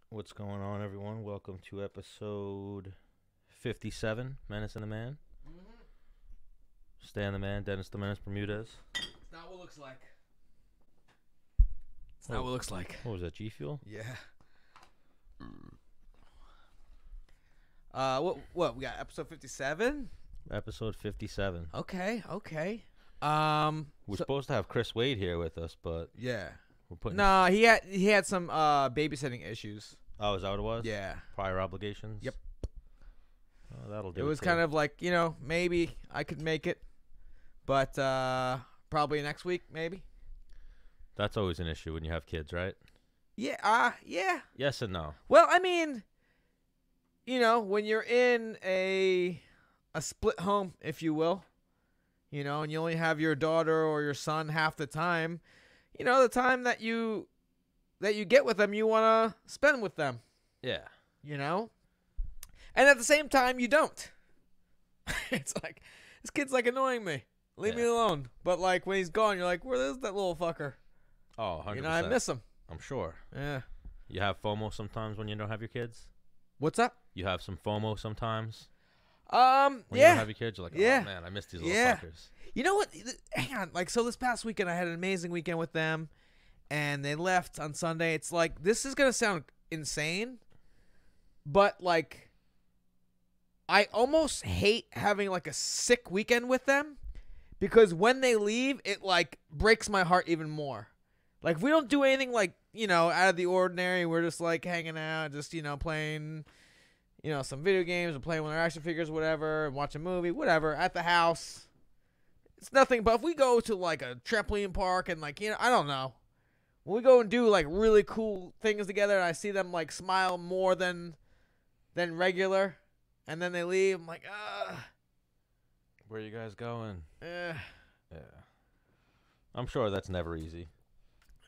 What's going on, everyone? Welcome to episode 57, Menace and The Man. Stan the Man, Dennis the Menace Bermudez. It's not what it looks like. It's not what it looks like. What was that, G Fuel? Yeah. What? We got episode 57? Episode 57. Okay. We're supposed to have Chris Wade here with us, but Yeah. we're putting... No, he had some babysitting issues. Oh, is that what it was? Yeah. Prior obligations? Yep. Oh, that'll do It was too. kind of like, maybe I could make it, but probably next week, maybe. That's always an issue when you have kids, right? Yeah. Yes and no. Well, I mean, when you're in a split home, if you will, and you only have your daughter or your son half the time, the time that you get with them, you want to spend with them, Yeah. And at the same time, you don't. It's like, this kid's like annoying me. Leave me alone. But like when he's gone, you're like, where's that little fucker? Oh, 100%. I miss him. I'm sure. Yeah. You have FOMO sometimes when you don't have your kids? What's up? You have some FOMO sometimes? When you don't have your kids, you're like, Yeah. oh, man, I miss these little Yeah. fuckers. You know what? Hang on. Like, so this past weekend, I had an amazing weekend with them, and they left on Sunday. It's like, this is going to sound insane, but, like, I almost hate having, like, a sick weekend with them, because when they leave, it, like, breaks my heart even more. Like, if we don't do anything, like, out of the ordinary, we're just, like, hanging out, just, playing, some video games, or playing with our action figures, whatever, and watch a movie, whatever, at the house. It's nothing, but if we go to, like, a trampoline park and, like, I don't know. When we go and do, like, really cool things together and I see them, like, smile more than regular, and then they leave, I'm like, Where are you guys going? Yeah. I'm sure that's never easy.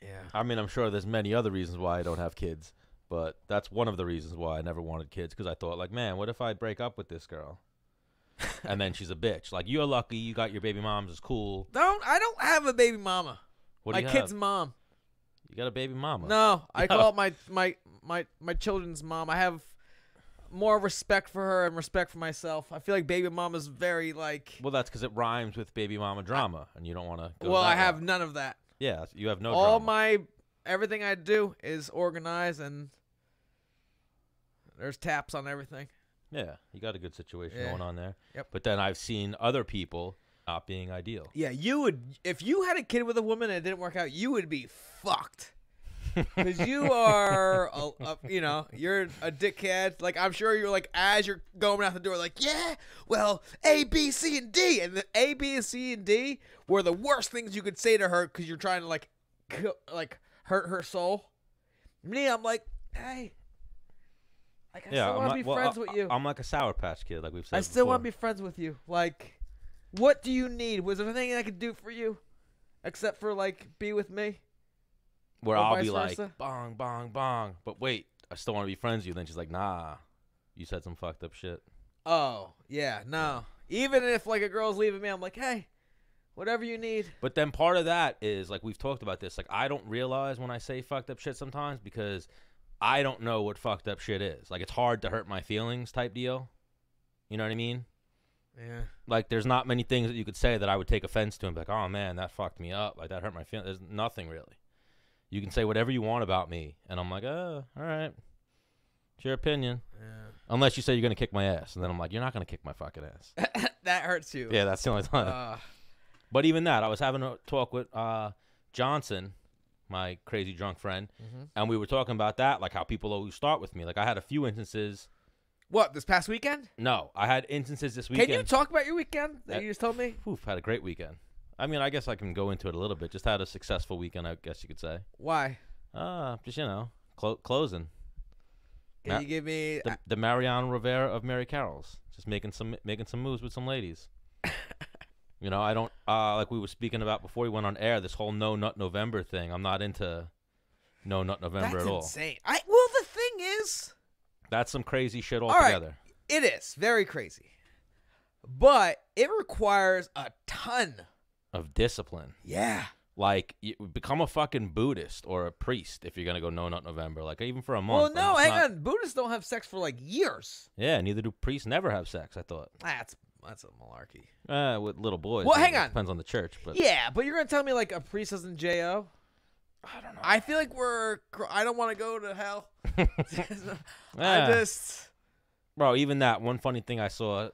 Yeah. I mean, I'm sure there's many other reasons why I don't have kids, but that's one of the reasons why I never wanted kids, because I thought, like, man, what if I break up with this girl? And then she's a bitch. Like, you're lucky you got your baby moms. It's cool. I don't have a baby mama. What do you My have? kid's mom. You got a baby mama. No, I call it my children's mom. I have more respect for her and respect for myself. I feel like baby mama's very, like... Well, that's because it rhymes with baby mama drama, and you don't want to go Well, that I have route. none of that. Yeah, you have no All drama. everything I do is organized, and there's taps on everything. Yeah, you got a good situation Yeah. going on there. Yep. But then I've seen other people not being ideal. Yeah, you would, if you had a kid with a woman and it didn't work out, you would be fucked. Because you are, you're a dickhead. Like, I'm sure you're like, as you're going out the door, like, yeah, well, A, B, C, and D. And the A, B, C, and D were the worst things you could say to her because you're trying to, like, hurt her soul. Me, I'm like, hey. Like, I still want to be friends with you. I'm like a Sour Patch Kid, like we've said I still before. want to be friends with you. Like, what do you need? Was there anything I could do for you except for, like, be with me? Where or I'll vice be like, versa? bong, bong, bong. But wait, I still want to be friends with you. Then she's like, nah, you said some fucked up shit. Oh, yeah, no. Even if, like, a girl's leaving me, I'm like, hey, whatever you need. But then part of that is, like, we've talked about this. Like, I don't realize when I say fucked up shit sometimes because I don't know what fucked up shit is. Like, it's hard to hurt my feelings type deal. You know what I mean? Yeah. Like, there's not many things that you could say that I would take offense to and be like, oh, man, that fucked me up. Like, that hurt my feelings. There's nothing really. You can say whatever you want about me, and I'm like, oh, all right. It's your opinion. Yeah. Unless you say you're going to kick my ass, and then I'm like, you're not going to kick my fucking ass. That hurts you. Yeah, that's the only time. But even that, I was having a talk with Johnson, my crazy drunk friend, and we were talking about that, like how people always start with me. Like, I had a few instances. What, this past weekend? No, I had instances this weekend. Can you talk about your weekend that you just told me? Oof, had a great weekend. I mean, I guess I can go into it a little bit. Just had a successful weekend, I guess you could say. Why? Just, closing. Can you give me... The Mariano Rivera of Mary Carroll's. Just making some moves with some ladies. I don't, like we were speaking about before we went on air, this whole No Nut November thing. I'm not into No Nut November at all. That's insane. Well, the thing is... That's some crazy shit All altogether. right. It is. Very crazy. But it requires a ton of discipline. Yeah. Like, you become a fucking Buddhist or a priest if you're gonna go No Nut November. Like, even for a month. Well, no, hang on. Buddhists don't have sex for like years. Yeah, neither do priests. Never have sex. I thought. That's a malarkey. With little boys. Well, hang on. Depends on the church, but yeah, but you're gonna tell me like a priest doesn't jo? I don't know. I feel like I don't want to go to hell. Yeah. Bro, even that one funny thing I saw.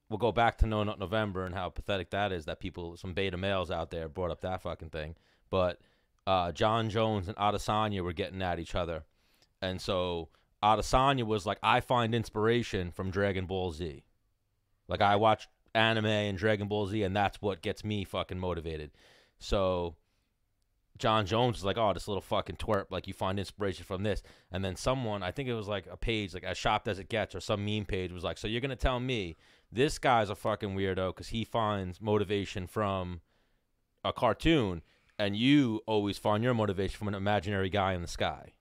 We'll go back to No Nut November and how pathetic that is. That some beta males out there brought up that fucking thing. But John Jones and Adesanya were getting at each other, and so Adesanya was like, "I find inspiration from Dragon Ball Z. Like, I watch anime and Dragon Ball Z, and that's what gets me fucking motivated." So John Jones was like, "Oh, this little fucking twerp, like, you find inspiration from this." And then someone, I think it was like a page, like As Shopped As It Gets, or some meme page, was like, "So you're going to tell me this guy's a fucking weirdo because he finds motivation from a cartoon, and you always find your motivation from an imaginary guy in the sky."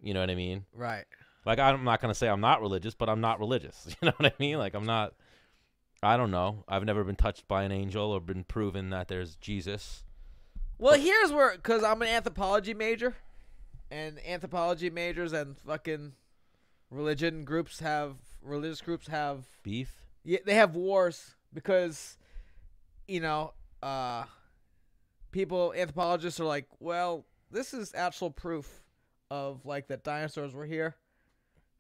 You know what I mean? Right. Like, I'm not going to say I'm not religious, but I'm not religious. You know what I mean? Like, I don't know. I've never been touched by an angel or been proven that there's Jesus. Well, here's where, because I'm an anthropology major, and anthropology majors and fucking religious groups have Beef? Yeah, they have wars because, anthropologists are like, well, this is actual proof of, like, that dinosaurs were here.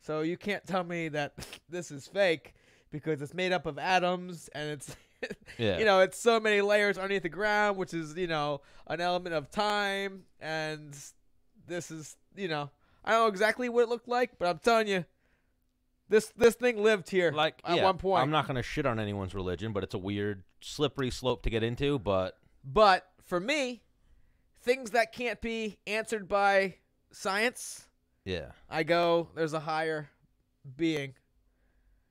So you can't tell me that this is fake because it's made up of atoms and it's, yeah. It's so many layers underneath the ground, which is, an element of time. And this is, I don't know exactly what it looked like, but I'm telling you, This thing lived here, like, at one point. I'm not going to shit on anyone's religion, but it's a weird, slippery slope to get into. But for me, things that can't be answered by science, yeah, I go, there's a higher being.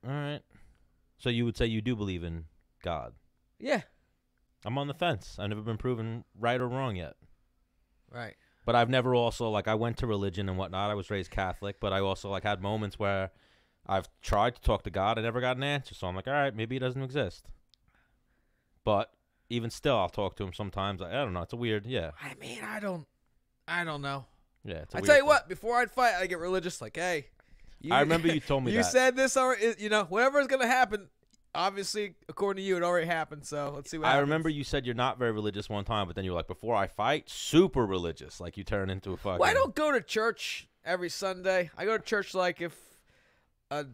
All right. So you would say you do believe in God? Yeah. I'm on the fence. I've never been proven right or wrong yet. Right. But I've never also, like, I went to religion and whatnot. I was raised Catholic, but I also, like, had moments where I've tried to talk to God. I never got an answer. So I'm like, all right, maybe he doesn't exist. But even still, I'll talk to him sometimes. I don't know. It's a weird, yeah. I mean, I don't know. Yeah, it's a I weird tell you thing. what, before I'd fight, I'd get religious. Like, hey. I remember you told me you that. said this, or, whatever is going to happen, obviously, according to you, it already happened. So let's see what happens. I remember you said you're not very religious one time, but then you were like, before I fight, super religious. Like, you turn into a fucking... Well, I don't go to church every Sunday. I go to church, like, if a,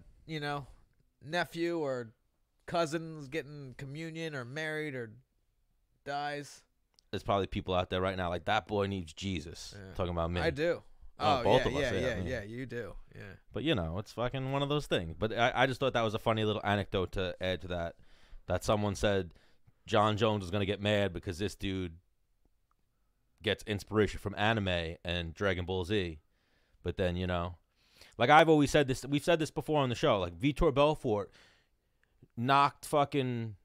nephew or cousin's getting communion or married or dies. There's probably people out there right now like, that boy needs Jesus. Yeah. Talking about me. I do. Oh, both of us. Yeah, you do. Yeah. But, it's fucking one of those things. But I just thought that was a funny little anecdote to add to that. That someone said John Jones is going to get mad because this dude gets inspiration from anime and Dragon Ball Z. But then, like I've always said this. We've said this before on the show. Like, Vitor Belfort knocked fucking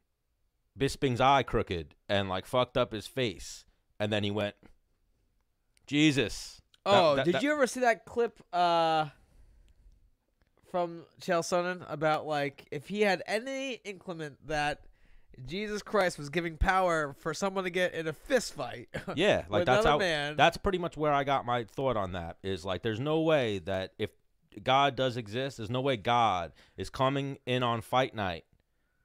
Bisping's eye crooked and, like, fucked up his face. And then he went, Jesus. Oh, did you ever see that clip from Chael Sonnen about, like, if he had any inclement that Jesus Christ was giving power for someone to get in a fist fight? Yeah, like, man. That's pretty much where I got my thought on that. Is like, there's no way that if God does exist, there's no way God is coming in on fight night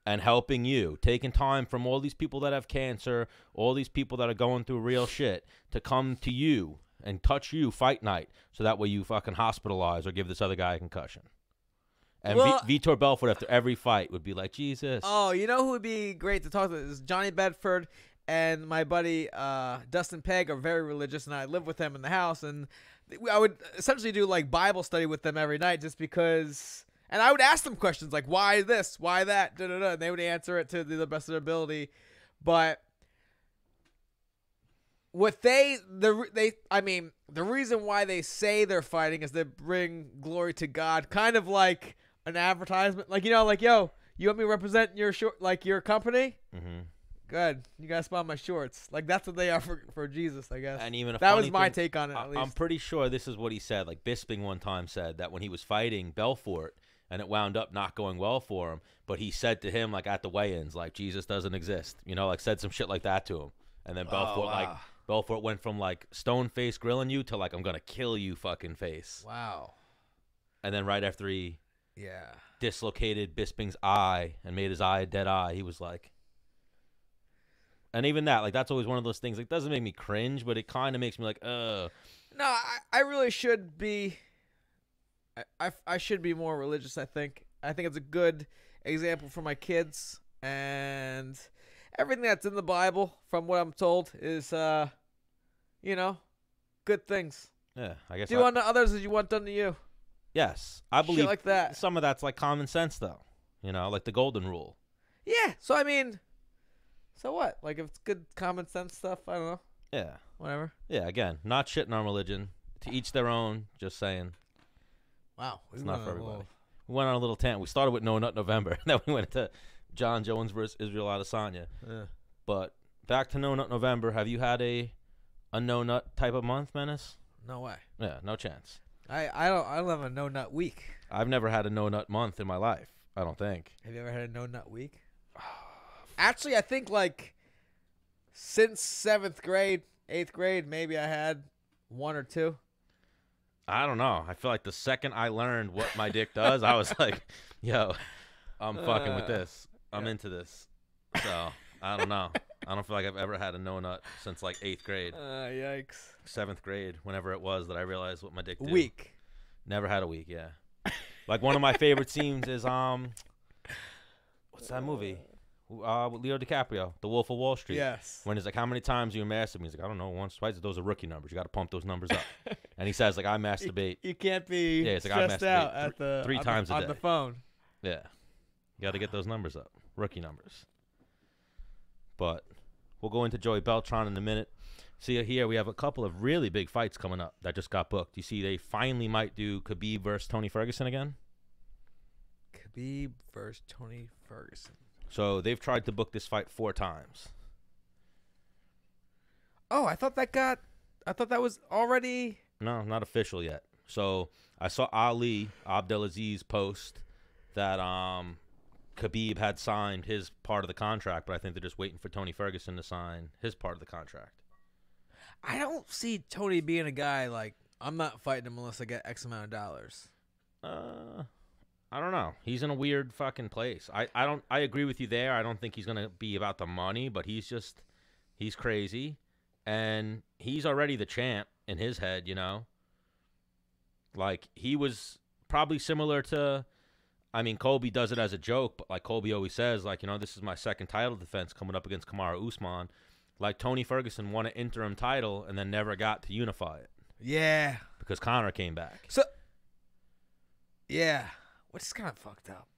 and helping you, taking time from all these people that have cancer, all these people that are going through real shit, to come to you and touch you fight night, so that way you fucking hospitalize or give this other guy a concussion. And Vitor Belfort, after every fight, would be like, Jesus. Oh, you know who would be great to talk to? Is Johnny Bedford and my buddy Dustin Pegg are very religious, and I live with them in the house, and I would essentially do, like, Bible study with them every night just because. And I would ask them questions like, why this, why that, da-da-da, and they would answer it to the best of their ability. But what the reason why they say they're fighting is they bring glory to God, kind of like an advertisement. Like, like, yo, you want me to represent your your company? Mm-hmm. Good. You guys spot my shorts. Like, that's what they are for Jesus, I guess. And even that was my take on it, at least. I'm pretty sure this is what he said. Like, Bisping one time said that when he was fighting Belfort, and it wound up not going well for him, but he said to him, like, at the weigh-ins, like, Jesus doesn't exist. Like, said some shit like that to him. And then wow. Belfort went from like stone face grilling you to like I'm gonna kill you fucking face. Wow. And then right after he Yeah. dislocated Bisping's eye and made his eye a dead eye, he was like, and even that, like, that's always one of those things. Like, doesn't make me cringe, but it kind of makes me like, No, I really should be. I should be more religious. I think it's a good example for my kids, and everything that's in the Bible, from what I'm told, is good things. Yeah, I guess. Do unto others as you want done to you. Yes, I believe shit like that. Some of that's like common sense, though. Like the golden rule. Yeah. So I mean, so what? Like if it's good common sense stuff, I don't know. Yeah. Whatever. Yeah. Again, not shitting on religion. To each their own. Just saying. Wow. It's not for everybody. We went on a little tangent. We started with No Nut November. Then we went to John Jones versus Israel Adesanya. Yeah. But back to No Nut November. Have you had a no nut type of month, Menace? No way. Yeah, no chance. I don't have a no nut week. I've never had a no nut month in my life. I don't think. Have you ever had a no nut week? Actually, I think like since 7th grade, 8th grade, maybe I had 1 or 2. I don't know. I feel like the second I learned what my dick does, I was like, yo, I'm fucking with this. I'm into this. So, I don't know. I don't feel like I've ever had a no nut since like 8th grade. Yikes. 7th grade, whenever it was that I realized what my dick did. Week. Never had a week, yeah. Like one of my favorite scenes is what's that movie? With Leo DiCaprio, The Wolf of Wall Street. Yes. When he's like, how many times do you masturbate? He's like, I don't know, once, twice. Those are rookie numbers. You got to pump those numbers up. And he says, like, I masturbate. You can't be it's like, stressed out at three times a day on the phone. Yeah. You got to get those numbers up. Rookie numbers. But we'll go into Joey Beltran in a minute. See here, we have a couple of really big fights coming up that just got booked. You see, they finally might do Khabib versus Tony Ferguson again. Khabib versus Tony Ferguson. So they've tried to book this fight 4 times. Oh, I thought that was already. No, not official yet. So I saw Ali Abdelaziz post that Khabib had signed his part of the contract, but I think they're just waiting for Tony Ferguson to sign his part of the contract. I don't see Tony being a guy like, I'm not fighting him unless I get X amount of dollars. I don't know. He's in a weird fucking place. I agree with you there. I don't think he's gonna be about the money, but he's crazy, and he's already the champ in his head. Like he was probably similar to. I mean, Colby does it as a joke, but like Colby always says, like, this is my second title defense coming up against Kamaru Usman. Like Tony Ferguson won an interim title and then never got to unify it. Yeah. Because Conor came back. So. Yeah. Which is kind of fucked up.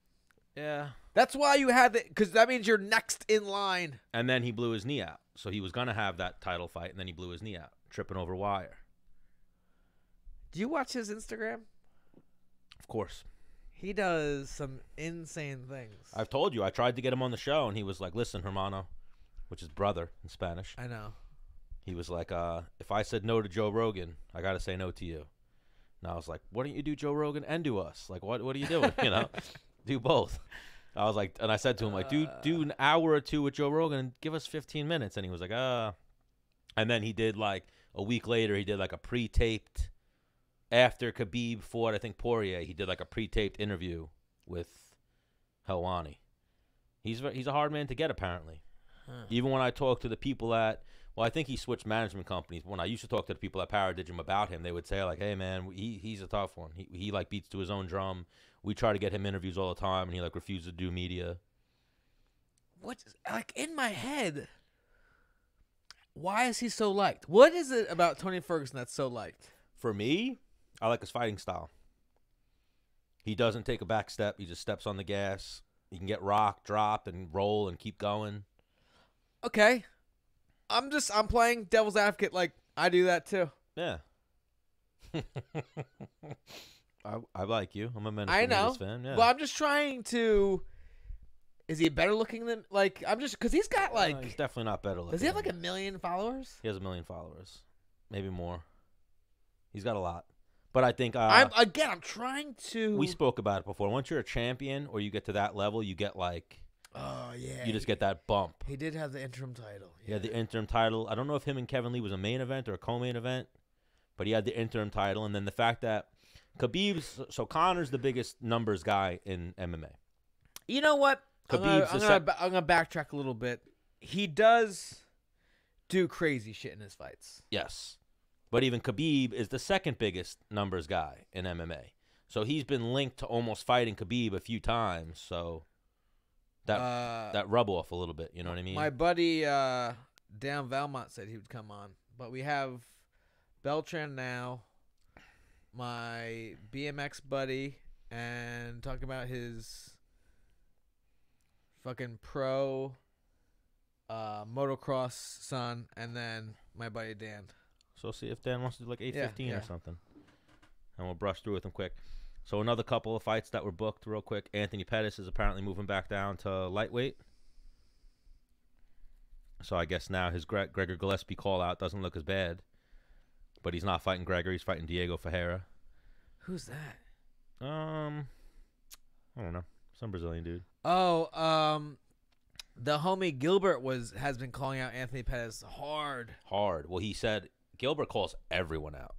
Yeah. That's why you had it, because that means you're next in line. And then he blew his knee out. So he was going to have that title fight, and then he blew his knee out, tripping over wire. Do you watch his Instagram? Of course. He does some insane things. I've told you. I tried to get him on the show, and he was like, listen, hermano, which is brother in Spanish. I know. He was like, if I said no to Joe Rogan, I got to say no to you. And I was like, why don't you do Joe Rogan and do us? Like, what are you doing? Do both. I was like, and I said to him, like, do an hour or 2 with Joe Rogan and give us 15 minutes. And he was like, And then he did, like, a week later, he did, like, a pre-taped, after Khabib fought, I think, Poirier, he did, like, a pre-taped interview with Helwani. He's a hard man to get, apparently. Huh. Even when I talk to the people at, well, I think he switched management companies. When I used to talk to the people at Paradigm about him, they would say, like, hey, man, he's a tough one. He like, beats to his own drum. We try to get him interviews all the time, and he, like, refuses to do media. Like, in my head, why is he so liked? What is it about Tony Ferguson that's so liked? For me, I like his fighting style. He doesn't take a back step. He just steps on the gas. He can get rocked, drop, and roll and keep going. Okay. I'm playing devil's advocate like I do that too. Yeah. I like you. I'm a Menace fan. Yeah. But I'm just trying to. Is he better looking than because he's got like. He's definitely not better looking. Does he have like 1 million followers? He has 1 million followers, maybe more. He's got a lot. But I think I'm trying to. We spoke about it before. Once you're a champion or you get to that level, you get like Oh yeah. You just get that bump. He did have the interim title. He had the interim title. I don't know if him and Kevin Lee was a main event or a co-main event, but he had the interim title. And then the fact that Khabib's, so Conor's the biggest numbers guy in MMA. You know what? Khabib's I'm gonna backtrack a little bit. He does do crazy shit in his fights. Yes. But even Khabib is the second biggest numbers guy in MMA. So he's been linked to almost fighting Khabib a few times. So that rub off a little bit. You know what I mean? My buddy Dan Valmont said he would come on. But we have Beltran now, my BMX buddy, and talking about his fucking pro motocross son, and then my buddy Dan. So see if Dan wants to do like 8:15 Yeah. or something. And we'll brush through with him quick. So another couple of fights that were booked real quick. Anthony Pettis is apparently moving back down to lightweight. So I guess now his Gregor Gillespie call-out doesn't look as bad. But he's not fighting Gregor. He's fighting Diego Ferreira. Who's that? I don't know. Some Brazilian dude. Oh, the homie Gilbert has been calling out Anthony Pettis hard. Well, he said Gilbert calls everyone out.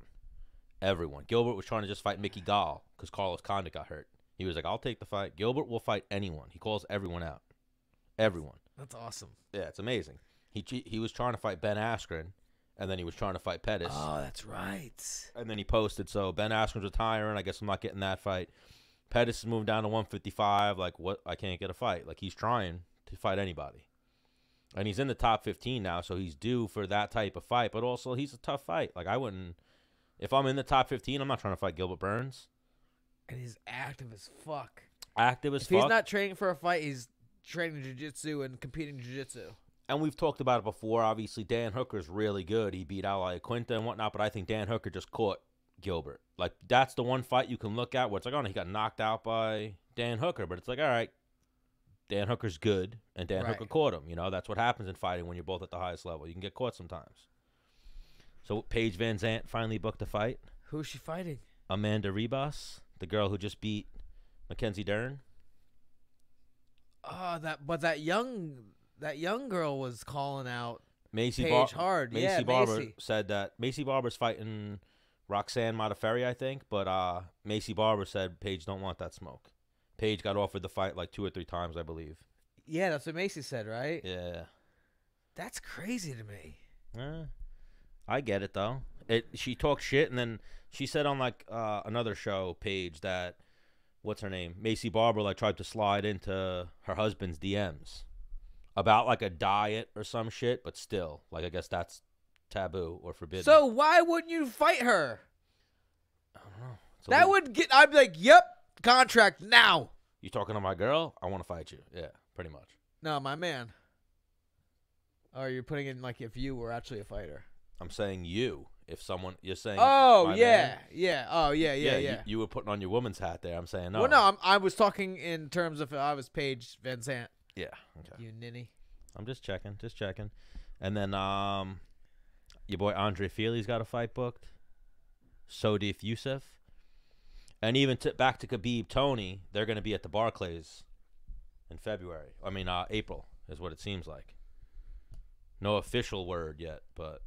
Everyone. Gilbert was trying to just fight Mickey Gall because Carlos Condit got hurt. He was like, I'll take the fight. Gilbert will fight anyone. He calls everyone out. Everyone. That's awesome. Yeah, it's amazing. He was trying to fight Ben Askren, and then he was trying to fight Pettis. Oh, that's right. And then he posted, so Ben Askren's retiring. I guess I'm not getting that fight. Pettis is moving down to 155. Like, what? I can't get a fight. Like, he's trying to fight anybody. And he's in the top 15 now, so he's due for that type of fight. But also, he's a tough fight. Like, I wouldn't... If I'm in the top 15, I'm not trying to fight Gilbert Burns. And he's active as fuck. Active as If fuck. he's not training for a fight, he's training jiu-jitsu and competing jiu-jitsu. And we've talked about it before. Obviously, Dan Hooker's really good. He beat Ally Quinta and whatnot, but I think Dan Hooker just caught Gilbert. Like, that's the one fight you can look at where it's like, oh, no, he got knocked out by Dan Hooker. But it's like, all right, Dan Hooker's good, and Dan Hooker caught him. You know, that's what happens in fighting when you're both at the highest level. You can get caught sometimes. So Paige Van Zandt finally booked a fight. Who's she fighting? Amanda Ribas, the girl who just beat Mackenzie Dern. Oh, that young girl was calling out Macy Paige hard. Macy Barber said that Macy Barber's fighting Roxanne Modafferi, I think, but Macy Barber said Paige don't want that smoke. Paige got offered the fight like 2 or 3 times, I believe. Yeah, that's what Macy said, right? Yeah. That's crazy to me. I get it though. She talked shit, and then she said on like another show, Paige, that what's her name, Macy Barber, like tried to slide into her husband's DMs about like a diet or some shit, but still, like I guess that's taboo or forbidden. So why wouldn't you fight her? I don't know. That would get. I'd be like, yep, contract now. You talking to my girl? I want to fight you. Yeah, pretty much. No, my man. Or you're putting in like if you were actually a fighter. I'm saying you. If someone, you're saying. Oh yeah, man. yeah. Oh yeah. You were putting on your woman's hat there. I'm saying no. Well, no, I was talking in terms of if I was Paige Van Zandt. Yeah. Okay. You ninny. I'm just checking. And then your boy Andre Feely's got a fight booked. Sodif Youssef. And even back to Khabib Tony, they're going to be at the Barclays in February. I mean, April is what it seems like. No official word yet, but...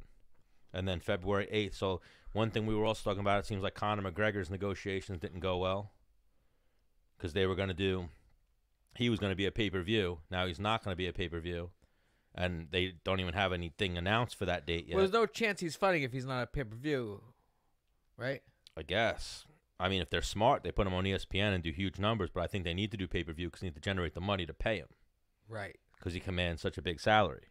And then February 8th. So one thing we were also talking about, it seems like Conor McGregor's negotiations didn't go well. Because they were going to do... He was going to be a pay-per-view. Now he's not going to be a pay-per-view. And they don't even have anything announced for that date yet. Well, there's no chance he's fighting if he's not a pay-per-view, right? I guess. I mean, if they're smart, they put him on ESPN and do huge numbers. But I think they need to do pay-per-view because they need to generate the money to pay him. Right. Because he commands such a big salary.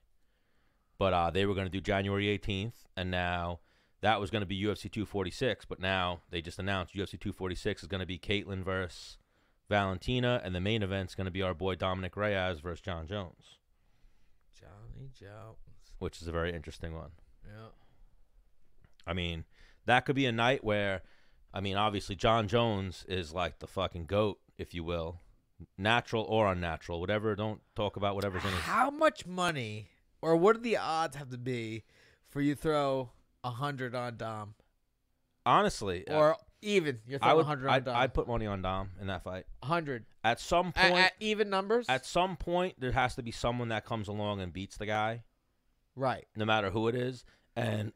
But they were going to do January 18th, and now that was going to be UFC 246. But now they just announced UFC 246 is going to be Caitlin versus Valentina, and the main event's going to be our boy Dominic Reyes versus John Jones. Johnny Jones. Which is a very interesting one. Yeah. I mean, that could be a night where, I mean, obviously John Jones is like the fucking GOAT, if you will. Natural or unnatural, whatever. Don't talk about whatever's in his... How much money... Or what do the odds have to be for you to throw 100 on Dom? Honestly, or Even. You're throwing 100 on Dom. I'd put money on Dom in that fight. 100. At some point. At even numbers? At some point, there has to be someone that comes along and beats the guy. Right. No matter who it is. And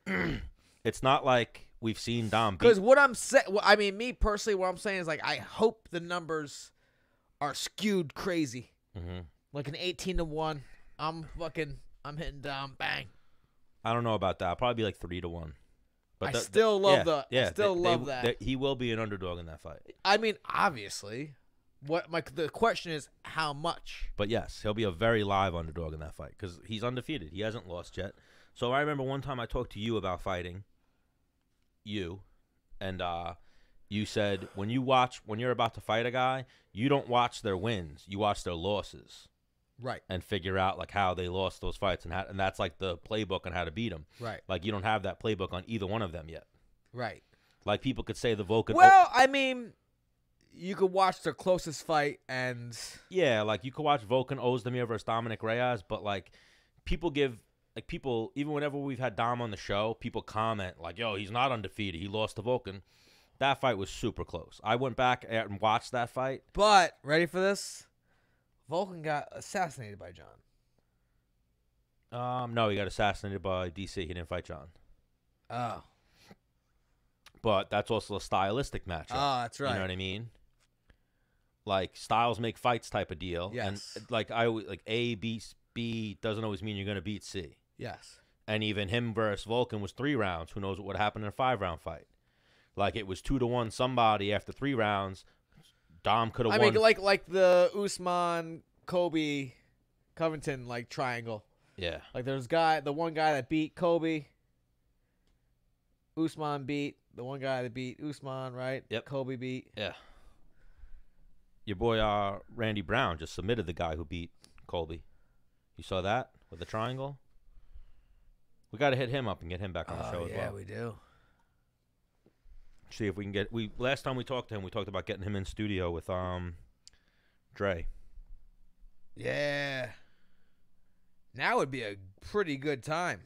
it's not like we've seen Dom beat. Because what I'm saying, I mean, me personally, what I'm saying is, like, I hope the numbers are skewed crazy. Mm-hmm. Like an 18-1. I'm hitting Dom. Bang. I don't know about that. I'll probably be like 3-1. But I still love that. He will be an underdog in that fight. I mean, obviously. The question is how much? But yes, he'll be a very live underdog in that fight because he's undefeated. He hasn't lost yet. So I remember one time I talked to you about fighting. And you said when you're about to fight a guy, you don't watch their wins. You watch their losses. Right. And figure out like how they lost those fights and that's like the playbook on how to beat them. Right. Like you don't have that playbook on either one of them yet. Right. Like people could say the Vulcan. Well, I mean, you could watch their closest fight and yeah, like you could watch Vulcan Ozdemir versus Dominic Reyes, but like people even whenever we've had Dom on the show, people comment like, "Yo, he's not undefeated. He lost to Vulcan." That fight was super close. I went back and watched that fight. But ready for this? Vulcan got assassinated by John. No, he got assassinated by DC. He didn't fight John. Oh. But that's also a stylistic matchup. Oh, that's right. You know what I mean? Like styles make fights type of deal. Yes. And like A beats B doesn't always mean you're gonna beat C. Yes. And even him versus Vulcan was 3 rounds. Who knows what would happen in a 5-round fight? Like it was 2-1 somebody after 3 rounds. Dom could have won. I mean, like the Usman, Kobe, Covington like triangle. Yeah. Like there's the one guy that beat Kobe. Usman beat the one guy that beat Usman, right? Yep. Kobe beat. Yeah. Your boy Randy Brown just submitted the guy who beat Colby. You saw that with the triangle? We got to hit him up and get him back on the show as well. Yeah, we do. See if we can get. Last time we talked to him, we talked about getting him in studio with Dre. Yeah. Now would be a pretty good time.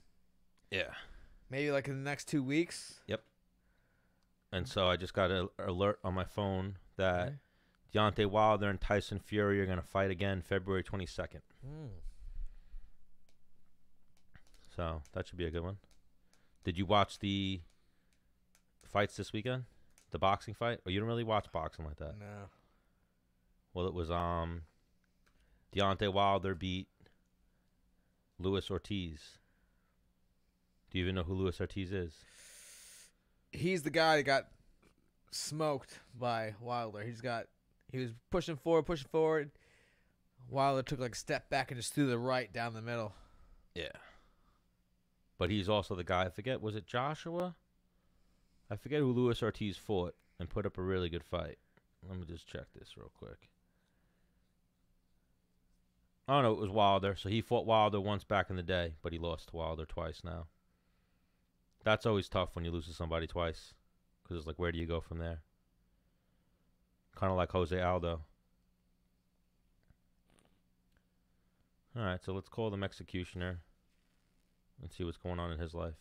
Yeah. Maybe like in the next 2 weeks. Yep. And so I just got an alert on my phone that Deontay Wilder and Tyson Fury are going to fight again February 22nd. So that should be a good one. Did you watch the fights this weekend? The boxing fight? Or you don't really watch boxing like that? No. Well, it was Deontay Wilder beat Luis Ortiz. Do you even know who Luis Ortiz is? He's the guy that got smoked by Wilder. He was pushing forward. Wilder took like a step back and just threw the right down the middle. Yeah. But he's also the guy, I forget, was it Joshua? I forget who Luis Ortiz fought and put up a really good fight. Let me just check this real quick. Oh, no, it was Wilder. So he fought Wilder once back in the day, but he lost to Wilder twice now. That's always tough when you lose to somebody twice. Because it's like, where do you go from there? Kind of like Jose Aldo. All right, so let's call them Executioner and see what's going on in his life.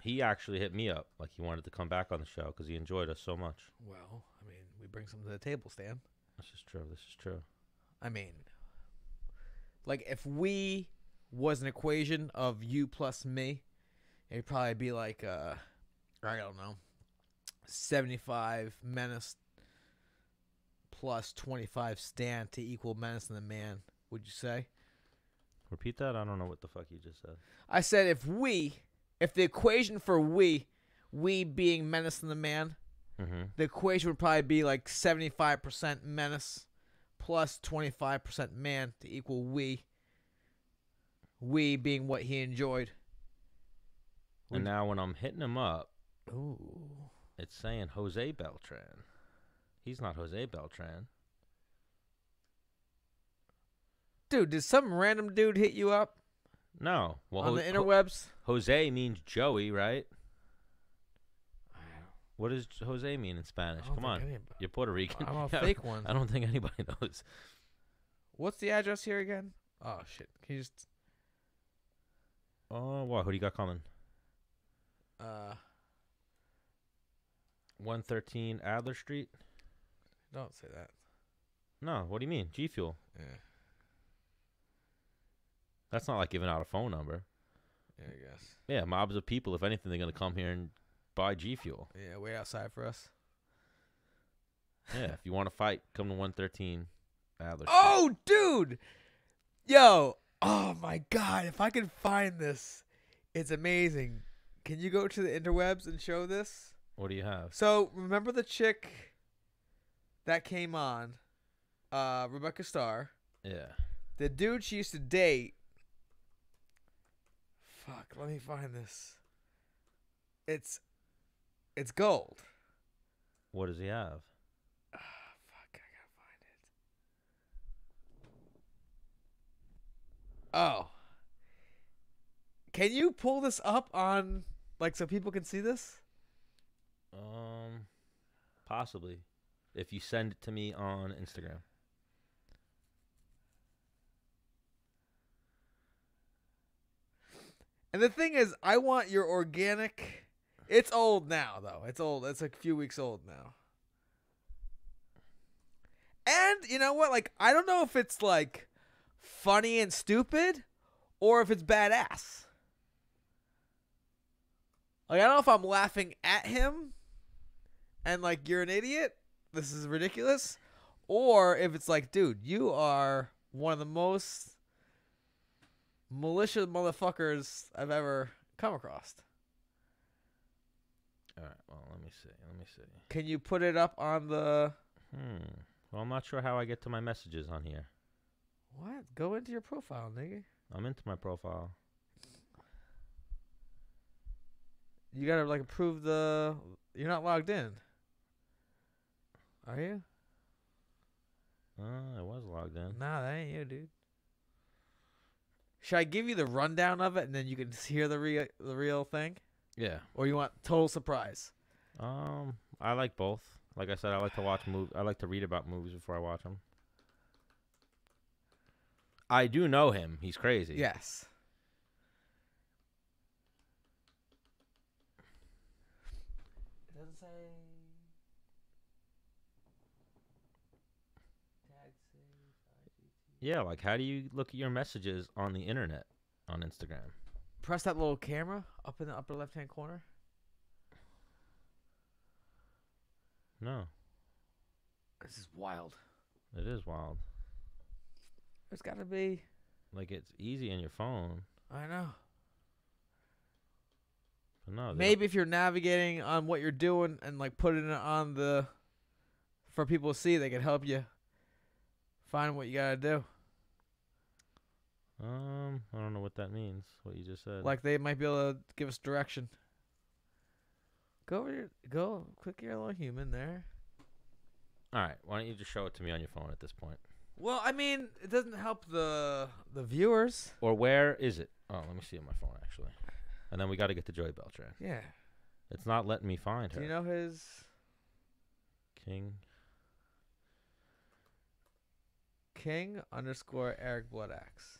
He actually hit me up like he wanted to come back on the show because he enjoyed us so much. Well, I mean, we bring something to the table, Stan. This is true. I mean, like if we was an equation of you plus me, it'd probably be like, I don't know, 75 Menace plus 25 Stan to equal Menace and The Man, would you say? Repeat that? I don't know what the fuck you just said. I said if the equation for we being Menace and The Man, the equation would probably be like 75% Menace plus 25% Man to equal we. We being what he enjoyed. And now when I'm hitting him up, ooh, it's saying Jose Beltran. He's not Jose Beltran. Dude, did some random dude hit you up? No. Well, on the interwebs? Jose means Joey, right? What does Jose mean in Spanish? Come on. You're Puerto Rican. I'm a fake one. I don't think anybody knows. What's the address here again? Oh, shit. Can you just... Oh, what? Who do you got coming? 113 Adler Street. Don't say that. No, what do you mean? G Fuel. Yeah. That's not like giving out a phone number. Yeah, I guess. Yeah, mobs of people. If anything, they're gonna come here and buy G Fuel. Yeah, way outside for us. Yeah, if you want to fight, come to 113 Adler Street. Oh, dude! Yo! Oh, my God. If I can find this, it's amazing. Can you go to the interwebs and show this? What do you have? So, remember the chick that came on? Rebecca Starr. Yeah. The dude she used to date. Fuck, let me find this. It's gold. What does he have? Fuck, I gotta find it. Oh. Can you pull this up on, like, so people can see this? Possibly. If you send it to me on Instagram. And the thing is, I want your organic. It's old now, though. It's old. It's like a few weeks old now. And you know what? Like, I don't know if it's like funny and stupid or if it's badass. Like, I don't know if I'm laughing at him and like, you're an idiot, this is ridiculous, or if it's like, dude, you are one of the most malicious motherfuckers I've ever come across. All right. Well, let me see. Can you put it up on the... Well, I'm not sure how I get to my messages on here. What? Go into your profile, nigga. I'm into my profile. You gotta, like, approve the... You're not logged in. Are you? I was logged in. Nah, that ain't you, dude. Should I give you the rundown of it and then you can hear the real thing? Yeah. Or you want total surprise? I like both. Like I said, I like to watch movies. I like to read about movies before I watch them. I do know him. He's crazy. Yes. It doesn't say... Yeah, like how do you look at your messages on the internet on Instagram? Press that little camera up in the upper left-hand corner. No. This is wild. It is wild. There's got to be... Like, it's easy in your phone. I know. But no. Maybe if you're navigating on what you're doing and, like, putting it on the... For people to see, they can help you find what you got to do. I don't know what that means, what you just said. Like, they might be able to give us direction. Go click your little human there. All right, why don't you just show it to me on your phone at this point? Well, I mean, it doesn't help the viewers. Or where is it? Oh, let me see on my phone, actually. And then we got to get to Joey Beltran. Yeah. It's not letting me find her. Do you know his... King_Eric Bloodaxe.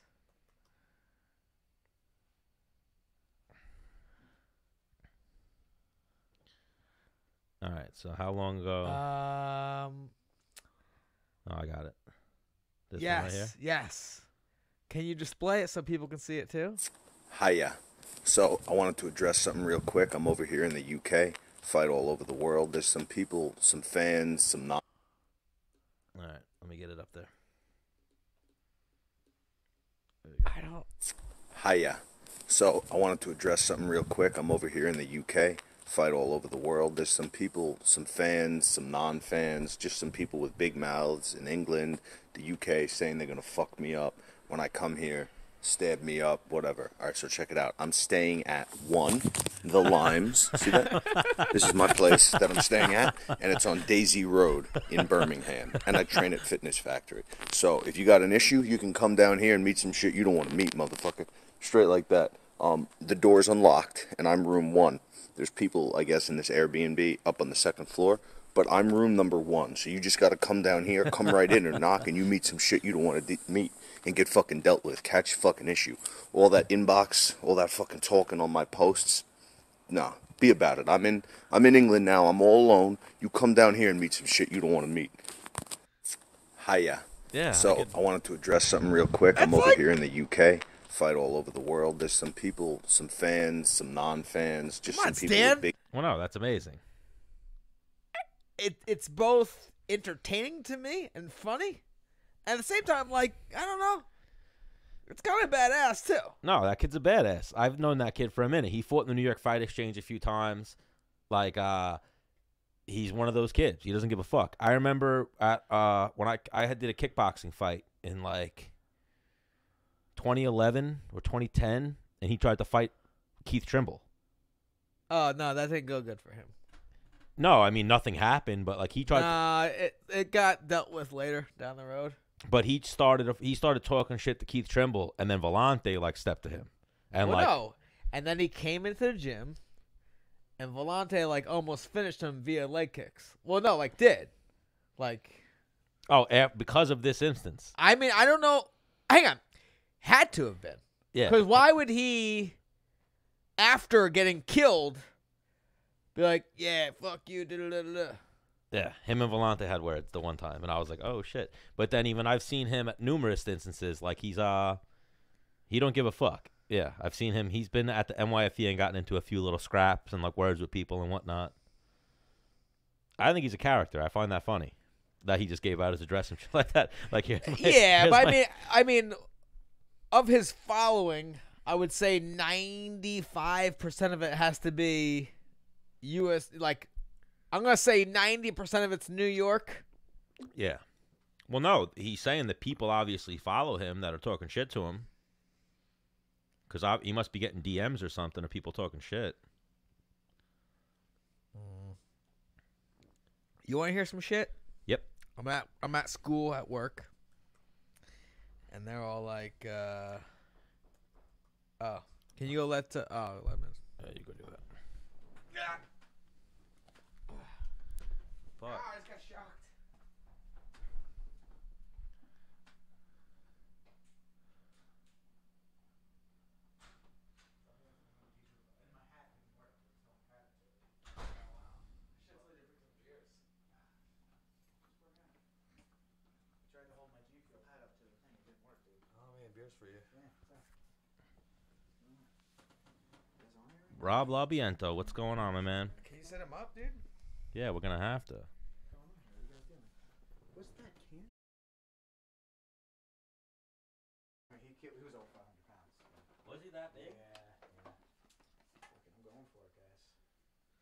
All right, so how long ago? Oh, I got it. This one right here? Yes. Can you display it so people can see it too? Hiya. So I wanted to address something real quick. I'm over here in the UK, fight all over the world. There's some people, some fans, some not. All right, let me get it up there. I don't... Hiya. So I wanted to address something real quick. I'm over here in the UK, fight all over the world. There's some people, some fans, some non-fans, just some people with big mouths in England, the UK, saying they're going to fuck me up when I come here, stab me up, whatever. All right, so check it out. I'm staying at 1, The Limes. See that? This is my place that I'm staying at, and it's on Daisy Road in Birmingham, and I train at Fitness Factory. So if you got an issue, you can come down here and meet some shit you don't want to meet, motherfucker. Straight like that. The door's unlocked, and I'm room 1. There's people, I guess, in this Airbnb up on the 2nd floor, but I'm room number 1. So you just got to come down here, come right in and knock, and you meet some shit you don't want to meet and get fucking dealt with. Catch fucking issue. All that inbox, all that fucking talking on my posts, nah, Be about it. I'm in England now. I'm all alone. You come down here and meet some shit you don't want to meet. Hiya. Yeah. So I wanted to address something real quick. I'm over here in the UK. Fight all over the world. There's some people, some fans, some non-fans, just some people with big. Well, no, that's amazing. It's both entertaining to me and funny. At the same time, like, I don't know. It's kind of badass, too. No, that kid's a badass. I've known that kid for a minute. He fought in the New York Fight Exchange a few times. Like, he's one of those kids. He doesn't give a fuck. I remember at when I did a kickboxing fight in, like, 2011 or 2010, and he tried to fight Keith Trimble. Oh, no, that didn't go good for him. No, I mean, nothing happened, but, like, he tried it got dealt with later down the road. But he started talking shit to Keith Trimble, and then Volante, like, stepped to him. And, and then he came into the gym, and Volante, like, almost finished him via leg kicks. Well, no, like, did. Like. Oh, because of this instance. I mean, I don't know. Hang on. Had to have been. Yeah. Because why would he, after getting killed, be like, yeah, fuck you, da-da-da-da-da. Yeah, him and Volante had words the one time, and I was like, oh, shit. But then even I've seen him at numerous instances, like he don't give a fuck. Yeah, I've seen him. He's been at the NYFE and gotten into a few little scraps and, like, words with people and whatnot. I think he's a character. I find that funny, that he just gave out his address and shit like that. Like, I mean, of his following, I would say 95% of it has to be U.S., like, I'm going to say 90% of it's New York. Yeah. Well, no, he's saying that people obviously follow him that are talking shit to him. Because he must be getting DMs or something of people talking shit. You want to hear some shit? Yep. I'm at school at work. And they're all like, oh, can you go let me. Yeah, you go do that. Yeah. Fuck. I just got shocked. Tried to hold my G Fuel hat up to the thing. It didn't work, dude. Oh, man, beers for you. Yeah, Rob Labiento, what's going on, my man? Can you set him up, dude? Yeah, we're going to have to. what's that can? He was over 500 pounds. Was he that big? Yeah. I'm going for it, guys.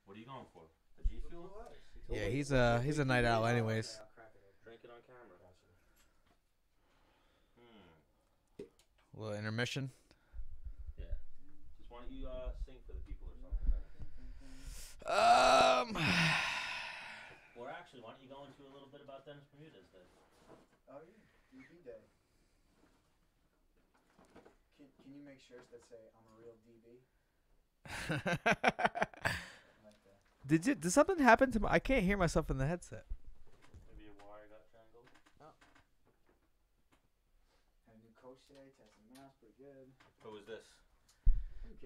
What are you going for? The G Fuel? Yeah, he's a night owl anyways. Drink it on camera. A little intermission. Yeah. Just why don't you sing for the people or something? Or actually, why don't you go into a little bit about Dennis Bermudez then? Oh yeah, DB day. Can you make shirts that say I'm a real DB? Like that. Did something happen to me? I can't hear myself in the headset. Maybe a wire got tangled. Had a new coach today, testing the mouse pretty good. Who is this?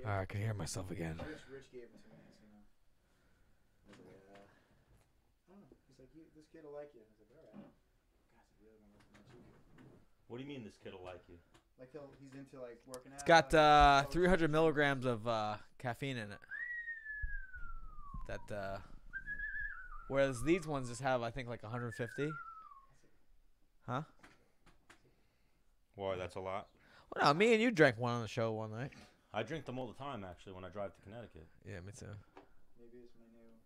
All right, I can hear myself again. Rich gave it to me, so I was like, I don't know. He's like, this kid will like you. I was like, all right. Guys, I really want to work on my G. What do you mean this kid will like you? Like he's into like working out. It's got 300 milligrams of caffeine in it. That whereas these ones just have, I think, like 150. Huh? Why, that's a lot. Well, no, me and you drank one on the show one night. I drink them all the time, actually, when I drive to Connecticut. Yeah, me too. Maybe it's my new.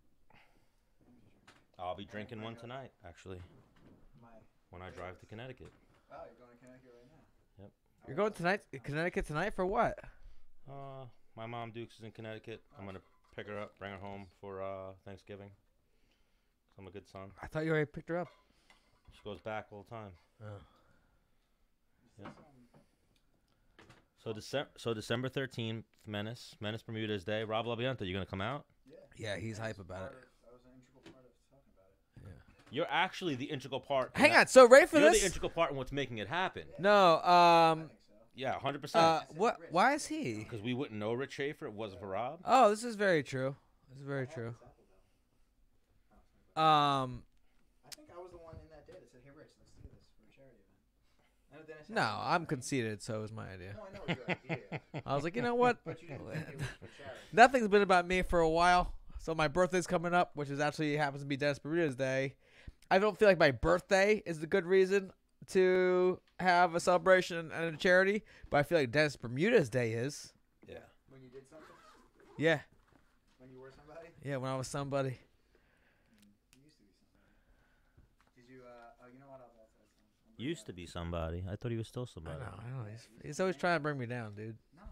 I'll be drinking one tonight, actually, My. when I drive to Connecticut. Oh, you're going to Connecticut right now. Yep. You're going Connecticut tonight for what? My mom Dukes is in Connecticut. I'm gonna pick her up, bring her home for Thanksgiving. I'm a good son. I thought you already picked her up. She goes back all the time. Oh. Yeah. So December 13th, Menace Bermudez Day. Rob Labiento, you gonna come out? Yeah, he's hype about it. I was an integral part of talking about it. Yeah. You're actually the integral part. Hang on. So ready for You're this? the integral part in what's making it happen. No. I think so. Yeah, 100%. What? Why is he? Because we wouldn't know Rich Schaffer if it wasn't for Rob. Oh, this is very true. It's very true. I think I was the one in that day that said, "Hey, Rich, let's do this for a charity event." I know Dennis had No, it, I'm right? conceited, so it was my idea. No, I know your idea, I was like, you know what? but you didn't think it was for charity. Nothing's been about me for a while. So my birthday's coming up, which is actually happens to be Dennis Bermudez Day. I don't feel like my birthday is a good reason to have a celebration and a charity, but I feel like Dennis Bermudez Day is. Yeah. When you did something, Yeah. when you were somebody, Yeah, when I was somebody. you used to be somebody. Did you? Oh, you know what? I'll Used to be somebody. I thought he was still I somebody. know. He's always trying to bring me down, dude. No.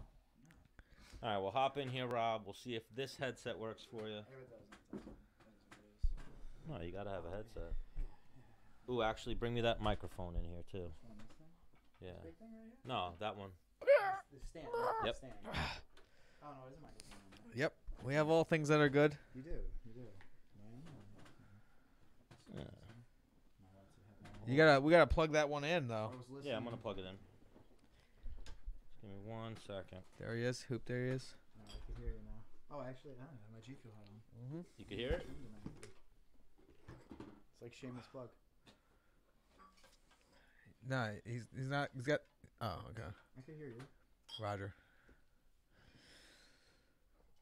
All right, well, hop in here, Rob. We'll see if this headset works for you. It doesn't. That is what it is. No, you gotta have a headset. Ooh, actually, bring me that microphone in here too. This one, this thing? Yeah. Big thing right here? No, that one. The stand. Right? Yep. The stand. Oh no, there's a microphone on there. Yep. We have all things that are good. You do. You do. Yeah. We gotta plug that one in though. Yeah, I'm gonna plug it in. Just give me 1 second. There he is. Hoop, there he is. No, I can hear you now. Oh, actually, I have my G Fuel hat on. You can hear it? It's like shameless plug. No, he's not. He's got. Oh, okay. I can hear you. Roger.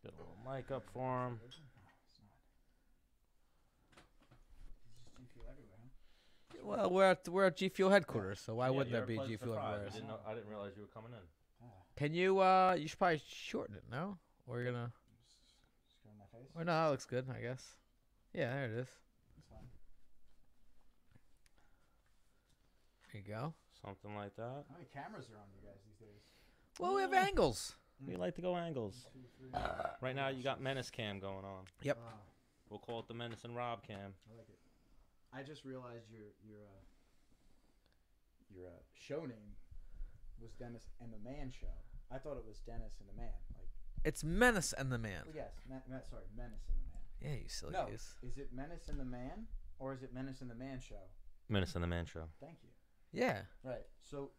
Got a little mic up for him. No, it's not. It's just G Fuel everywhere, huh? Well, we're at G Fuel headquarters, so why Yeah, wouldn't you're there be a G pleasant Fuel surprise. everywhere? I didn't realize you were coming in. Can you? You should probably shorten it. No, or you're gonna. Just go in my face. Or no, that looks good. I guess. Yeah, there it is. That's fine. There you go. Something like that. How many cameras are on you guys these days? Well, we have angles. We like to go angles. 1, 2, 3. Right now, you got Menace Cam going on. Yep. We'll call it the Menace and Rob Cam. I like it. I just realized your show name was Dennis and the Man Show. I thought it was Dennis and the Man. Like, It's Menace and the Man. well, yes, sorry, Menace and the Man. Yeah, you silly No, goose. is it Menace and the Man or is it Menace and the Man Show? Menace and the Man Show. Thank you. Yeah. Right. So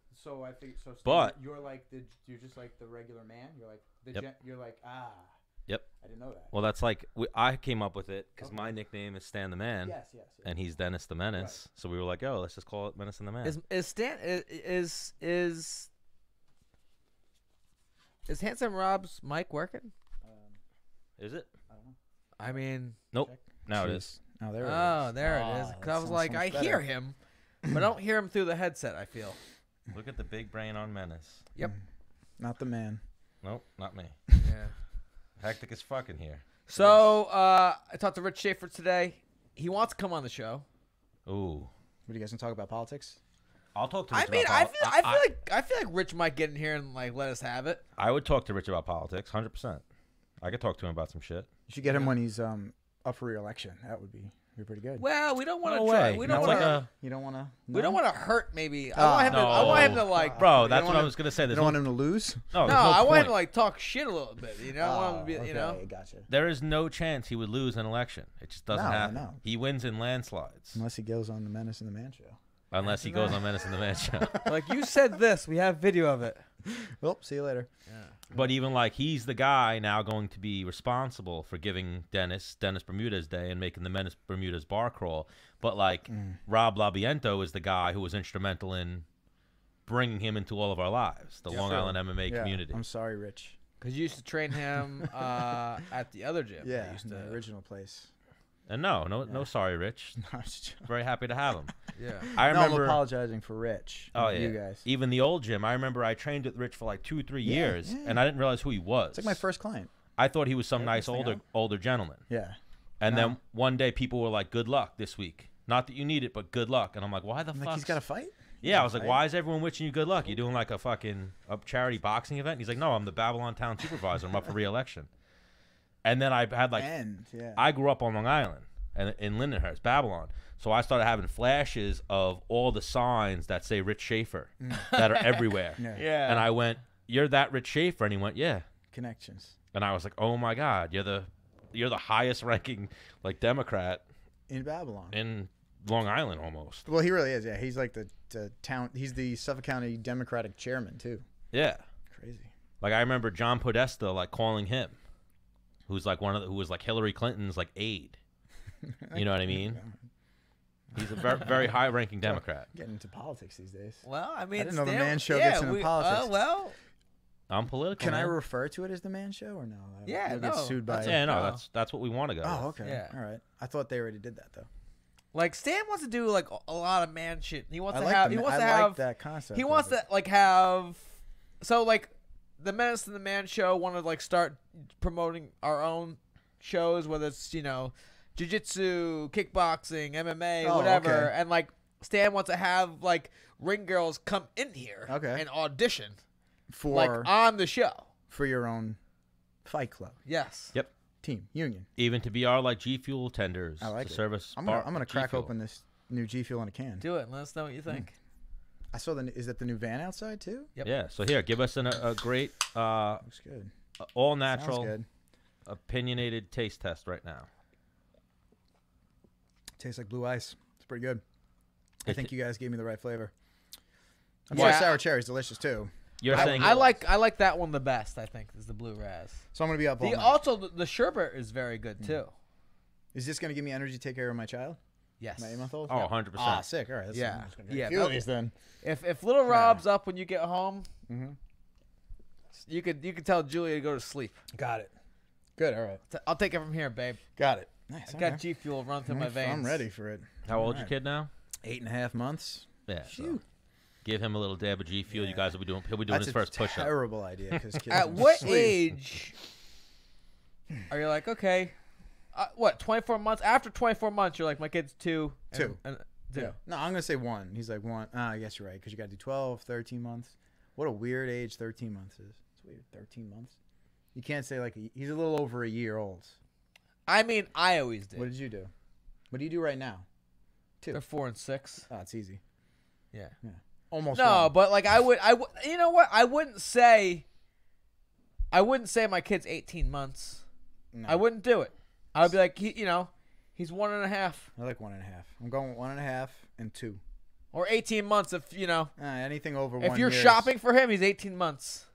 I think so. Steve, But- you're like you're just like the regular man. You're like Yep. you're like Yep. I didn't know that. Well, that's like I came up with it because Okay. my nickname is Stan the Man, yes. and he's Dennis the Menace. So we were like, oh, let's just call it Menace and the Man. Is Stan is Handsome Rob's mic working? Is it? I don't know. I mean, Nope. Check. Now it Jeez. is. Oh, there oh, there it is. Ah, 'Cause that I was sounds like, so I much hear better. him, but I don't hear him through the headset. I feel. Look at the big brain on Menace. Yep. Not the man. Nope, not me. Yeah. Hectic as fucking here. So I talked to Rich Schaffer today. He wants to come on the show. Ooh. What do you guys want to talk about politics? I'll talk to I Rich mean, about I feel like Rich might get in here and like let us have it. I would talk to Rich about politics, 100%. I could talk to him about some shit. You should get him when he's up for re-election. That would be pretty good. Well, we don't want to No try. way. We That's don't like want to. You don't want to. We don't want to hurt. Maybe I Ah. want him to. I want him to like. Bro, You that's don't what I wanna- was gonna say. You There's don't want him to lose. no, No, there's no I want him point. to like talk shit a little bit. You know, I want him to be. You know. Okay, gotcha. There is no chance he would lose an election. It just doesn't No, I happen. know. He wins in landslides. Unless he goes on the Menace and the Man show. Unless he goes on Menace and the Man show. Like you said this, we have video of it. Well, see you later. But even like he's the guy now going to be responsible for giving Dennis Bermudez Day and making the Menace Bermudez bar crawl. But like Rob Labiento is the guy who was instrumental in bringing him into all of our lives, the Long Island MMA community. I'm sorry, Rich. Because you used to train him at the other gym. Yeah, You used in to, the original place. And no, sorry, Rich. No, I'm just joking. Very happy to have him. yeah. I No, I'm remember. apologizing for Rich. Oh yeah, You guys. even the old gym. I remember I trained with Rich for like 2-3 Yeah, years, yeah. and I didn't realize who he was. It's like my first client. I thought he was some Yeah, nice this thing older gentleman. Yeah. And No. then one day people were like, "Good luck this week." Not that you need it, but good luck. And I'm like, "Why the I'm fuck?" like, he's got to fight? Yeah, I was like, fight? "Why is everyone wishing you good luck? You doing like a fucking charity boxing event?" And he's like, "No, I'm the Babylon Town Supervisor. I'm up for re-election." And then I had like, Yeah. I grew up on Long Island and in Lindenhurst, Babylon. So I started having flashes of all the signs that say Rich Schaffer that are everywhere. Yeah. Yeah. And I went, "You're that Rich Schaffer?" And he went, "Yeah." Connections. And I was like, "Oh my God, you're the highest ranking like Democrat In Babylon. in Long Island almost." Well, he really is. Yeah. He's like the town. He's the Suffolk County Democratic chairman, too. Yeah. Crazy. Like I remember John Podesta like calling him, who's like who was like Hillary Clinton's like aide. You know what I mean? He's a very, very high-ranking Democrat. Getting into politics these days. Well, I mean, I didn't know the Man Show gets into politics. Well, I'm political. Can I man. refer to it as the Man Show or no? Yeah, We'll get sued by. Yeah, no, that's what we want to go. Oh, with. okay. Yeah. All right. I thought they already did that though. like Stan wants to do like a lot of man shit. He wants I to like have. the- He wants I to like have that concept. He of wants it. to like have. So like, the Menace and the Man show want to like start promoting our own shows, whether it's jiu-jitsu, kickboxing, MMA, Oh, whatever, okay. and like Stan wants to have like ring girls come in here Okay. and audition for like on the show. for your own fight club Yes. Yep. team union. Even to be our like G Fuel tenders I like to it. service. I'm gonna crack open this new G Fuel in a can. Do it and let us know what you think. I saw is that the new van outside too? Yep. Yeah. So here, give us a great Looks good. all Sounds natural good. opinionated taste test right now. Tastes like blue ice. It's pretty good. I It- think you guys gave me the right flavor. I'm Yeah. sure sour cherry's delicious too. You're saying I like that one the best. I think is the blue raz. So I'm gonna be up all The night. also the sherbet is very good too. Is this gonna give me energy to take care of my child? Yes. My 8-month-old? Oh, 100%. Ah, sick. All right. That's Yeah. I'm just gonna Yeah, drink a few of that- these then. If little Rob's up when you get home, Mm-hmm. you could tell Julia to go to sleep. Got it. Good. All right. I'll take it from here, babe. Got it. Nice. I got G Fuel run through my veins. I'm ready for it. How old's your Alright. kid now? 8.5 months. Yeah. So Phew. give him a little dab of G Fuel. You Yeah. guys will be doing. He'll be doing That's his a first push-up. terrible idea because kids At don't what sleep. age are you like, okay, what, 24 months? After 24 months, you're like, my kid's 2. Two. And 2. Yeah. No, I'm gonna say 1. He's like 1. I guess you're right because you got to do 12, 13 months. What a weird age 13 months is. It's weird. 13 months. You can't say like he's a little over a year old. I mean, I always did. What did you do? What do you do right now? 2. They're 4 and 6. Oh, it's easy. Yeah. Almost. No, 1. but like I would, you know what? I wouldn't say my kid's 18 months. No. I wouldn't do it. I would be like, he's 1.5 I like 1.5. I'm going 1.5 and 2. or 18 months. If Anything over 1 if you're year is- shopping for him, he's 18 months.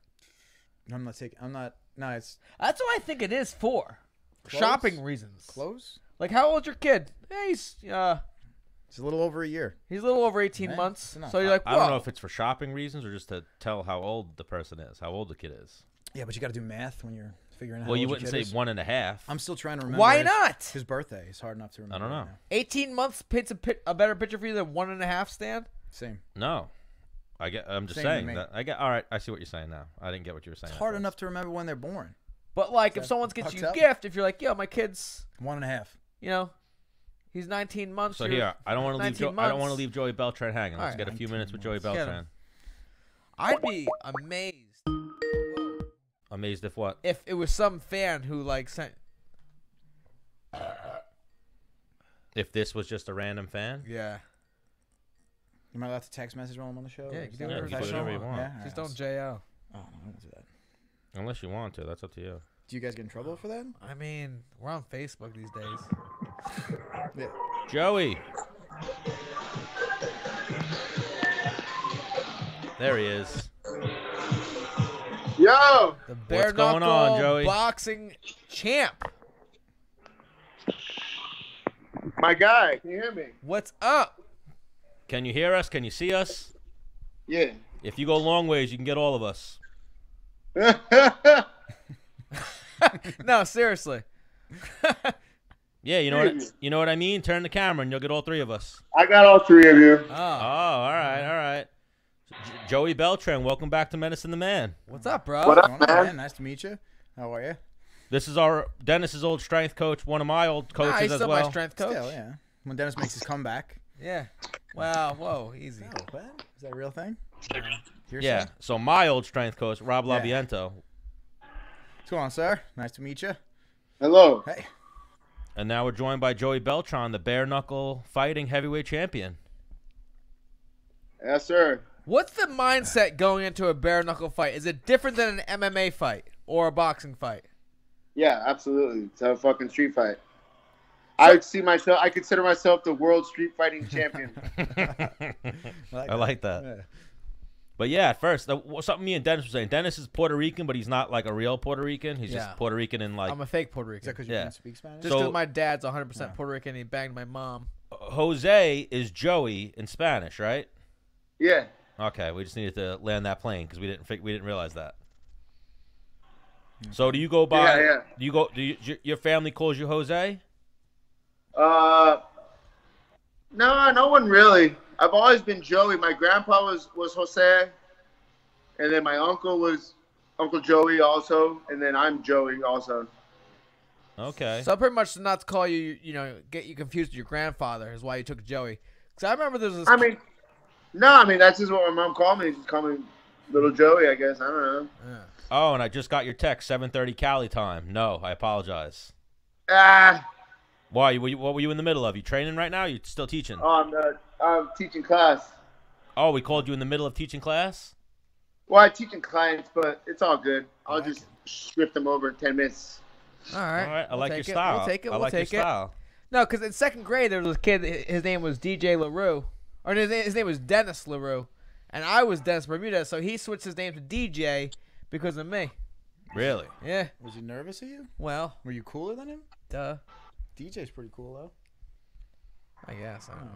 I'm not taking. I'm not. No, it's That's what I think it is for. Clothes? Shopping reasons. close. Like, how old's your kid? Yeah, he's It's a little over a year. a little over 18 Yeah, months. it's enough. So you're like, I don't know whoa. if it's for shopping reasons or just to tell how old the person is, how old the kid is. Yeah, but you got to do math when you're figuring out. Well, how you old wouldn't your say kid is. 1.5. I'm still trying to remember. Why his- not? His birthday is hard enough to remember. don't know. right now. 18 months paints a better picture for you than 1.5, Stan? Same. No, I'm just Same to saying me. that. All right, I see what you're saying now. I didn't get what you were saying. It's at hard first. enough to remember when they're born. But, like, if that someone gets fucked you a up? gift, if you're like, yo, my kid's, 1.5. he's 19 months. So you're here, I don't want to leave. 19 I don't want to months. leave Joey Beltran hanging. Let's All get right, a few 19 minutes with Joey months. Get him. Beltran. I'd be amazed. Whoa. Amazed if what? If it was some fan who, like, sent. If this was just a random fan? Yeah. Am I allowed to text message while I'm on the show? Yeah, Or you is can that do whatever you professional? want. Yeah, all Just right, don't I'll- JL. Oh, I won't do that. Unless you want to, that's up to you. Do you guys get in trouble for that? I mean, we're on Facebook these days. Yeah. Joey. There he is. Yo, The Bare going Knuckle on, Joey? boxing champ. my guy, can you hear me? What's up? Can you hear us? Can you see us? Yeah. If you go long ways, you can get all of us. No, seriously. Yeah, you know what I mean? Turn the camera and you'll get all 3 of us. I got all 3 of you. Oh, Oh, all right. Joey Beltran, welcome back to Menace and The Man. what's up, bro? What up? What's going on, man? man? Nice to meet you. How are you? This is our Dennis's old strength coach, one of my old coaches he's as still well. my strength coach. Still, yeah. When Dennis makes his comeback. Yeah. Wow. Whoa. Easy. Oh, what? Is that a real thing? Yeah. So my old strength coach, Rob Yeah. Labiento, What's going on, sir? Nice to meet you. Hello. Hey. and now we're joined by Joey Beltran, the Bare Knuckle Fighting heavyweight champion. Yes, sir. What's the mindset going into a bare knuckle fight? Is it different than an MMA fight or a boxing fight? Yeah, absolutely. It's a fucking street fight. I consider myself the world street fighting champion. I like that. Yeah. But yeah, at first, something me and Dennis were saying. Dennis is Puerto Rican, but he's not like a real Puerto Rican. He's just Puerto Rican and like. I'm a fake Puerto Is Rican. that because you Yeah. didn't speak Spanish? Just because my dad's 100% Puerto Rican and he banged my mom. Jose is Joey in Spanish, right? Yeah. Okay, we just needed to land that plane because we didn't realize that. So do you go by? Yeah. Your family calls you Jose? No, no one really. I've always been Joey. My grandpa was Jose, and then my uncle was Uncle Joey also, and then I'm Joey also. Okay. So pretty much not to call you, get you confused with your grandfather is why you took Joey. Because I remember there was this. I mean, that's just what my mom called me. She called me Little Joey, I guess. I don't know. Yeah. Oh, and I just got your text, 7:30 Cali time. No, I apologize. Why? What were you in the middle of? You training right now? You still teaching? I'm teaching class. Oh, we called you in the middle of teaching class? Well, I'm teaching clients, but it's all good. I'll just script them over in 10 minutes. All right. All right. I We'll like your take it. style. We'll take it. I like your style. No, because in second grade there was this kid. His name was DJ LaRue, or his name was Dennis LaRue, and I was Dennis Bermudez. So he switched his name to DJ because of me. Really? Yeah. Was he nervous of you? Well, Were you cooler than him? duh. DJ's pretty cool though. I guess. I don't know.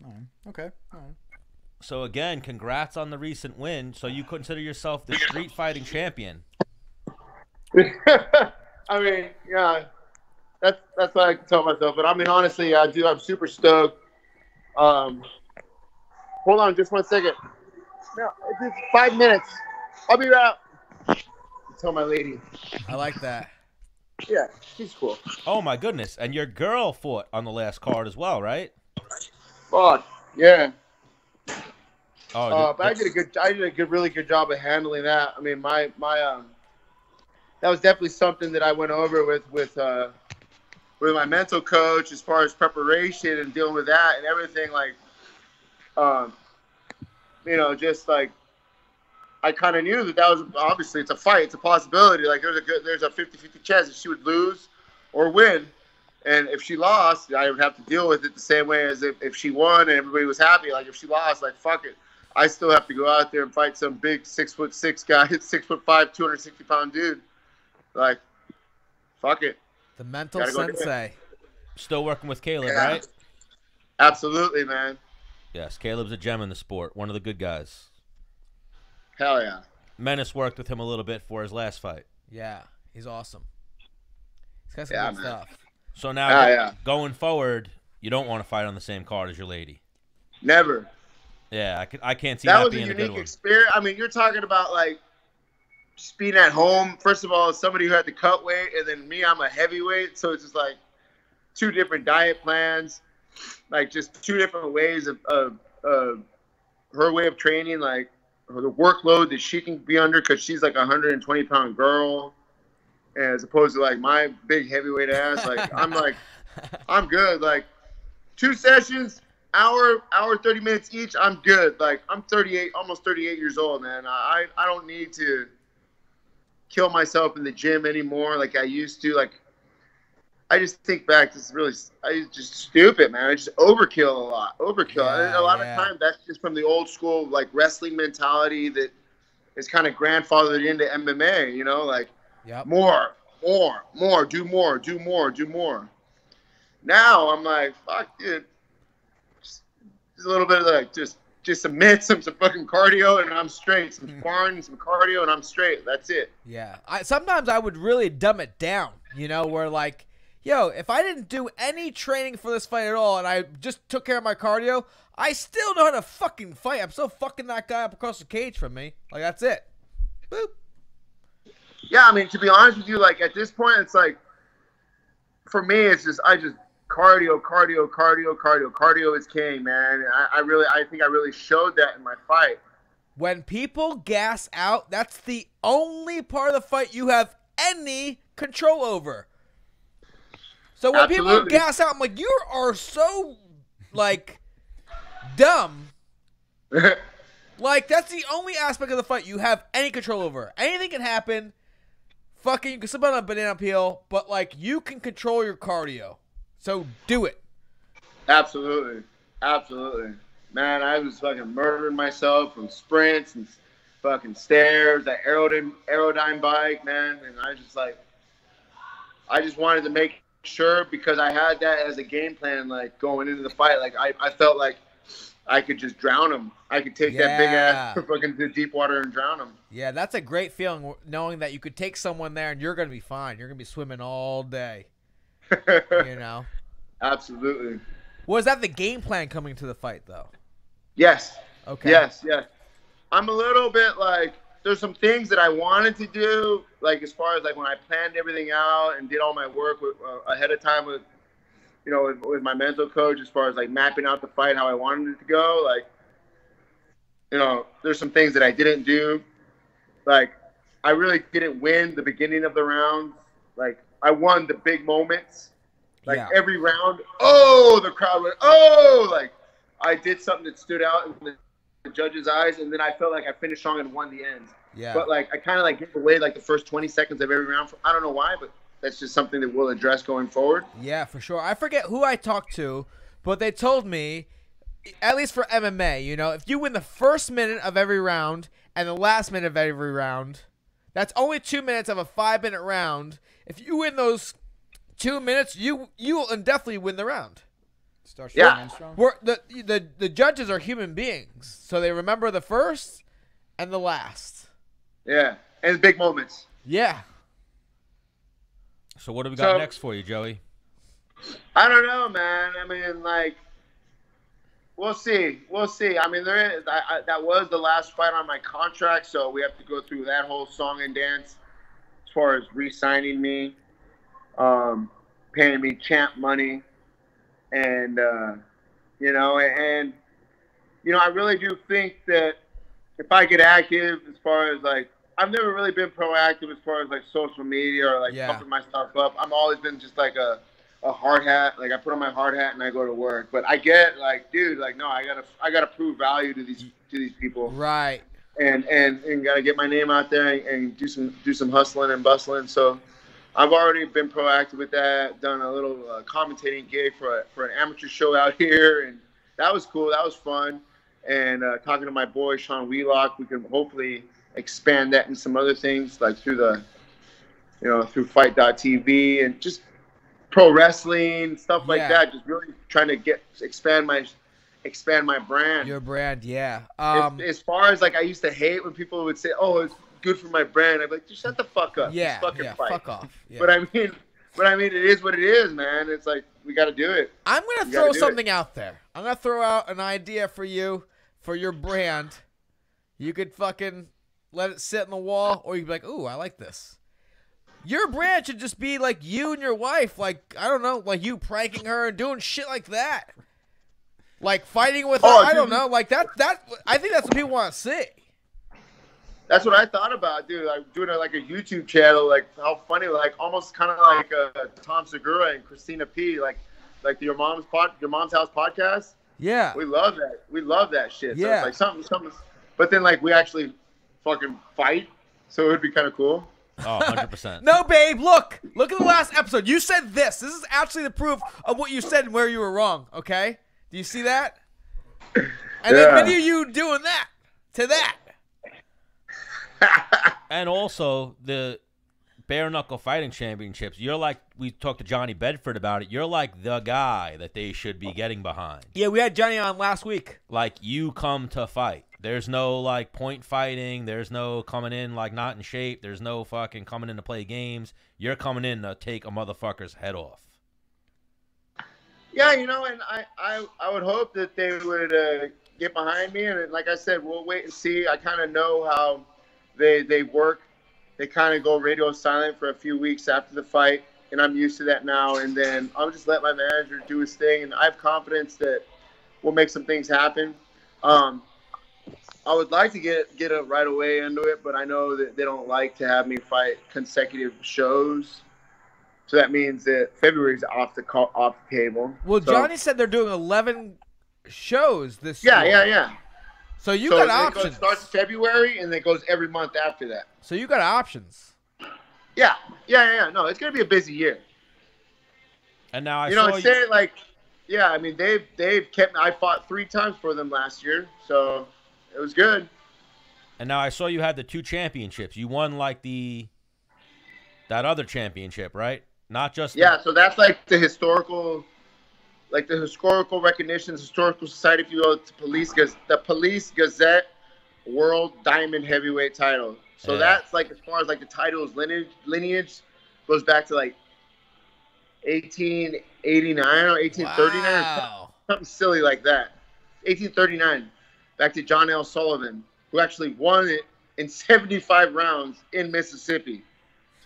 All right. Okay. All right. So again, congrats on the recent win. So you consider yourself the street fighting champion? I mean, yeah, that's what I tell myself. But I mean, honestly, I do. I'm super stoked. Hold on, just 1 second. No, it's just 5 minutes. I'll be right out. Tell my lady. I like that. Yeah, she's cool. Oh my goodness! And your girl fought on the last card as well, right? Fuck yeah. Oh, But I did a really good job of handling that. I mean, my that was definitely something that I went over with my mental coach as far as preparation and dealing with that and everything. Like, just like I kind of knew that was obviously it's a fight, it's a possibility. Like there's a 50-50 chance that she would lose or win. And if she lost, I would have to deal with it the same way as if she won and everybody was happy. Like if she lost, like fuck it. I still have to go out there and fight some big 6'6" guy, 6'5", 260-pound dude. Like, fuck it. The Mental Gotta go do it. Sensei. still working with Caleb, Yeah. right? Absolutely, man. Yes, Caleb's a gem in the sport. One of the good guys. Hell yeah. Menace worked with him a little bit for his last fight. Yeah, he's awesome. He's got some Yeah, good man. stuff. So now, Yeah. going forward, you don't want to fight on the same card as your lady. Never. Yeah, I can't see That that, was a being a good unique one. experience. I mean, you're talking about like just being at home. First of all, somebody who had to cut weight, and then me, I'm a heavyweight, so it's just like two different diet plans, like just two different ways of her way of training, like the workload that she can be under because she's like a 120-pound girl, as opposed to like my big heavyweight ass. Like I'm good. Like 2 sessions. Hour 30 minutes each, I'm good. Like I'm 38, almost 38 years old, man. I don't need to kill myself in the gym anymore like I used to. Like I just think back, I just stupid, man. I just overkill a lot. And a lot of times that's just from the old school like wrestling mentality that is kind of grandfathered into MMA, you know, like more, do more. Now I'm like, fuck, dude. Just a little bit of like just some mitts, some fucking cardio, and I'm straight. Some sparring, some cardio, and I'm straight. That's it. Yeah. Sometimes I would really dumb it down, where like, yo, if I didn't do any training for this fight at all and I just took care of my cardio, I still know how to fucking fight. I'm still fucking that guy up across the cage from me. Like, that's it. Boop. Yeah, I mean, to be honest with you, like at this point, it's like, for me, it's just cardio is king, man. I think I really showed that in my fight. When people gas out, that's the only part of the fight you have any control over. So when people gas out, I'm like, you are so, like, dumb. Like, that's the only aspect of the fight you have any control over. Anything can happen. Fucking, you can slip on a banana peel, but, like, you can control your cardio. So do it. Absolutely. man, I was fucking murdering myself from sprints and fucking stairs, that Aerodyne bike, man. And I just wanted to make sure, because I had that as a game plan, like going into the fight. Like I felt like I could just drown him. I could take that big ass fucking to deep water and drown him. Yeah, that's a great feeling, knowing that you could take someone there and you're going to be fine. You're going to be swimming all day. You know? Absolutely. Was that the game plan coming to the fight, though? Yes. Okay. Yes. I'm a little bit like, there's some things that I wanted to do, like as far as like when I planned everything out and did all my work ahead of time with, you know, with my mental coach, as far as like mapping out the fight, how I wanted it to go. Like, you know, there's some things that I didn't do. Like, I really didn't win the beginning of the round. Like, I won the big moments. Like, every round, the crowd went, like, I did something that stood out in the judges' eyes, and then I felt like I finished strong and won the end. Yeah. But, like, I kind of, like, gave away, like, the first 20 seconds of every round. I don't know why, but that's just something that we'll address going forward. Yeah, for sure. I forget who I talked to, but they told me, at least for MMA, you know, if you win the first minute of every round and the last minute of every round, that's only 2 minutes of a 5-minute round. If you win those 2 minutes, you will definitely win the round. Start strong and strong. The judges are human beings, so they remember the first and the last. Yeah, and the big moments. Yeah. So what do we got next for you, Joey? I don't know, man. I mean, like, we'll see. I mean, that was the last fight on my contract, so we have to go through that whole song and dance as far as re-signing me, paying me champ money, and you know, I really do think that if I get active, as far as like, I've never really been proactive as far as like social media or like pumping my stuff up. I've always been just like a hard hat. Like, I put on my hard hat and I go to work. But I get like, dude, like, no, I gotta prove value to these people. Right. And gotta get my name out there and do some hustling and bustling. So I've already been proactive with that. Done a little commentating gig for an amateur show out here, and that was cool. That was fun. And talking to my boy Sean Wheelock, we can hopefully expand that in some other things, like through through Fight.tv and just pro wrestling, stuff like that. Just really trying to expand my brand. Your brand, yeah. As far as like, I used to hate when people would say, "Oh, it's good for my brand." I'd be like, "Just shut the fuck up. Yeah, just fucking fight." fuck off. Yeah. But I mean, it is what it is, man. It's like, we got to do it. I'm gonna throw something out there. I'm gonna throw out an idea for you, for your brand. You could fucking let it sit in the wall, or you'd be like, "Ooh, I like this." Your brand should just be like you and your wife, like, I don't know, like you pranking her and doing shit like that, like fighting with her. I don't know, like that. I think that's what people want to see. That's what I thought about, dude. Like doing like a YouTube channel, like how funny, like almost kind of like Tom Segura and Christina P, like your mom's house podcast. Yeah, we love that. We love that shit. Yeah, so it's like something. But then like we actually fucking fight, so it would be kind of cool. Oh, 100%. No, babe, look at the last episode. You said this. This is actually the proof of what you said and where you were wrong, okay? Do you see that? And then video you doing that to that. And also, the Bare Knuckle Fighting Championships, you're like, we talked to Johnny Bedford about it, you're like the guy that they should be getting behind. Yeah, we had Johnny on last week. Like, you come to fight. There's no, like, point fighting. There's no coming in, like, not in shape. There's no fucking coming in to play games. You're coming in to take a motherfucker's head off. Yeah, and I would hope that they would get behind me. And like I said, we'll wait and see. I kind of know how they work. They kind of go radio silent for a few weeks after the fight, and I'm used to that now. And then I'll just let my manager do his thing, and I have confidence that we'll make some things happen. I would like to get it right away into it, but I know that they don't like to have me fight consecutive shows. So that means that February's off the table. Well, so Johnny said they're doing 11 shows this year. Yeah. So you got options. It starts February, and it goes every month after that. So you got options. Yeah. No, it's going to be a busy year. And now I saw you. yeah, I mean they've kept. I fought 3 times for them last year, so it was good. And now I saw you had the 2 championships. You won like that other championship, right? Not just Yeah, so that's like the historical recognition, historical society. If you go to the Police Gazette World Diamond Heavyweight title. So that's like, as far as like the title's lineage goes back to like 1889 or 1839 or something silly like that. 1839, back to John L. Sullivan, who actually won it in 75 rounds in Mississippi.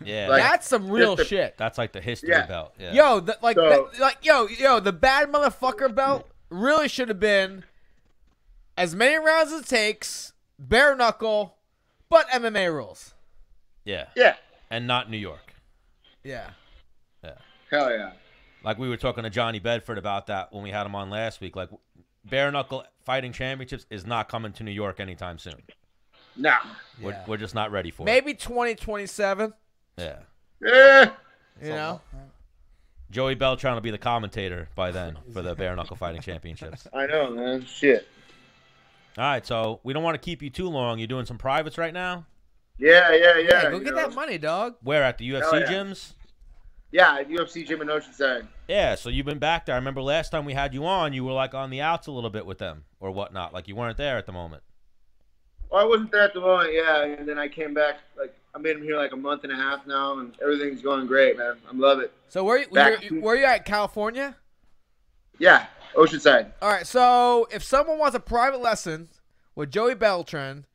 Yeah, Like, That's some real shit. that's like the history belt. Yeah. Yo, So- the bad motherfucker belt really should have been as many rounds as it takes, bare knuckle, but MMA rules. Yeah. Yeah. And not New York. Yeah. Hell yeah. Like we were talking to Johnny Bedford about that when we had him on last week. Like, bare knuckle fighting championships is not coming to New York anytime soon. Nah. We're just not ready for it. Maybe 2027. Yeah. Yeah. You know? Joey Beltran will be the commentator by then for the bare knuckle fighting championships. I know, man. Shit. All right, so we don't want to keep you too long. You doing some privates right now? Yeah. Go you get know. that money, dog. Where, at the UFC Hell yeah. gyms? Yeah, at UFC gym in Oceanside. Yeah, so you've been back there. I remember last time we had you on, you were like on the outs a little bit with them or whatnot. Like you weren't there at the moment. Well, I wasn't there at the moment, yeah, and then I came back. Like, I've been here like a month and a half now, and everything's going great, man. I love it. So where you at, California? Yeah, Oceanside. All right, so if someone wants a private lesson with Joey Beltran,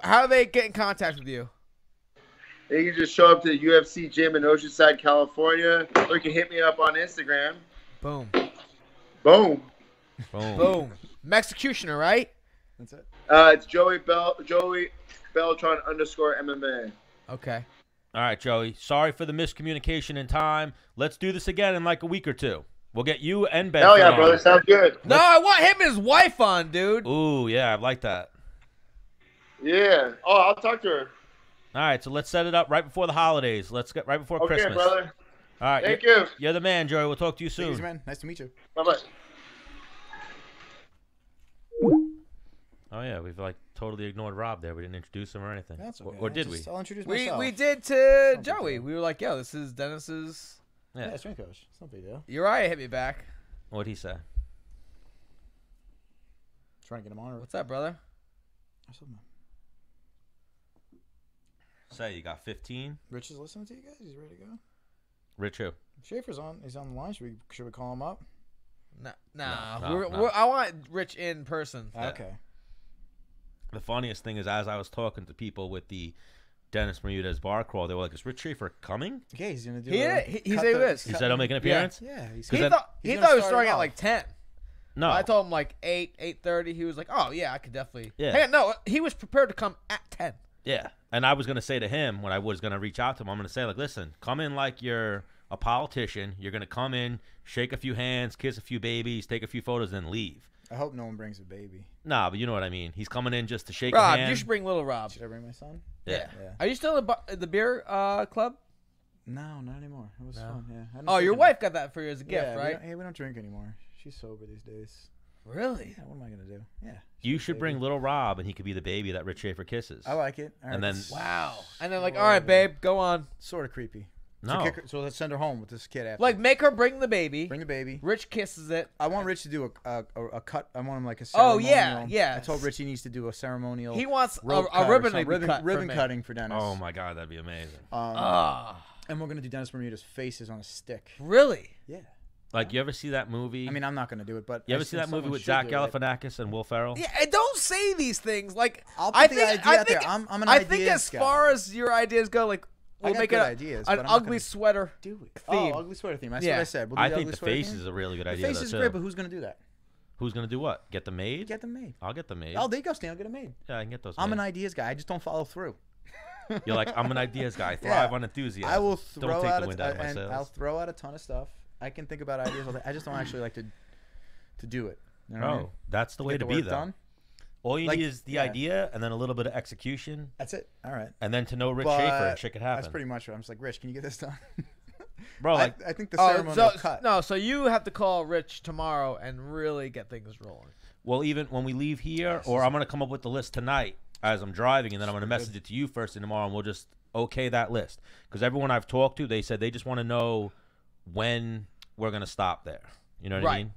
how do they get in contact with you? You can just show up to the UFC gym in Oceanside, California, or you can hit me up on Instagram. Boom. Boom. Boom. Boom. Executioner, right? That's it. It's Joey Beltran _MMA. Okay. All right, Joey. Sorry for the miscommunication in time. Let's do this again in like a week or 2. We'll get you and Ben. Hell yeah, brother. Sounds good. No, I want him and his wife on, dude. Ooh, yeah, I like that. Yeah. Oh, I'll talk to her. All right, so let's set it up right before the holidays. Let's get right before Okay, Christmas. brother. All right. Thank you. You're the man, Joey. We'll talk to you soon. Thanks, man. Nice to meet you. Bye-bye. Oh yeah, we've like totally ignored Rob there. We didn't introduce him or anything. That's okay. Or did we? I'll introduce We myself. did to Joey. We were like, yo, this is Dennis's. Yeah. Yeah, strength coach. It's no big deal. Uriah hit me back. What'd he say? Trying to get him on. What's up, brother? Say you got 15. Rich is listening to you guys. He's ready to go. Rich who? Schaefer's on. He's on the line. Should we call him up? Nah. No. I want Rich in person. Okay. The funniest thing is, as I was talking to people with the Dennis Bermudez bar crawl, they were like, "Is Rich Schaefer coming?" Okay, he's gonna do. He said he was. He said he'll make an appearance. Yeah, he's. He then- thought he's he gonna was start starting it at off. like 10. No. I told him like 8:30. He was like, oh yeah, I could definitely. Yeah. Hey, no, he was prepared to come at 10. Yeah, and I was gonna say to him when I was gonna reach out to him, I'm gonna say like, "Listen, come in like you're a politician. You're gonna come in, shake a few hands, kiss a few babies, take a few photos, then leave." I hope no one brings a baby. Nah, but you know what I mean. He's coming in just to shake a Rob, hand. you should bring little Rob. Should I bring my son? Yeah. Yeah. Are you still in the beer club? No, not anymore. It was No. fun. Yeah. I didn't Oh, your drink wife got that for you as a gift, yeah, right? We don't drink anymore. She's sober these days. Really? Yeah, what am I gonna do? Yeah. You she's a should bring baby. little Rob, and he could be the baby that Rich Schaefer kisses. I like it. All And right, then- it's Wow. And then like, all right, babe, go on. sort of creepy. No. So let's send her home with this kid after. Like, make her bring the baby. bring the baby. Rich kisses it. I want Rich to do a cut. I want him like a Oh, ceremonial. yeah, yeah. I told Rich he needs to do a ceremonial. He wants rope a cut or ribbon to something. be cut ribbon for me. cutting for Dennis. Oh my God, that'd be amazing. And we're gonna do Dennis Bermudez faces on a stick. Really? Yeah. Like, you ever see that movie? I mean, I'm not gonna do it, but you ever I see think that movie someone with should Zach do it. Galifianakis and Will Ferrell? Yeah, and don't say these things. Like, I'll I put the think, idea I out there. think, I'm an I think ideas as guy. far as your ideas go, like, we'll got make good it ideas, but an I'm not ugly gonna sweater. Do it. theme. Oh, ugly sweater theme. That's Yeah. what I said. We'll do I the think ugly the sweater face theme. is a really good The idea. face though, is too. great, but who's gonna do that? Who's gonna do what? Get them made? Get them made. I'll get them made. Oh, there you go, Stan. I'll get them made. Yeah, I can get those. I'm made. an ideas guy. I just don't follow through. You're like, I'm an ideas guy. Thrive on enthusiasm. I will Don't throw take out the wind out of my and sails. I'll throw out a ton of stuff. I can think about ideas all day. I just don't actually like to do it. You know what I mean? Oh, that's the way Get to the be, work though. done. All you Like, need is the yeah. idea and then a little bit of execution That's it. All right. and then to know Rich But Schaefer and shit could happen. That's pretty much what I'm just like, Rich, can you get this done? bro. Like, I think the ceremonial cut. No, so you have to call Rich tomorrow and really get things rolling. well, even when we leave here, or I'm gonna come up with the list tonight as I'm driving, and then I'm gonna message it to you first thing tomorrow, and we'll just okay that list. Because everyone I've talked to, they said they just want to know when we're gonna stop there. You know what I mean?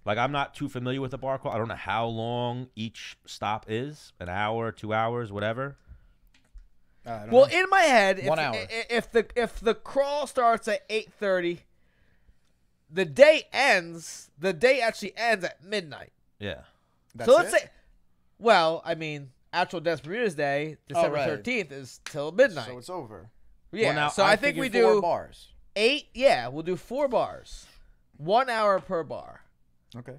Like, I'm not too familiar with the bar crawl. I don't know how long each stop is, an hour, 2 hours, whatever. Well, in my head, 1 hour. if the crawl starts at 8:30, the day ends. The day actually ends at midnight. Yeah. So let's say, well, I mean, actual Dennis Bermudez Day, December 13th, is till midnight. So it's over. Yeah. Well, now, so I think we do 4 bars. 8. Yeah, we'll do 4 bars, 1 hour per bar. Okay.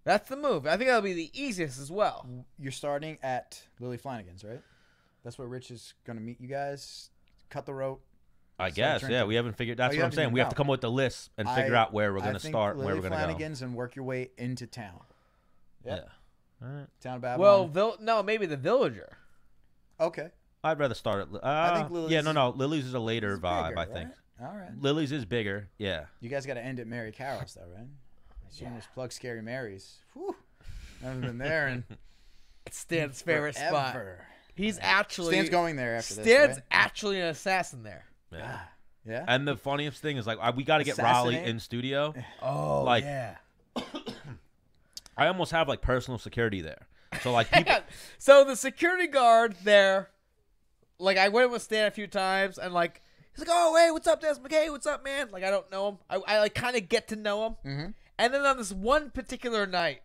That's the move. I think that'll be the easiest as well. You're starting at Lily Flanagan's, right? That's where Rich is going to meet you guys. Cut the rope. I Start guess, drinking. yeah. We haven't figured. That's you what I'm haven't saying. even We have to know. come up with the list and figure out where we're gonna start, and where we're Lily gonna go. Flanagan's and work your way into town. Yeah. All right. Town of Babylon. Well, no, maybe the Villager. Okay. I'd rather start at. I think Lily's yeah, no. Lily's is a later It's vibe. bigger, I think right? All right. Lily's is bigger. Yeah. You guys got to end at Mary Carroll's, though, right? Shameless plug, Scary Mary's. Whew. I haven't been there in It's Stan's favorite spot. forever. He's actually Stan's going there after this, Stan's right? actually an assassin there. Yeah. Yeah. And the funniest thing is, like, we got to get Raleigh Assassinate? in studio. Oh, Like- yeah. I almost have like personal security there. So like people. So the security guard there, like I went with Stan a few times, and like he's like, "Oh, hey, what's up, Des McKay? What's up, man?" Like I don't know him. I like kind of get to know him. Mhm. And then on this one particular night,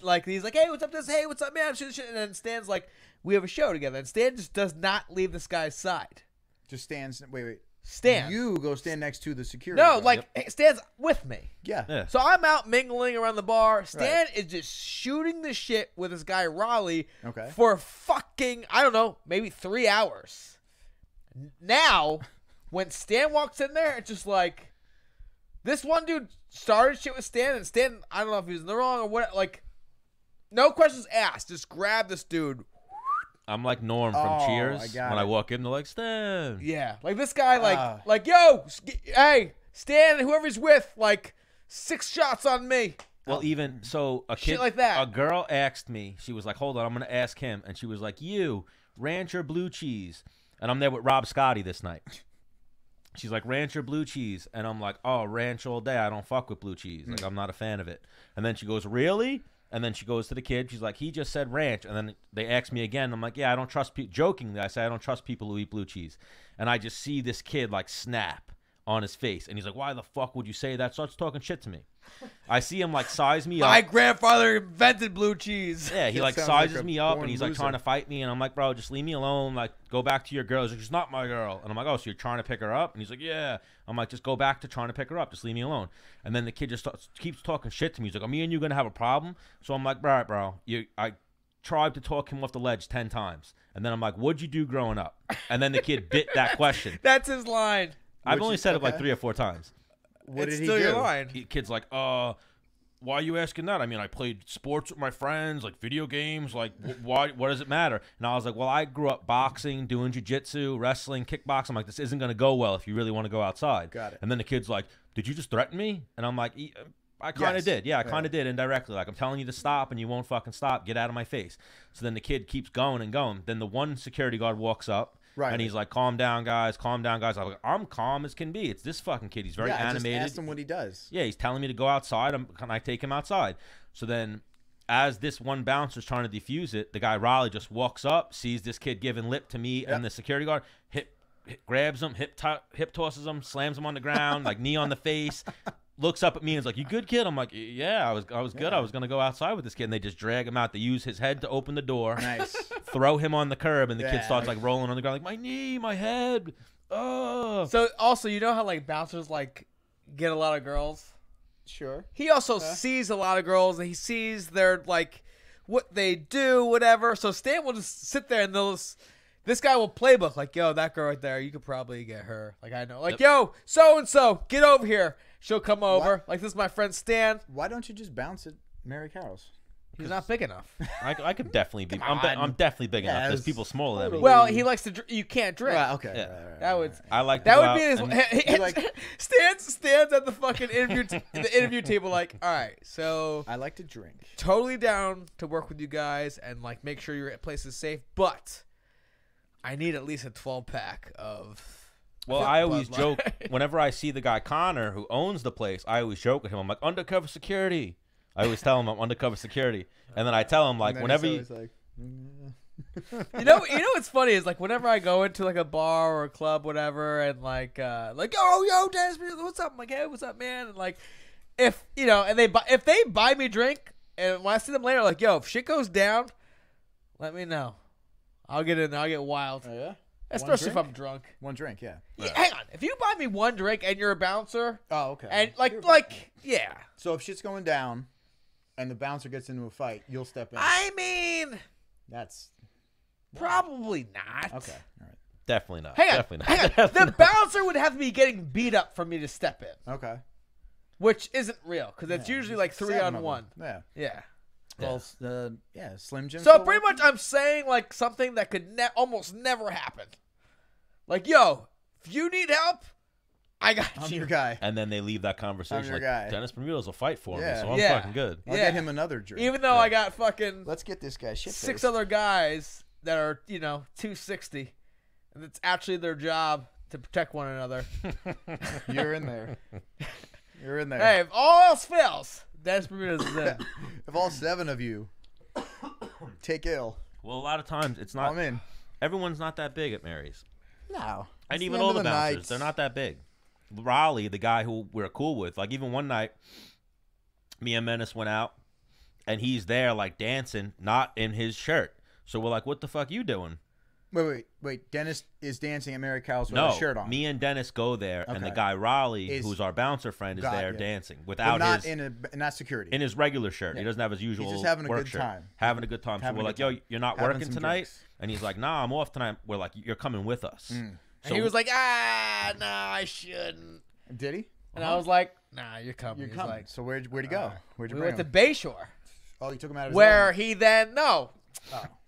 like he's like, "Hey, what's up, Des? Hey, what's up, man?" And then Stan's like, "We have a show together," and Stan just does not leave this guy's side. Just stands. Wait. Stan. You go stand next to the security. No, guard. like Stan's with me. Yeah. Yeah. So I'm out mingling around the bar. Stan is just shooting the shit with this guy Raleigh Okay. for fucking, I don't know, maybe 3 hours. Now, when Stan walks in there, it's just like, this one dude started shit with Stan, and Stan, I don't know if he was in the wrong or what, like, no questions asked. Just grab this dude. I'm like Norm from Oh, Cheers. I got When I it. walk in, they're like, Stan. Yeah. Like, this guy, like, yo, hey, Stan and whoever he's with, like, 6 shots on me. Well, even so, a kid Shit like that. A girl asked me. She was like, "Hold on, I'm gonna ask him." And she was like, "You ranch or blue cheese?" And I'm there with Rob Scotty this night. She's like, "Ranch or blue cheese?" And I'm like, "Oh, ranch all day. I don't fuck with blue cheese. Like, I'm not a fan of it." And then she goes, "Really?" And then she goes to the kid. She's like, "He just said ranch." And then they ask me again. I'm like, "Yeah, I don't trust people." Jokingly, I say, "I don't trust people who eat blue cheese." And I just see this kid like snap on his face, and he's like, "Why the fuck would you say that?" Starts talking shit to me. I see him like size me up. My grandfather invented blue cheese. Yeah, he That like sounds like sizes a me up, born and he's like loser. trying to fight me, and I'm like, "Bro, just leave me alone. Like, go back to your girl." He's like, "She's not my girl," and I'm like, "Oh, so you're trying to pick her up?" And he's like, "Yeah." I'm like, "Just go back to trying to pick her up. Just leave me alone." And then the kid just keeps talking shit to me. He's like, "Are me and you gonna have a problem?" So I'm like, "All right, bro." I tried to talk him off the ledge 10 times, and then I'm like, "What'd you do growing up?" And then the kid bit that question. That's his line. I've only said it like okay. 3 or 4 times. What It's did he still do? your line. Kid's like, why are you asking that? I mean, I played sports with my friends, like video games. Like, why? What does it matter? And I was like, well, I grew up boxing, doing jiu-jitsu, wrestling, kickboxing. I'm like, this isn't going to go well if you really want to go outside. Got it. And then the kid's like, did you just threaten me? And I'm like, I kind of Yes. did. Yeah, I kind of did indirectly. Like, I'm telling you to stop, and you won't fucking stop. Get out of my face. So then the kid keeps going and going. Then the one security guard walks up. Right. And he's like, calm down, guys. Calm down, guys. I'm like, I'm calm as can be. It's this fucking kid. He's very Yeah, animated. I just asked him what he does. Yeah, he's telling me to go outside. Can I take him outside? So then, as this one bouncer's trying to defuse it, the guy Raleigh just walks up, sees this kid giving lip to me and the security guard, grabs him, hip tosses him, slams him on the ground, like knee on the face, looks up at me and is like, "You good, kid?" I'm like, "Yeah, I was good. I was gonna go outside with this kid." And they just drag him out. They use his head to open the door, Nice. throw him on the curb, and the kid Yeah. starts like rolling on the ground, like, "My knee, my head." Oh. So also, you know how like bouncers like get a lot of girls? Sure. He also sees a lot of girls, and he sees their like what they do, whatever. So Stan will just sit there and this guy will playbook like, "Yo, that girl right there, you could probably get her." Like I know, like, "Yo, so and so, get over here." She'll come over. Like, this is my friend Stan. Why don't you just bounce at Mary Carroll's? He's not big enough. I could definitely be. Come I'm on. definitely big Yeah, enough. There's it's people smaller than me. Well, he likes to. You can't drink. Well, okay. Yeah. That would. I like to That go would out be his. and- He like- stands at the fucking the interview table like, all right, so I like to drink. totally down to work with you guys and like make sure your place is safe, but I need at least a 12-pack of. Well, I always Bud joke Light. whenever I see the guy Connor who owns the place. I always joke with him. I'm like, undercover security. I always tell him I'm undercover security, and then I tell him like And then whenever he's you. always like, You know what's funny is like whenever I go into like a bar or a club, whatever, and like oh yo Dennis, what's up? I'm like, hey, what's up, man? And like if and if they buy me drink, and when I see them later, like yo, if shit goes down, let me know. I'll get in there. I'll get wild, oh yeah. especially if drink? I'm drunk. One drink, yeah. Yeah, hang on, if you buy me one drink and you're a bouncer, Oh, okay. and like yeah, So if shit's going down, and the bouncer gets into a fight, you'll step in. I mean That's probably not. okay. All right. Definitely not. Hang on, Definitely hang not. on. The bouncer would have to be getting beat up for me to step in. Okay. Which isn't real, because it's Yeah, usually like 7 of 3-on-1. them. Yeah. Yeah. Well, Slim Jim. So still pretty working? much I'm saying like something that could almost never happen. Like, yo, if you need help, I got I'm you. your guy. And then they leave that conversation your like guy. Dennis Bermudez will fight for Yeah. me, so I'm Yeah. fucking good. I'll Yeah. get him another drink. Even though I got fucking Let's get this guy shit 6 other guys that are, 260. And it's actually their job to protect one another. You're in there. You're in there. Hey, if all else fails, Dennis Bermudez is in. If all 7 of you take ill, Well, a lot of times it's not. I'm in. Everyone's not that big at Mary's, No. and It's even end all of the bouncers, night. they're not that big. Raleigh, the guy who we're cool with, like even one night, me and Menace went out, and he's there like dancing, not in his shirt. So we're like, "What the fuck you doing?" Wait. Dennis is dancing at Mary Carol's with No, a shirt on. me and Dennis go there, and the Okay. guy Raleigh, Is- who's our bouncer friend, is Got there ya. dancing but without not his not security. in his regular shirt. He Yeah. doesn't have his usual just having a work good shirt. time. Having a good time. So Having we're a like, good "Yo, time. you're not Having working some tonight?" drinks. And he's like, "Nah, I'm off tonight." We're like, "You're coming with us." And he was like, nah, I shouldn't. Did he? And I was like, nah, you're coming. You're He's coming. like, So where'd you go? Where'd you we bring went to him? Bayshore, Oh, you took him out of his where element. he then, Oh,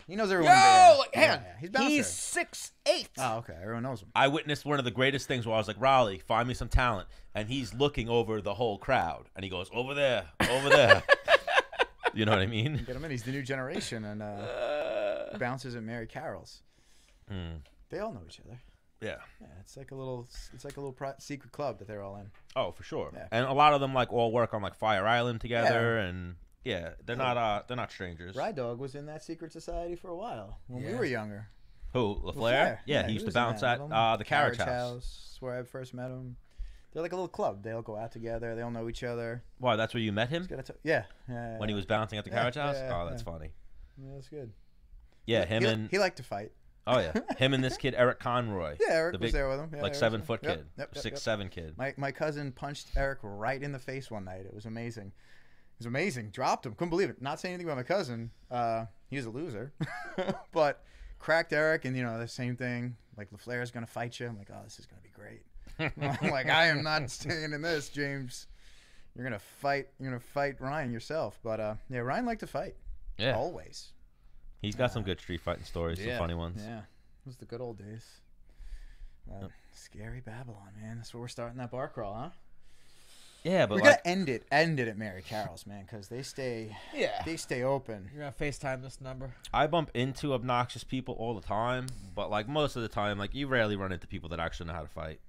he knows yo, everyone there. like, hang on. Yeah, he's bouncer. He's 6'8". Oh, okay. Everyone knows him. I witnessed one of the greatest things where I was like, "Raleigh, find me some talent," and he's looking over the whole crowd, and he goes, "Over there, over there." You know what I mean? Get him in. He's the new generation and bouncers at Mary Carol's. Mm. They all know each other. Yeah. Yeah, it's like a little secret club that they're all in. Oh, for sure. Yeah. And a lot of them like all work on like Fire Island together, and yeah, they're not strangers. Ride Dog was in that secret society for a while when we Yeah. were younger. Who? LaFleur? LaFleur. Yeah, he used to was in bounce that at with 'em. the Carriage House. That's where I first met him. They're like a little club. They all go out together. They all know each other. Why? That's where you met him Yeah. when he was bouncing at the Yeah, Carriage House. yeah, Oh, that's yeah. funny. Yeah, that's good. Yeah, him he, and he liked to fight. oh yeah, him and this kid Eric Conroy. Yeah, Eric the was big, there with him. Yeah, like Eric 7-foot was- kid, Yep, 6'7" kid. My cousin punched Eric right in the face one night. It was amazing. It was amazing. Dropped him. Couldn't believe it. Not saying anything about my cousin. He was a loser, but cracked Eric, and the same thing. Like LaFleur's gonna fight you. I'm like, oh, this is gonna be great. I'm like, I am not staying in this, James. You're gonna fight. You're gonna fight Ryan yourself. But yeah, Ryan liked to fight. Yeah, Always. he's got some good street fighting stories, Yeah. some funny ones. Yeah. It was the good old days. Scary Babylon, man. That's where we're starting that bar crawl, huh? Yeah, but We're like, gonna end it at Mary Carol's, man, because they stay open. You're gonna FaceTime this number. I bump into obnoxious people all the time, but like most of the time, like you rarely run into people that actually know how to fight.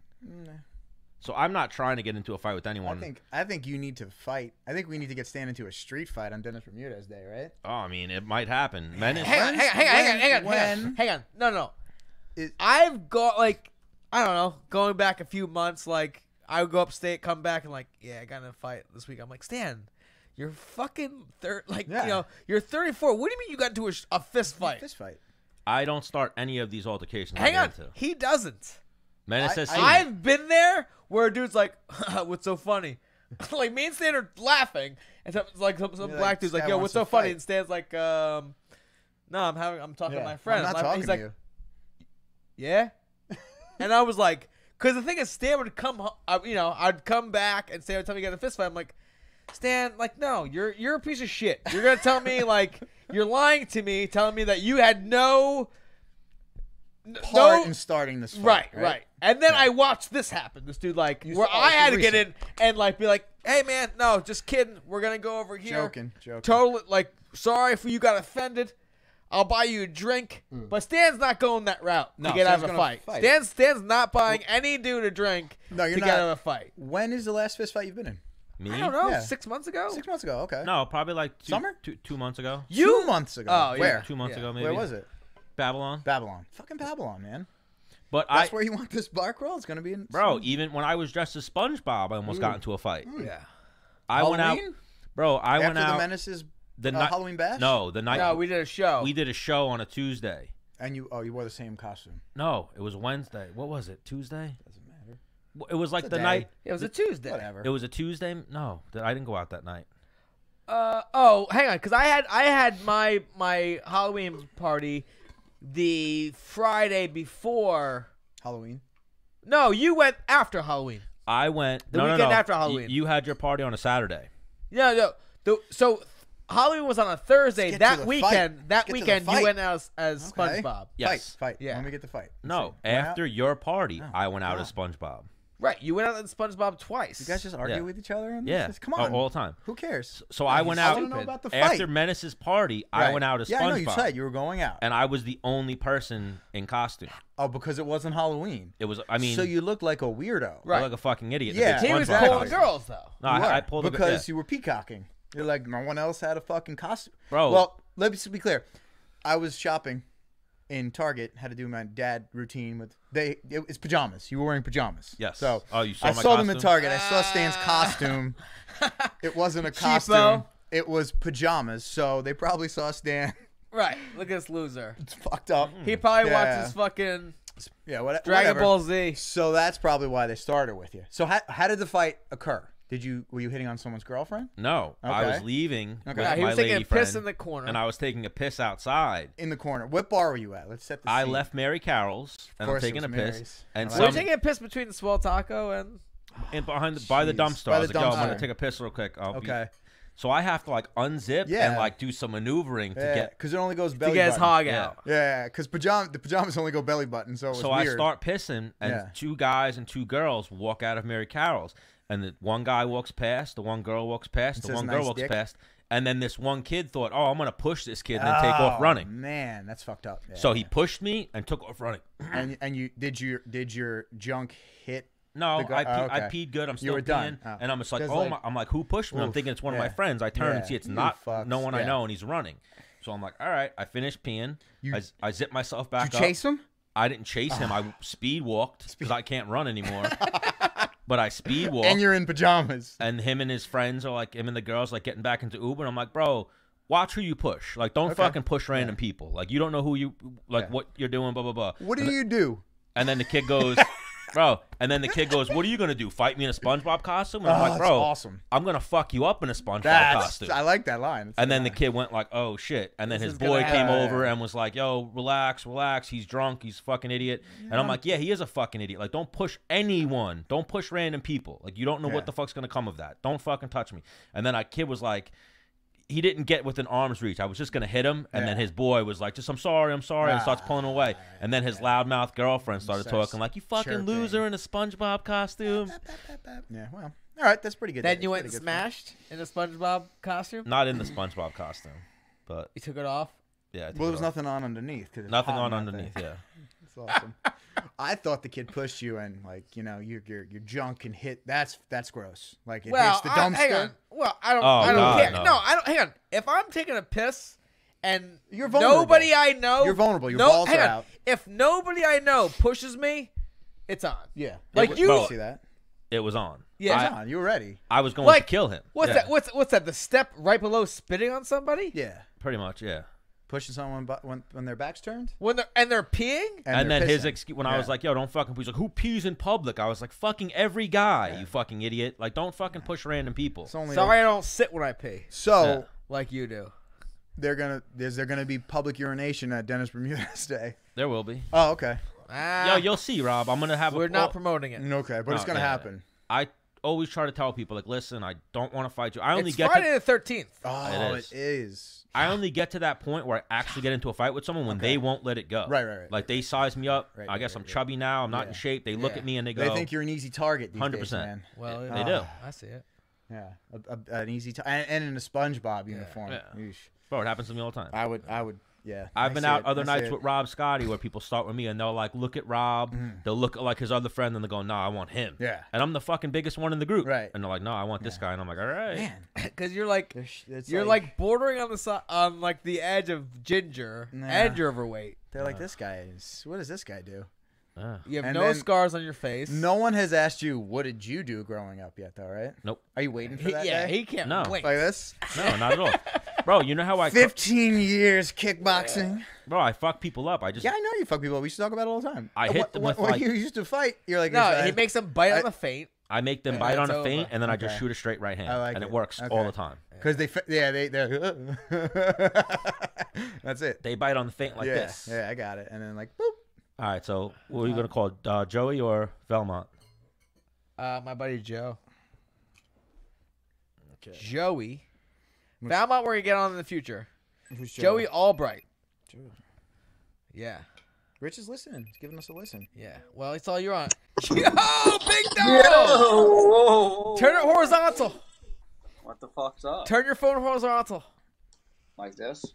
So I'm not trying to get into a fight with anyone. I think you need to fight. I think we need to get Stan into a street fight on Dennis Bermudez Day, right? Oh, I mean, it might happen. Menace. Hang on. No. I've got like, I don't know, going back a few months, like I would go upstate, come back, and like, yeah, I got in a fight this week. I'm like, Stan, you're fucking you're 34. What do you mean you got into a fist fight? Fist fight. I don't start any of these altercations. Hang I on, get into. he doesn't. Menace has seen it. I've been there where a dude's like, what's so funny? Like me and Stan are laughing, and some You're black like, dude's like, "Stan yo, wants what's to so funny? fight." And Stan's like, no, I'm talking to my friend. I'm not talking He's to like, you. yeah. And I was like, because the thing is, Stan would come, I'd come back and Stan would tell me he got in a fist fight. I'm like, Stan, like, no, you're a piece of shit. You're gonna tell me like you're lying to me, telling me that you had no Part in starting this fight. Right. And then I watched this happen. This dude, like, where I had to get in and like be like, hey man, no, just kidding. We're gonna go over here. Joking. Totally, like, sorry if you got offended. I'll buy you a drink. But Stan's not going that route to get out of a fight. Stan's not buying any dude a drink to get out of a fight. When is the last fist fight you've been in? Me? I don't know. Yeah. 6 months ago? 6 months ago. Okay. No, probably like Summer? 2 months ago. 2 months ago. Oh, yeah. Where? 2 months ago, maybe. Where was it? Babylon. Fucking Babylon, man. But That's where you want this bar crawl? It's gonna be in. Bro, even when I was dressed as SpongeBob, I almost got into a fight. Yeah. I went out. Halloween? Bro, I went After out. the Menace's the night. Halloween bash? No, the night. No, we did a show. We did a show on a Tuesday. And you wore the same costume. No, it was Wednesday. What was it? Tuesday? Doesn't matter. It was like It's a the day. night. It was a Tuesday. Whatever. It was a Tuesday. No, I didn't go out that night. Oh, hang on, because I had my Halloween party the Friday before. Halloween. No, you went after Halloween. I went The no, weekend no. after Halloween. You had your party on a Saturday. No. So Halloween was on a Thursday. Let's get that to the weekend, fight. that Let's get to the weekend, you fight. went out as Okay. SpongeBob. Yes. Fight. Yeah. Let me get the fight. Let's No, see. Went after out? your party, Oh, I went out wow. as SpongeBob. Right, you went out as SpongeBob twice. You guys just argue Yeah. with each other on this? Yeah, Come on. all the time. Who cares? So I went I out want to know about the fight. after Menace's party. I Right. went out as Yeah, SpongeBob, I know you said you were going out. and I was the only person in costume. Oh, because it wasn't Halloween. It was. I mean, so you looked like a weirdo. I Right. look like a fucking idiot. in Yeah. a big He was SpongeBob pulling costume. girls though. No, You were, I pulled because yeah. you were peacocking. You're like, no one else had a fucking costume. Bro. Well, let's be clear. I was shopping in Target. Had to do my dad routine with it's pajamas. You were wearing pajamas. Yes. So Oh, you saw I my saw them in costume? Target. I saw Stan's costume. It wasn't a Cheapo. costume. It was pajamas. So they probably saw Stan. Right, look at this loser. It's fucked up. He probably Yeah. watches fucking Yeah, Dragon whatever. Ball Z. So that's probably why they started with you. So how did the fight occur? Were you hitting on someone's girlfriend No, I was Okay. leaving Okay. with Yeah, he my was taking lady a piss friend, in the corner. and I was taking a piss outside. in the corner? What bar were you at? Let's set the I scene. left Mary Carroll's, and I'm course it taking a was piss, Mary's. and I We're like some taking a piss between the Swell Taco and by the Jeez. dumpster. By I was the like, yo, I'm dumpster. gonna take a piss real quick. Okay. So I have to like unzip Yeah. and like do some maneuvering to Yeah, get. because it only goes to belly get his button. hog Yeah. out. Yeah, because the pajamas only go belly button, so it was So weird. I start pissing, and Yeah. 2 guys and 2 girls walk out of Mary Carroll's, and the one guy walks past, the one girl walks past, It the says one girl nice walks dick. past, and then this one kid thought, "Oh, I'm gonna push this kid," and then take off running. Man, that's fucked up. Yeah, So he pushed me and took off running. and you did your junk hit? No, The guy- I okay. peed good. I'm You still were done. peeing, Oh. and I'm just like, 'Cause, oh like, my! I'm like, who pushed me? I'm oof, thinking it's one of my yeah. friends. I turn and Yeah. see it's You not fucks, no one I yeah. know, and he's running. So I'm like, all right. I finished peeing. I zip myself back Did you up. chase him? I didn't chase him. I speed walked because I can't run anymore. But I speed walked, And you're in pajamas. and him and his friends are like, him and the girls like getting back into Uber. And I'm like, bro, watch who you push. Like, don't Okay. fucking push random people. Like, you don't know who you like, Yeah. what you're doing. Blah blah blah. What do you do? And then the kid goes, bro. And then the kid goes, "What are you gonna do? Fight me in a SpongeBob costume?" And I'm like, that's "Bro, awesome. I'm gonna fuck you up in a SpongeBob That's costume." I like that line. It's a And good then the line. kid went like, "Oh shit!" And then This his is boy gonna came happen. over Yeah. and was like, "Yo, relax, relax. He's drunk. He's a fucking idiot." And I'm like, "Yeah, he is a fucking idiot. Like, don't push anyone. Don't push random people. Like, you don't know Yeah. what the fuck's gonna come of that. Don't fucking touch me." And then a kid was like, he didn't get within arm's reach. I was just gonna hit him, and then Yeah. his boy was like, "Just I'm sorry," and starts pulling away. And then his loudmouth girlfriend started Starts talking like, "You fucking chirping. loser in a SpongeBob costume." Yeah, well, all right, that's pretty good. then you went Pretty and good. smashed in a SpongeBob costume. Not in the SpongeBob costume, but You took it off. yeah. I took Well, there it was off. nothing on underneath. 'Cause it's Nothing hot on in that underneath. thing. Yeah. That's awesome. I thought the kid pushed you and like your junk can hit. That's gross. Like it Well, hits the dumpster. hang on. Well, I don't. Oh, I don't God, care. no. No, I don't. Hang on. If I'm taking a piss and You're vulnerable. nobody I know, You're vulnerable. Your balls hang are on. out. If nobody I know pushes me, it's on. Yeah, Like you- I see that. It was on. Yeah. It's on. You were ready. I was going Like, to kill him. What's Yeah. that? What's that? The step right below spitting on somebody Yeah, Pretty much, yeah. pushing someone when their back's turned. when they're peeing. And they're then his pissing. excuse when I was Yeah. like, "Yo, don't fucking." He's like, "Who pees in public?" I was like, "Fucking every guy, you fucking idiot! Like, don't fucking push random people." It's only Sorry, I don't sit when I pee So Yeah. like you do. is there gonna be public urination at Dennis Bermudez Day? There will be. Oh, okay. Yo, you'll see, Rob. I'm gonna have. We're not promoting it. Okay, but it's No, gonna yeah. happen. always try to tell people, like, listen, I don't want to fight you. I only It's get Friday the 13th. Oh, It it is. I only get to that point where I actually get into a fight with someone when they won't let it go. Right. Like, they size me up. Right, I guess right, I'm right. chubby now. I'm not in shape. They look at me and they go, They think you're an easy target these 100%. days, man. Well, they do. I see it. Yeah, an easy and in a SpongeBob uniform. Yeah. Yeesh. Bro, it happens to me all the time. I would. Yeah. I've been out other I see nights it. with Rob Scotty where people start with me and they'll like look at Rob, they'll look at like his other friend and they go, "Nah, I want him." Yeah. And I'm the fucking biggest one in the group. Right. And they're like, "No, I want this guy." And I'm like, "All right." Man, Because you're like, it's you're like bordering on the on like the edge of ginger, Nah. and you're overweight. they're like, this guy is. What does this guy do? You have And no then- scars on your face. No one has asked you what did you do growing up yet, though, right? Nope. Are you waiting for that day? he can't No. wait. Like this? No, not at all. Bro, you know how I 15 years kickboxing. Bro, I fuck people up. I just Yeah, I know you fuck people up. We used to talk about it all the time. I hit them with, when like- you used to fight, you're like, No, "Yes, he I-" makes them bite on the feint. I make them And bite on it's a feint over. and then I just Okay. shoot a straight right hand. I like and it it. works Okay. all the time. Because they're that's it. They bite on the feint like yeah, this. Yeah, I got it. And then like, boop. All right, so what are you gonna call Joey or Velmont? My buddy Joe. Okay. Joey. Found out where you get on in the future. Who's Joey Albright. Joey. Yeah. Rich is listening. He's giving us a listen. Yeah. Well, it's all you're on. Yo, big dog! Whoa. Turn it horizontal. What the fuck's up? Turn your phone horizontal. Like this?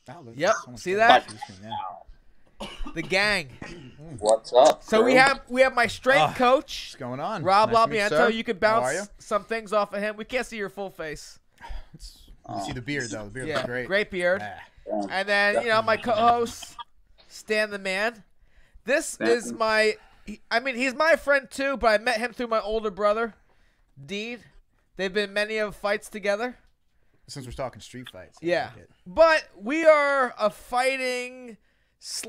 Oh, look, Yep. someone's See got that? a screen, yeah. The gang. What's up? So we bro? have my strength coach, What's going on? Rob Nice to meet you, Labiento. sir. You could How are you? bounce some things off of him. We can't see your full face. You can see the beard though. The beard Yeah, looks great. beard. Ah. And then, you know, my co-host, Stan the Man. This is my, he's my friend too, but I met him through my older brother, Dean. They've been many of fights together. Since we're talking street fights. I Yeah. like it. But we are a fighting /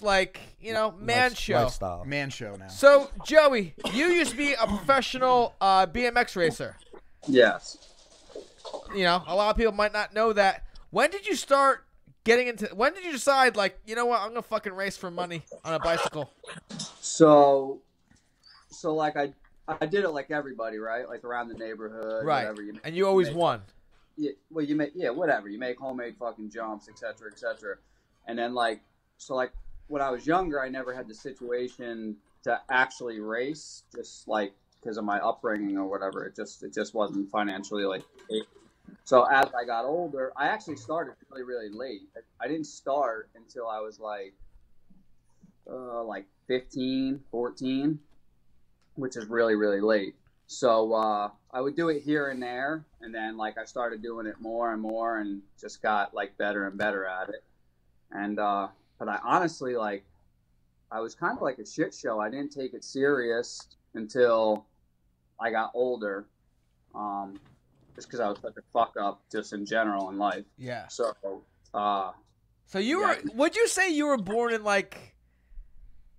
like, you know, man show. Lifestyle. Man show now. So, Joey, you used to be a professional BMX racer. Yes. You know, a lot of people might not know that. When did you start getting into, when did you decide, like, you know what, I'm going to fucking race for money on a bicycle? So like I did it like everybody, right? Like around the neighborhood, Right. whatever. And you always make- won. Yeah, well, you make whatever. You make homemade fucking jumps, etc., etc. And then like when I was younger, I never had the situation to actually race, just like because of my upbringing or whatever. It just wasn't financially like. So as I got older, I actually started really late. I didn't start until I was like 15, 14, which is really late. So I would do it here and there, and then like I started doing it more and more, and just got like better and better at it. And but I honestly like I was kind of like a shit show. I didn't take it serious until I got older, just because I was such a fuck up just in general in life. Yeah. So So you were, would you say you were born in like,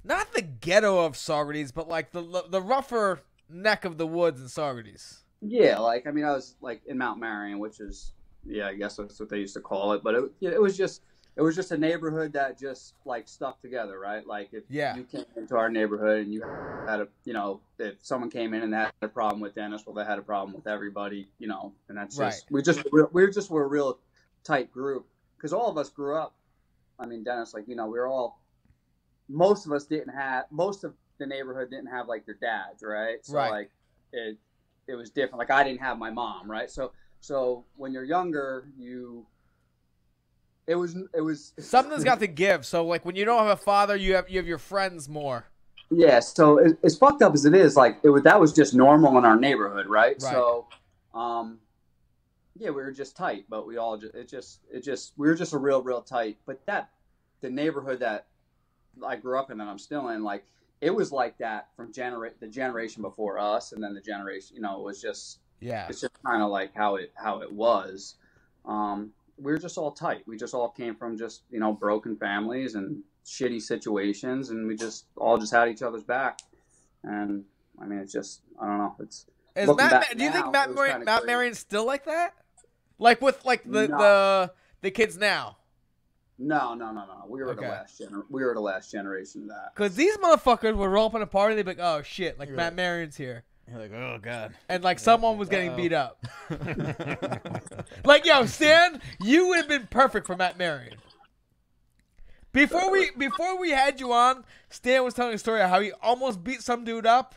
not the ghetto of Saugerties, but like the rougher neck of the woods in Saugerties? yeah, like I mean, I was like in Mount Marion, which is I guess that's what they used to call it. But it was just a neighborhood that just like stuck together, right? Like if you came into our neighborhood and you had if someone came in and they had a problem with Dennis, well, they had a problem with everybody, and that's just we were a real tight group because all of us grew up. I mean, Dennis, like we were all. Most of us most of the neighborhood didn't have like their dads, right? So like it was different. Like I didn't have my mom, right? So when you're younger, it was something's got to give. So like when you don't have a father, you have your friends more. Yeah. So as fucked up as it is, like that was just normal in our neighborhood, right? So, we were just tight, but we all we were just a real tight. But the neighborhood that I grew up in and I'm still in, like it was like that from the generation before us, and then the generation, it was just it's just kind of like how it was. We were just all tight. We just all came from just broken families and shitty situations, and we just all had each other's back. And I mean, it's just I don't know. It's do you think Matt Marion's still like that? Like with like the kids now? No. We were the last generation of that. Because these motherfuckers would roll up in a party, they'd be like, "Oh shit!" Like Matt Marion's here. You're like, oh god. and like someone was getting beat up. Like, yo, Stan, you would have been perfect for Matt Marion. Before we had you on, Stan was telling a story of how he almost beat some dude up.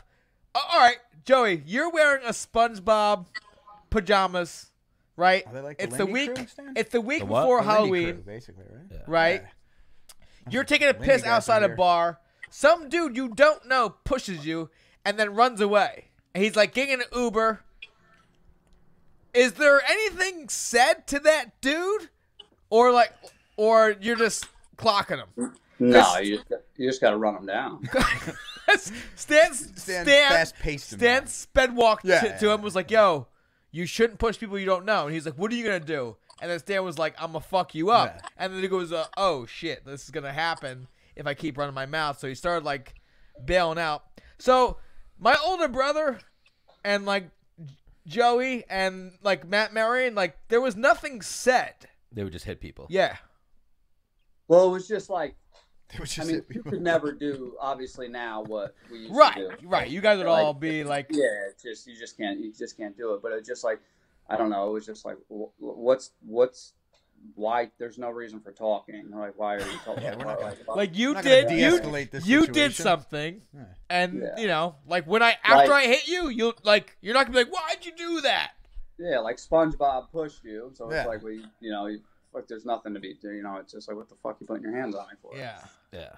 All right, Joey, you're wearing a SpongeBob pajamas, right? Are they like the It's the Lindy week. crew, Stan? It's the week The what? before The Lindy Halloween, crew, basically, right? Yeah. right? Yeah. You're taking a Lindy piss guys outside are a here. bar. Some dude you don't know pushes you and then runs away. And he's like getting an Uber. Is there anything said to that dude, or you're just clocking him? No, you just got to run them down. Stan fast-paced him Stan down. sped walked Yeah, to him, was like, yo, you shouldn't push people you don't know. And he's like, what are you going to do? And then Stan was like, I'm going to fuck you up. Yeah. And then he goes, oh, shit, this is going to happen if I keep running my mouth. So he started, like, bailing out. So my older brother and, like, Joey and, like, Matt Marion, like, there was nothing said. They would just hit people. Yeah. Well, it was just like, They would I just mean, hit you people. could never do, obviously, now what we used Right, to do. right. You guys would all be, like, Yeah, it's just, you just can't do it. But it's just like, I don't know, it was just like, why, there's no reason for talking. Like, why are you talking? Yeah, we're not gonna- like you I'm not gonna did, de-escalate this you did situation. something. Yeah. And Yeah. you know, like when after Like- I hit you, you're not gonna be like, "Why'd you do that?" Yeah, like SpongeBob pushed you, so Yeah. it's like like there's nothing to be, it's just like, what the fuck you putting your hands on me for? Yeah. Yeah.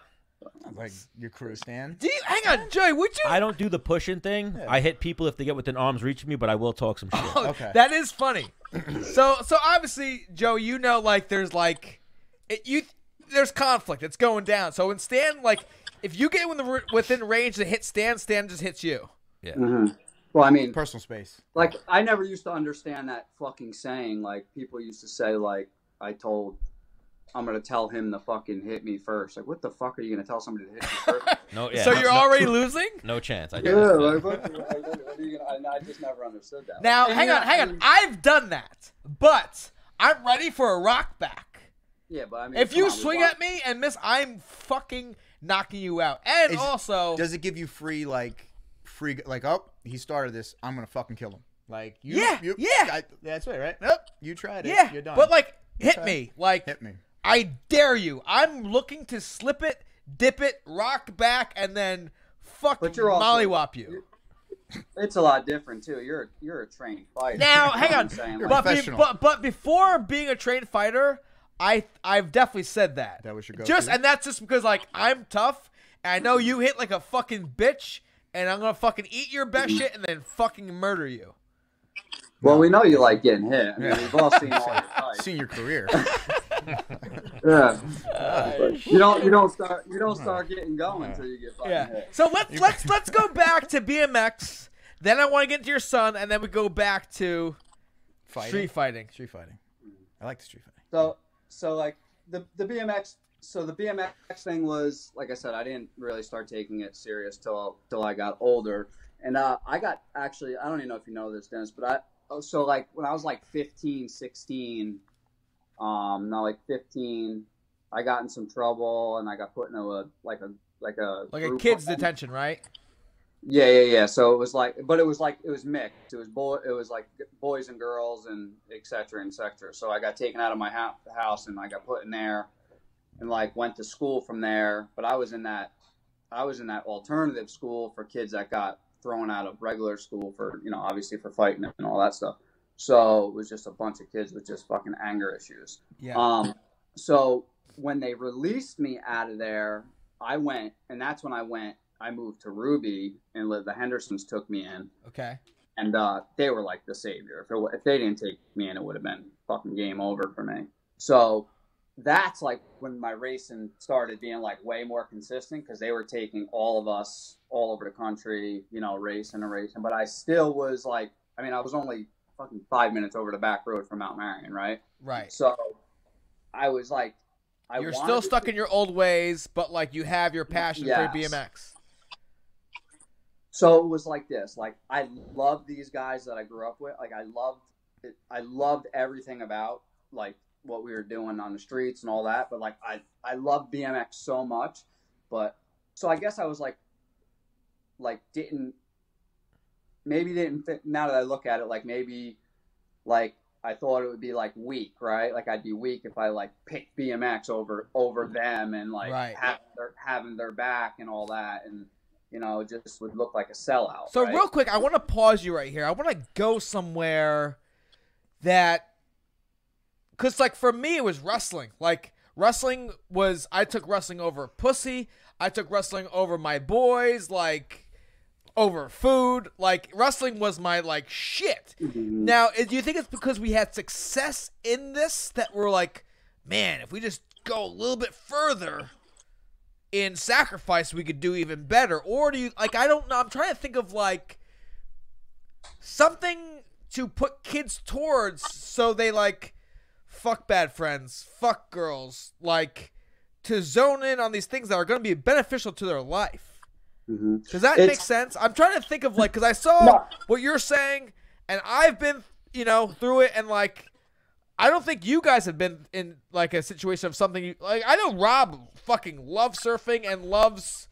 Like your crew, Stan. Hang on, Joey. Would you? I don't do the pushing thing. Yeah. I hit people if they get within arm's reach of me, but I will talk some shit. Oh, Okay. that is funny. so obviously, Joe, you know, like there's like, there's conflict. It's going down. So when Stan, like, if you get within range to hit Stan just hits you. Yeah. Mm-hmm. Well, I mean, Personal space. like, I never used to understand that fucking saying. Like, people used to say, like, I'm going to tell him to fucking hit me first. Like, what the fuck are you going to tell somebody to hit you first? No. Yeah. So no, you're no, already losing. No chance. I Yeah, do. Yeah. like, what are you gonna, I just never understood that. Now, And hang yeah, on. I've done that, but I'm ready for a rock back. Yeah, but I mean, If come you on, swing at me and miss, I'm fucking knocking you out. And also, Does it give you free, oh, he started this, I'm going to fucking kill him. Like, Yeah. that's right? Nope. You tried it. yeah, You're done. but like, hit Okay. me. Like, Hit me. I dare you. I'm looking to slip it, dip it, rock back, and then fucking But you're also- mollywop you. it's a lot different too. You're a trained fighter. Now, You know hang what on. I'm saying? You're Like, professional. But before being a trained fighter, I've definitely said that. That was your go-to? And that's just because like I'm tough, and I know you hit like a fucking bitch, and I'm gonna fucking eat your best shit and then fucking murder you. well, we know you like getting hit. I mean, Yeah. we've all seen all your fights. Seen your career. Yeah. But you don't start getting going until you get fucking Yeah. hit. So let's go back to BMX. Then I want to get into your son, and then we go back to street fighting. Street fighting. I like the street fighting. So like the BMX. So the BMX thing was, like I said, I didn't really start taking it serious till I got older, and I got actually, I don't even know if you know this, Dennis, but like when I was like 15, 16, no, like 15, I got in some trouble and I got put in a Like a kid's detention, right? Yeah. So it was like, but it was mixed. It was like boys and girls and et cetera, et cetera. So I got taken out of my house and I got put in there, and like went to school from there. But I was in that alternative school for kids that got thrown out of regular school for, obviously for fighting and all that stuff. So it was just a bunch of kids with just fucking anger issues. Yeah. So when they released me out of there, I went, and that's when I moved to Ruby and lived. The Hendersons took me in, Okay. and they were like the savior. If they didn't take me in, it would have been fucking game over for me. So that's like when my racing started being like way more consistent, because they were taking all of us all over the country, racing. But I still was like, I mean, I was only fucking 5 minutes over the back road from Mount Marion, right? Right. So I was like, You're still stuck in your old ways, but like you have your passion Yes. for BMX. So it was like this. Like, I loved these guys that I grew up with. Like, I loved everything about like what we were doing on the streets and all that. But like, I loved BMX so much. But so I guess I was like didn't think, now that I look at it, like maybe like I thought it would be like weak, right? Like I'd be weak if I like picked BMX over them and like having their back and all that, and you know, just would look like a sellout. So right? real quick, I want to pause you right here. I want to go somewhere that, because like for me it was wrestling. Like wrestling was, I took wrestling over pussy. I took wrestling over my boys, like over food. Like wrestling was my like shit. Mm-hmm. Now, do you think it's because we had success in this that we're like, man, if we just go a little bit further in sacrifice, we could do even better? Or do you, like, I don't know. I'm trying to think of like something to put kids towards so they like fuck bad friends, fuck girls, like to zone in on these things that are going to be beneficial to their life. Does that make sense? I'm trying to think of like, because I saw what you're saying and I've been, you know, through it, and like I don't think you guys have been in like a situation of something you, like I know Rob fucking loves surfing and loves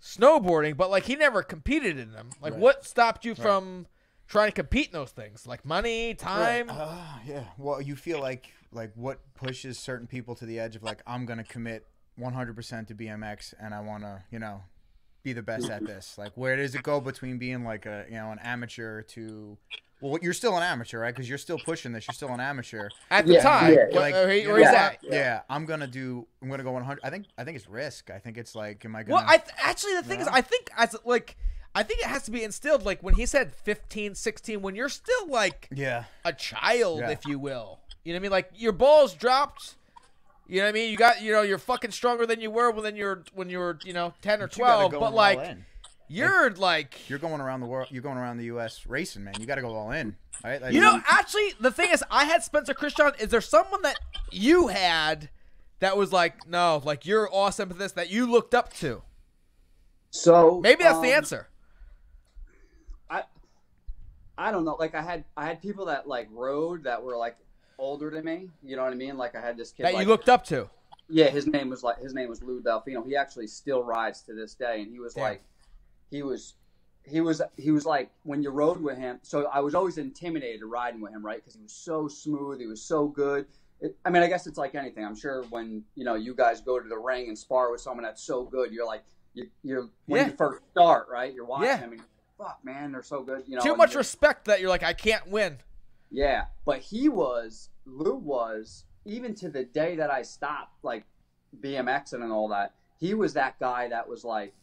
snowboarding, but like he never competed in them. Like what stopped you from trying to compete in those things? Like money, time? Yeah. Well, you feel like what pushes certain people to the edge of like, I'm going to commit 100% to BMX and I want to, you know, be the best at this. Like where does it go between being like a, you know, an amateur to, well, you're still an amateur, right? Because you're still pushing this. You're still an amateur at the time. Yeah. Like, where he's at. Yeah. I'm gonna go 100. I think it's risk. I think it's like, am I gonna? Well, actually the thing is, I think it has to be instilled. Like when he said 15, 16, when you're still like a child, if you will. You know what I mean? Like your balls dropped. You know what I mean? You got, you know, you're fucking stronger than you were when you were, you know, 10 or 12. But like, you're like you're going around the world. You're going around the U.S. racing, man. You got to go all in, right? Like, you know, actually, the thing is, I had Spencer Christian. Is there someone that you had that was like, no, like you're awesome at this, that you looked up to? So maybe that's the answer. I don't know. Like I had people that like rode that were like older than me. You know what I mean? Like I had this kid that like, you looked up to. Yeah, his name was Lou Delfino. He actually still rides to this day, and he was like, he was like when you rode with him. So I was always intimidated riding with him, right? Because he was so smooth, he was so good. I mean, I guess it's like anything. I'm sure when you guys go to the ring and spar with someone that's so good, you're like, you're when you first start, right? You're watching him, and fuck, man, they're so good. You know, too much respect that you're like, I can't win. Yeah, but Lou was, even to the day that I stopped, like, BMXing and all that, he was that guy that was like,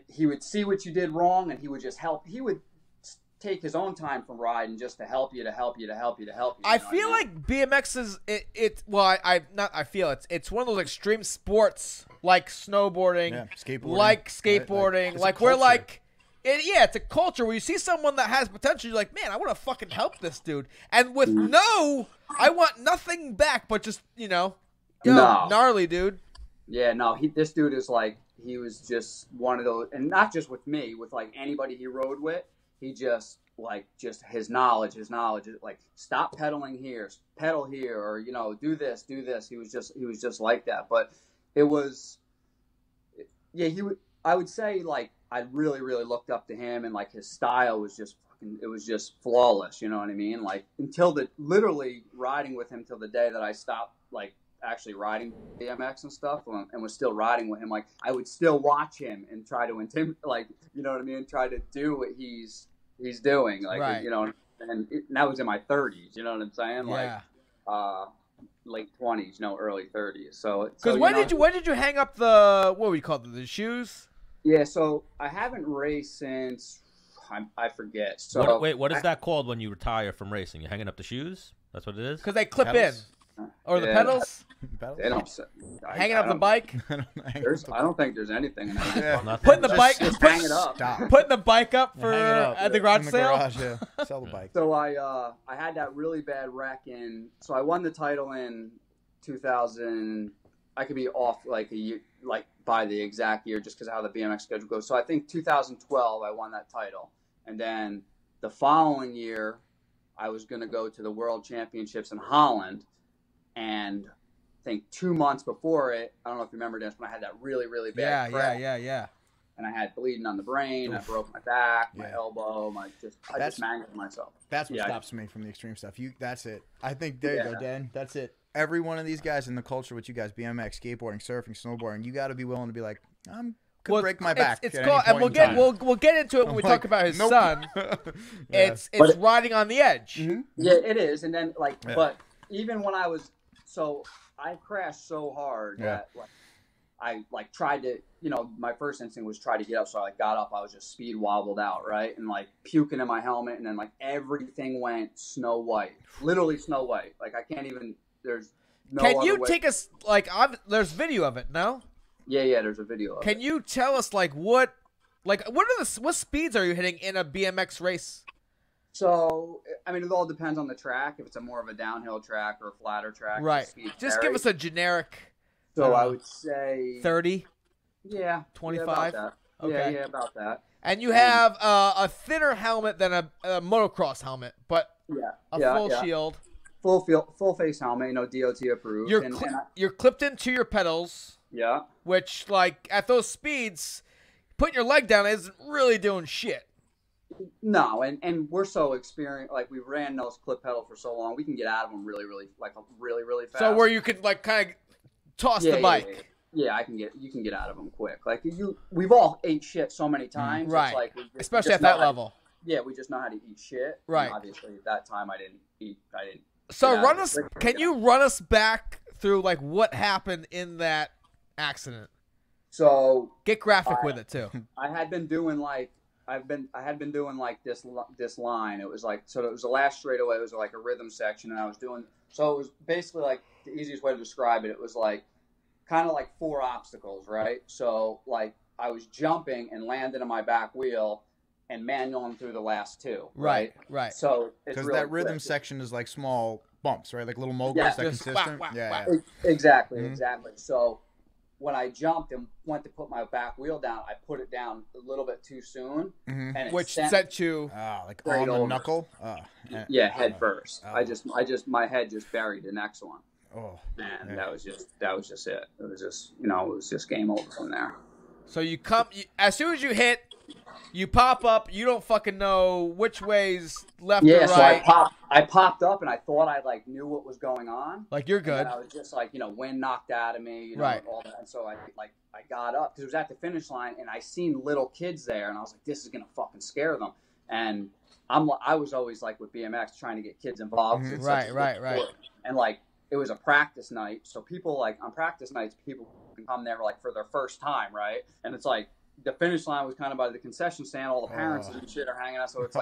he would see what you did wrong and he would just help. He would take his own time from riding just to help you. I feel like BMX is, it's one of those extreme sports like snowboarding, skateboarding, like we're like, it's a culture where you see someone that has potential, you're like, man, I want to fucking help this dude. And with I want nothing back but just, gnarly, dude. Yeah, no, this dude is like, he was just one of those, and not just with me, with like anybody he rode with, he just his knowledge, like, stop pedaling here, pedal here, or, do this. He was just like that. But it was, I would say, like, I really, really looked up to him, and like his style was just it was just flawless. You know what I mean? Like literally riding with him till the day that I stopped, like actually riding BMX and stuff, and was still riding with him. Like I would still watch him and try to like, you know what I mean? Try to do what he's doing. Like, and that was in my 30s. You know what I'm saying? Yeah. Like, late 20s, early 30s. So when did you hang up the, what we call it, the shoes? Yeah, so I haven't raced since I forget. So what is that called when you retire from racing? You're hanging up the shoes? That's what it is? Because they clip pedals? Or the pedals? They don't. Hanging up the bike? I don't think there's anything in there. Yeah. Putting the bike, hang it up. Putting the bike up for at the garage sale. Sell the bike. So I had that really bad wreck so I won the title in 2000. I could be off like a year, like by the exact year, just because of how the BMX schedule goes. So I think 2012 I won that title, and then the following year I was going to go to the World Championships in Holland, and I think 2 months before it, I don't know if you remember this, when I had that really, really bad crash. Yeah. and I had bleeding on the brain. I broke my back, my elbow, I just mangled myself. That's what stops me from the extreme stuff. That's it. I think there you go, Dan. That's it. Every one of these guys in the culture with you guys, BMX, skateboarding, surfing, snowboarding, you got to be willing to be like, could break my back. It's called, and we'll get into it when we talk about his son. It's riding on the edge. Mm-hmm. Yeah, it is. And then but even when I crashed so hard that I tried to, my first instinct was try to get up. So I got up, I was just speed wobbled out, right? And puking in my helmet, and then everything went snow white, literally snow white. I can't even. There's no. Can you take us there's video of it? No. Yeah, there's a video of it. Can you tell us what speeds are you hitting in a BMX race? So, I mean, it all depends on the track. If it's more of a downhill track or a flatter track, right? Just give us a generic. So I would say 30. Yeah, 25. Yeah, okay, yeah, about that. And you have a thinner helmet than a motocross helmet, but full shield. Full face helmet, DOT approved. You're clipped into your pedals. Yeah. Which, at those speeds, putting your leg down isn't really doing shit. No, and we're so experienced. We ran those clip pedal for so long, we can get out of them really, really, really fast. So where you could kind of toss the bike. Yeah, you can get out of them quick. We've all ate shit so many times. Right. Especially at that level. We just know how to eat shit. Right. And obviously, at that time, I didn't eat. So can you run us back through what happened in that accident? So get graphic with it too. I had been doing I had been doing this line. It was so it was the last straightaway. It was a rhythm section, and I was doing. So it was basically the easiest way to describe it. It was kind of 4 obstacles, right? So I was jumping and landing on my back wheel and manualing through the last 2. Right. So because that rhythm section is small bumps, right? Little moguls that consistent. Whack. Exactly. So when I jumped and went to put my back wheel down, I put it down a little bit too soon, and it which sent you on the knuckle. Head first. My head just buried the next one. Oh, and that was just it. It was just it was just game over from there. So as soon as you hit, you pop up. You don't fucking know which way's left or right. So I popped up, and I thought I knew what was going on. You're good. And I was just wind knocked out of me, right? All that. And so I got up because it was at the finish line, and I seen little kids there, and I was like, this is gonna fucking scare them. And I was always with BMX trying to get kids involved. Mm-hmm. Right. And it was a practice night, so people on practice nights, people can come there for their first time, right? And it's the finish line was kind of by the concession stand. All the parents and shit are hanging out, so it's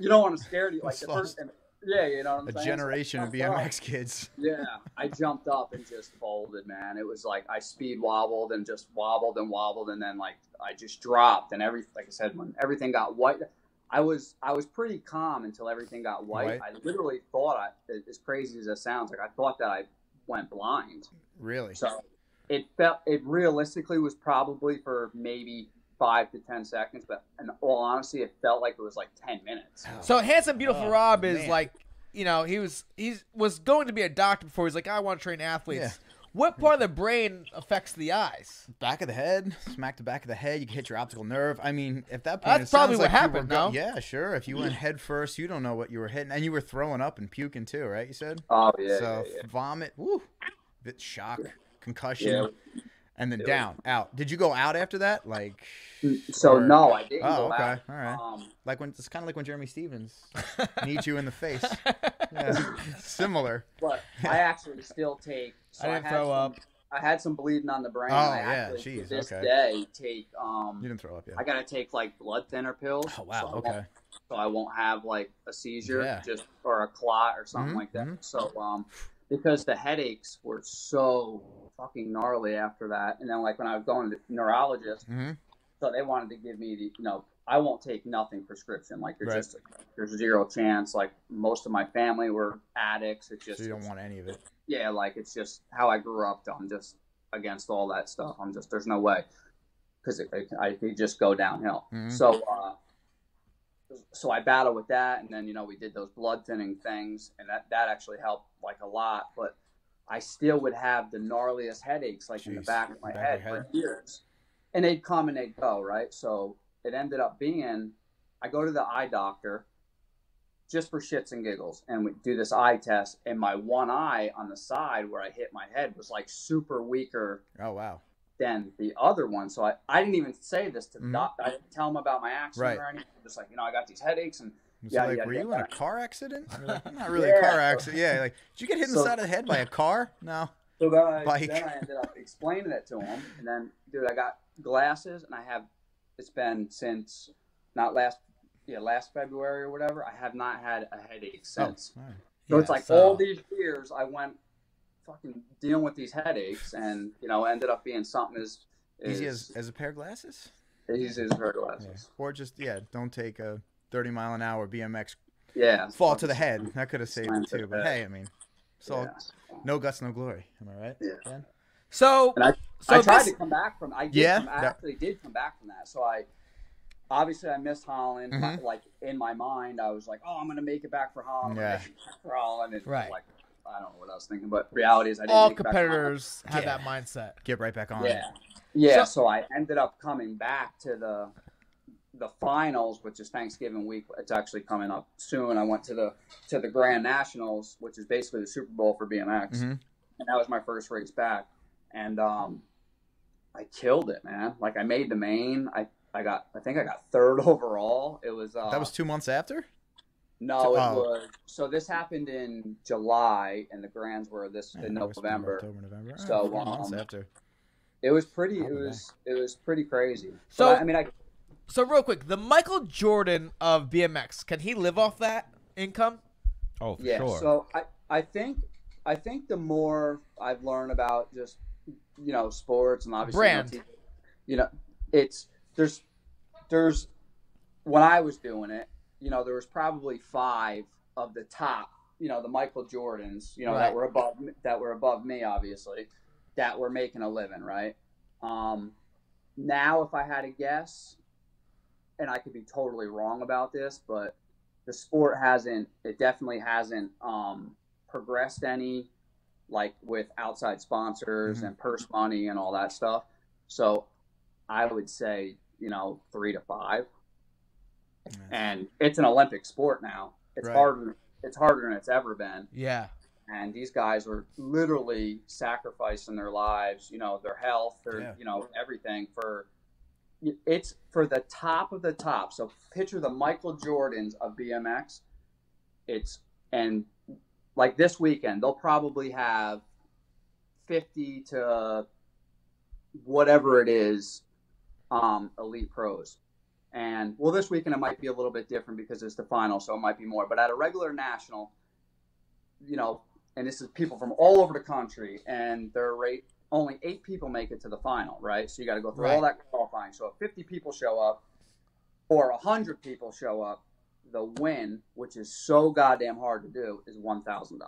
you don't want to scare you. The first, you know what I'm saying? A generation of BMX kids. Yeah, I jumped up and just folded, man. It was I speed wobbled and just wobbled, and then I just dropped, and like I said, when everything got white. I was pretty calm until everything got white. I literally thought, as crazy as it sounds, I thought that I went blind. Really? So it realistically was probably for maybe 5 to 10 seconds, but in all honesty, it felt like it was 10 minutes. So Handsome Beautiful Rob is he was going to be a doctor before. He's I want to train athletes. Yeah. What part of the brain affects the eyes? Back of the head. Smack the back of the head. You can hit your optical nerve. I mean, at that point, that's probably what happened, no? Yeah, sure. If you went head first, you don't know what you were hitting. And you were throwing up and puking too, right? You said? Oh, yeah. So vomit, woo, bit shock, concussion, and then down, out. Did you go out after that? No, I didn't go okay. out. All right. It's kind of like when Jeremy Stevens kneed you in the face. Yeah. Similar. But I actually still take. So I didn't throw up. I had some bleeding on the brain. Oh, I yeah. actually, Jeez, to this okay. day, take. You didn't throw up yet. I gotta take blood thinner pills. Oh wow. Okay. So I won't have a seizure, Yeah. or a clot or something like that. So because the headaches were so fucking gnarly after that, and then when I was going to the neurologist, so they wanted to give me I won't take nothing prescription. There's zero chance. Most of my family were addicts. It's just so you don't want any of it. Yeah, it's just how I grew up. I'm just against all that stuff. There's no way, because I could just go downhill. So I battled with that, and then we did those blood thinning things, and that actually helped a lot. But I still would have the gnarliest headaches in the back of my head for years. and they'd come and they'd go, right? So it ended up being, I go to the eye doctor just for shits and giggles, and we do this eye test, and my one eye on the side where I hit my head was like super weaker. Oh, wow. Than the other one. So I didn't even say this to the doctor. I didn't tell him about my accident or anything. I'm just like, I got these headaches and were you in a car accident? Like, not really a car accident. Yeah, like, did you get hit in the side of the head by a car? No. So then I ended up explaining it to him, and then, dude, I got glasses, and it's been since last February or whatever. I have not had a headache since. Oh, right. So it's like all these years I went fucking dealing with these headaches, and ended up being something as easy as a pair of glasses. Easy as a pair of glasses. Yeah. Or just don't take a 30-mile-an-hour BMX. Yeah. Fall to the head. That could have saved it too. But hey, I mean, no guts, no glory. Am I right? Yeah. Ben? So I tried to come back from. I actually did come back from that. So obviously I missed Holland. Mm-hmm. Like in my mind, I was like, oh, I'm gonna make it back for Holland. Yeah. For Holland. And right. Like, I don't know what I was thinking, but reality is I didn't all make it back competitors have that mindset. Get right back on. Yeah. So I ended up coming back to the finals, which is Thanksgiving week. It's actually coming up soon. I went to the Grand Nationals, which is basically the Super Bowl for BMX, mm-hmm. and that was my first race back. And I killed it, man. Like, I made the main. I think I got third overall. It was that was 2 months after. No, it was. So this happened in July, and the Grands were in November. October, November. So 4 months after. It was pretty. It was pretty crazy. So but So real quick, the Michael Jordan of BMX, can he live off that income? Oh, for yeah. sure. So I think the more I've learned about just sports and obviously brand, it's there's when I was doing it. There was probably 5 of the top, the Michael Jordans, right. that were above me, obviously, that were making a living, right? Now, if I had to guess, and I could be totally wrong about this, but the sport definitely hasn't progressed any, like with outside sponsors mm-hmm. and purse money and all that stuff. So I would say, 3 to 5. And it's an Olympic sport now. It's right. harder. It's harder than it's ever been. Yeah. And these guys are literally sacrificing their lives, their health, everything it's for the top of the top. So picture the Michael Jordans of BMX. And like this weekend, they'll probably have 50 to whatever it is, elite pros. And this weekend it might be a little bit different because it's the final, so it might be more. But at a regular national, and this is people from all over the country, and only 8 people make it to the final, right? So you got to go through all that qualifying. So if 50 people show up, or 100 people show up, the win, which is so goddamn hard to do, is $1,000.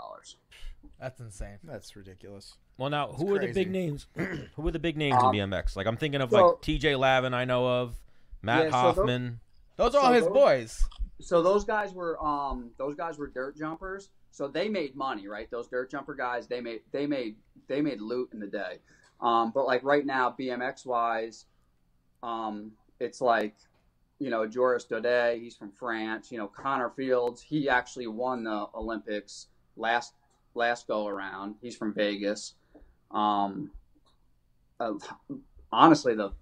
That's insane. That's ridiculous. Well, now That's who crazy. are the big names? Who are the big names in BMX? Like I'm thinking of like TJ Lavin, I know of. Matt Hoffman. Those are all his boys. So those guys were dirt jumpers. So they made money, right? Those dirt jumper guys, they made loot in the day. But like right now, BMX wise, it's like, Joris Daudet, he's from France. Connor Fields, he actually won the Olympics last go around. He's from Vegas. Honestly, the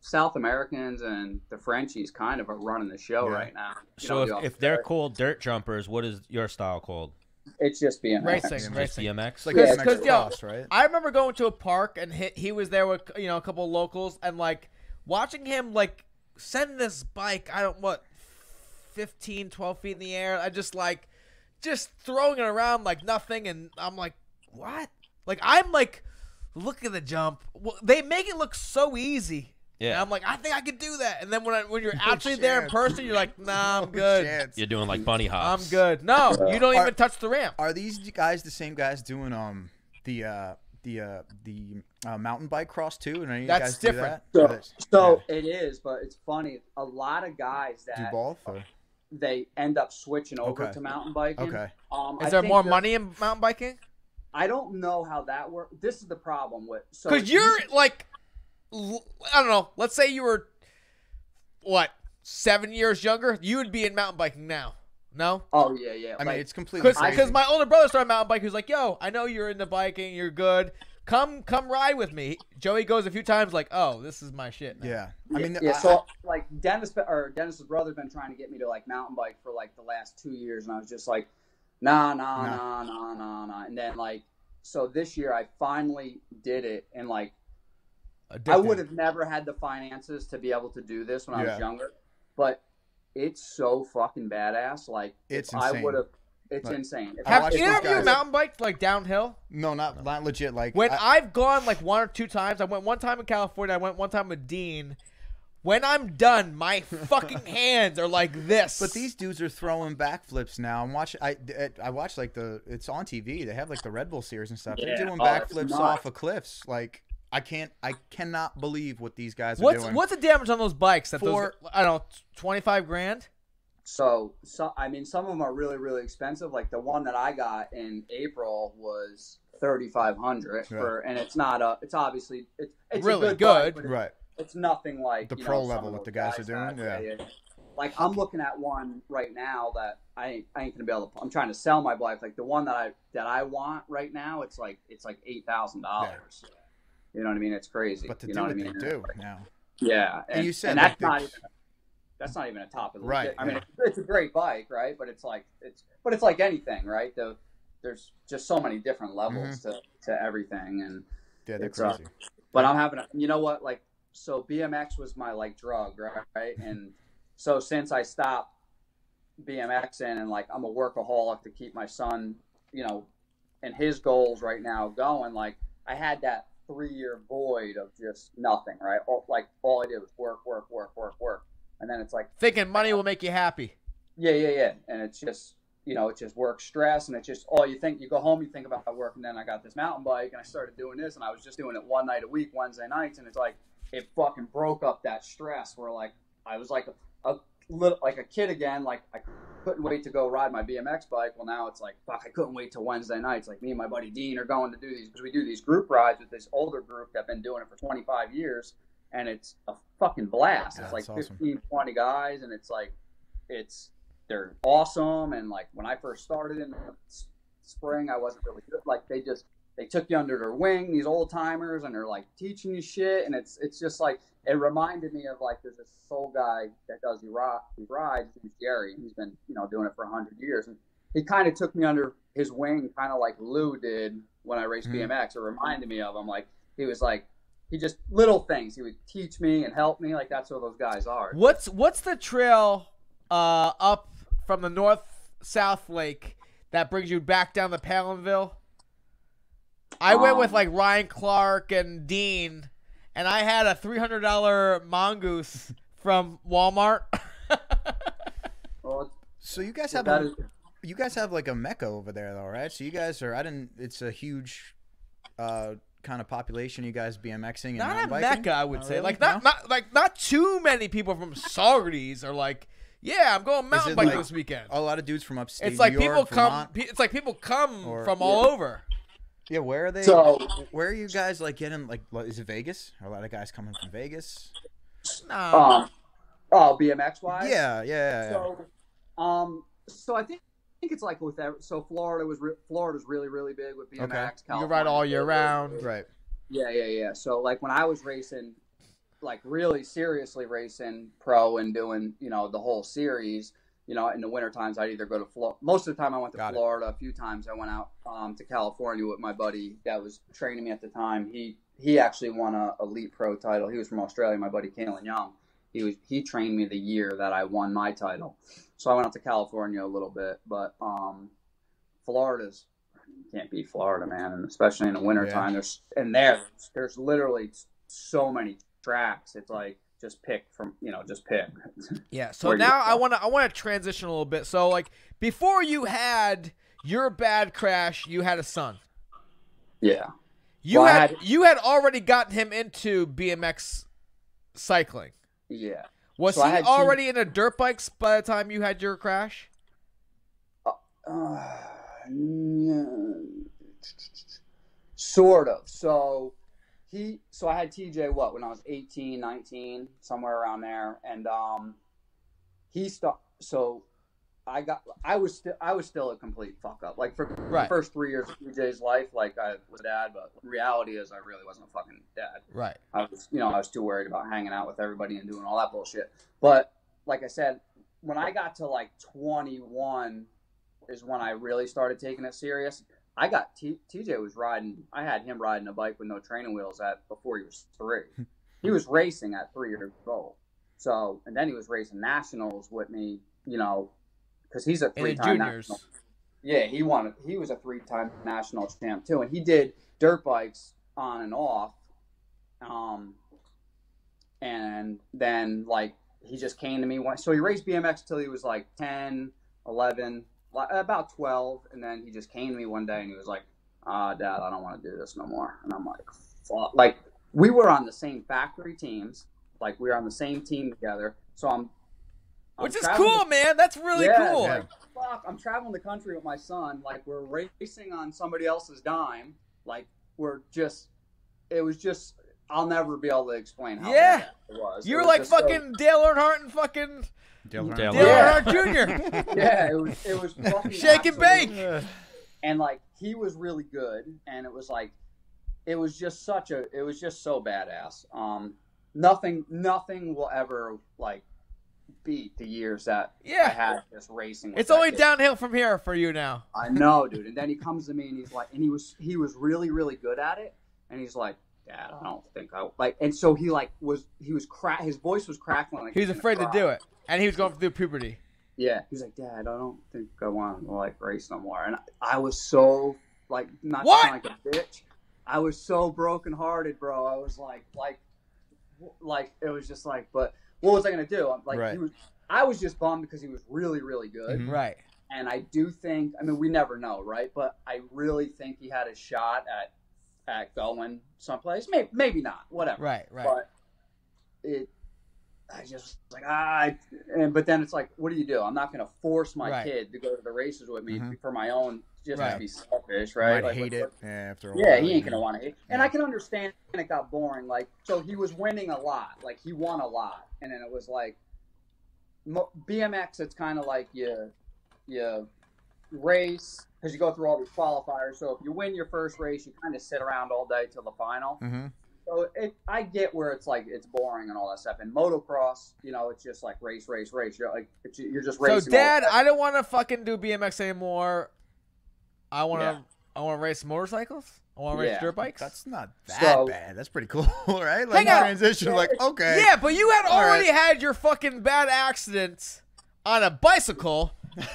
South Americans and the Frenchies kind of are running the show right now. So if they're called dirt jumpers, what is your style called? It's just BMX. Racing. BMX? Like Because cross, right? I remember going to a park and he was there with a couple of locals, and like watching him like send this bike 15, 12 feet in the air. I just throwing it around like nothing, and I'm like, what? Like I'm like, look at the jump. Well, they make it look so easy. Yeah, and I'm like, I think I could do that. And then when you're actually there in person, you're like, nah, I'm good. Chance. You're doing like bunny hops. I'm good. No, you don't even touch the ramp. Are these guys the same guys doing the mountain bike cross too? And any That's guys different. Do that? So it is, but it's funny. A lot of guys that do both, or? They end up switching over to mountain biking. Okay. Is there more money in mountain biking? I don't know how that works. This is the problem with because you're like I don't know. Let's say you were, what, 7 years younger? You would be in mountain biking now. No? Oh, yeah. I mean, it's completely crazy. Because my older brother started mountain biking. He was like, yo, I know you're into biking. You're good. Come ride with me. Joey goes a few times like, oh, this is my shit now. Yeah. I mean, so like Dennis's brother's been trying to get me to like mountain bike for like the last 2 years, and I was just like, nah. And then like, so this year I finally did it, and like, I would have never had the finances to be able to do this when I was younger, but it's so fucking badass. Like, it's insane. Have insane. either of you mountain biked like downhill? No, not legit. Like, when I've gone like 1 or 2 times, I went one time in California. I went one time with Dean. When I'm done, my fucking hands are like this. But these dudes are throwing backflips now. I'm watching. I watch like it's on TV. They have like the Red Bull series and stuff. They're doing backflips off of cliffs. Like, I cannot believe what these guys are doing. What's the damage on those bikes? I don't know, 25 grand. So I mean, some of them are really, really expensive. Like the one that I got in April was $3,500 and it's not it's obviously it's really a good, good. Bike, right? It's nothing like the pro level what the guys are doing. Yeah. Like I'm looking at one right now that I ain't gonna be able to. I'm trying to sell my bike. Like the one that I want right now, it's like $8,000. You know what I mean? It's crazy. But to you do know what what I mean? they do now. Yeah, and you said that's not even a top of the right. I mean, it's a great bike, right? But it's like anything, right? There's just so many different levels to everything, and yeah, they're crazy. But I'm having, you know what, like, so BMX was my like drug, right? And so since I stopped BMXing and like I'm a workaholic to keep my son, you know, and his goals right now going, like I had that 3-year void of just nothing, right? All I did was work. And then it's like thinking money will make you happy. Yeah. And it's just, you know, it's just work stress, and it's just all you think. You go home, you think about work, and then I got this mountain bike, and I started doing this, and I was just doing it one night a week, Wednesday nights, and it's like it fucking broke up that stress. Where like I was like a little like a kid again. Like I couldn't wait to go ride my BMX bike. Well, now it's like fuck, I couldn't wait till Wednesday nights. Like me and my buddy Dean are going to do these because we do these group rides with this older group that've been doing it for 25 years. And it's a fucking blast. It's like awesome. 15, 20 guys, and it's like, they're awesome. And like when I first started in the spring, I wasn't really good. Like they took you under their wing, these old timers, and they're like teaching you shit. And it's just like, it reminded me of like, there's this soul guy that does these rides. He's Jerry. He's been, you know, doing it for 100 years. And he kind of took me under his wing, kind of like Lou did when I raced BMX. It reminded me of him. Like he was like, he just little things. He would teach me and help me. Like that's what those guys are. What's the trail up from the north-south lake that brings you back down to Palinville? I went with like Ryan Clark and Dean, and I had a $300 mongoose from Walmart. So you guys have like a mecca over there though, right? So you guys are it's a huge kind of population, you guys BMXing and not mountain a biking? mecca, I would say. Really? Like not too many people from Saugerties are like, yeah, I'm going mountain biking this weekend. A lot of dudes from upstate. It's like New York, people come from all over. Yeah, where are they? So where are you guys like getting like? Is it Vegas? Are a lot of guys coming from Vegas? No. BMX wise. Yeah. So I think it's like with Florida's really, really big with BMX. Okay. You ride all year round. Right. Yeah. So like when I was racing, like really seriously racing pro and doing, you know, the whole series, you know, in the winter times I'd either go to Florida. Most of the time I went to Florida. A few times I went out to California with my buddy that was training me at the time. He actually won a elite pro title. He was from Australia, my buddy Kalen Young. He trained me the year that I won my title. So I went out to California a little bit, but Florida's, you can't beat Florida, man, and especially in the wintertime. Yeah. There's literally so many tracks. It's like just pick. Yeah. So now I want to transition a little bit. So like before you had your bad crash, you had a son. Yeah. You had already gotten him into BMX cycling. Yeah. Was he already into dirt bikes by the time you had your crash? Sort of. So So I had TJ when I was 18, 19, somewhere around there, and so I was still a complete fuck up. Like for the first 3 years of TJ's life, like I was a dad, but reality is I really wasn't a fucking dad. Right. I was too worried about hanging out with everybody and doing all that bullshit. But like I said, when I got to like 21 is when I really started taking it serious. I got TJ was riding. I had him riding a bike with no training wheels before he was 3. He was racing at 3 years old. So, and then he was racing nationals with me, because he's a 3-time national. Yeah, he was a 3-time national champ too, and he did dirt bikes on and off. And then like he just came to me so he raced BMX till he was like 10, 11, about 12, and then he just came to me one day and he was like, Dad, I don't want to do this no more. And I'm like, fuck. Like we were on the same factory teams, like we were on the same team together. So which is cool, man. That's really cool. Like, fuck, I'm traveling the country with my son. Like we're racing on somebody else's dime. Like it was just. I'll never be able to explain how bad it was. You were like fucking Dale Earnhardt and fucking Dale Earnhardt Jr. Yeah, it was fucking shake and bake. And like he was really good, and it was just so badass. Nothing will ever like beat the years that I had just racing. With it's only downhill from here for you now. I know, dude. And then he comes to me and he's like, and he was really, really good at it, and he's like, Dad, I don't think I like. And so his voice was crackling. Like he was afraid to do it, and he was going through puberty. Yeah, he's like, Dad, I don't think I want to like race no more. And I was so like not like a bitch. I was so brokenhearted, bro. I was like it was just like, but what was I gonna do? I'm like, I was just bummed because he was really, really good, right? And I do think, I mean, we never know, right? But I really think he had a shot at going someplace. Maybe not, whatever. Right. But I just like but then it's like, what do you do? I'm not going to force my kid to go to the races with me for my own, just to be selfish, right? Might hate it. After a while, he ain't going to want to hate. And I can understand it got boring. Like, so he was winning a lot. Like, he won a lot. And then it was like, BMX, it's kind of like you race, because you go through all these qualifiers. So if you win your first race, you kind of sit around all day till the final. So I get where it's like it's boring and all that stuff. And motocross, it's just like race. You're just racing. So, Dad, I don't want to fucking do BMX anymore. I want to race motorcycles. I want to race dirt bikes. That's not that bad. That's pretty cool, right? Like transition, like okay. Yeah, but you had already had your fucking bad accident on a bicycle.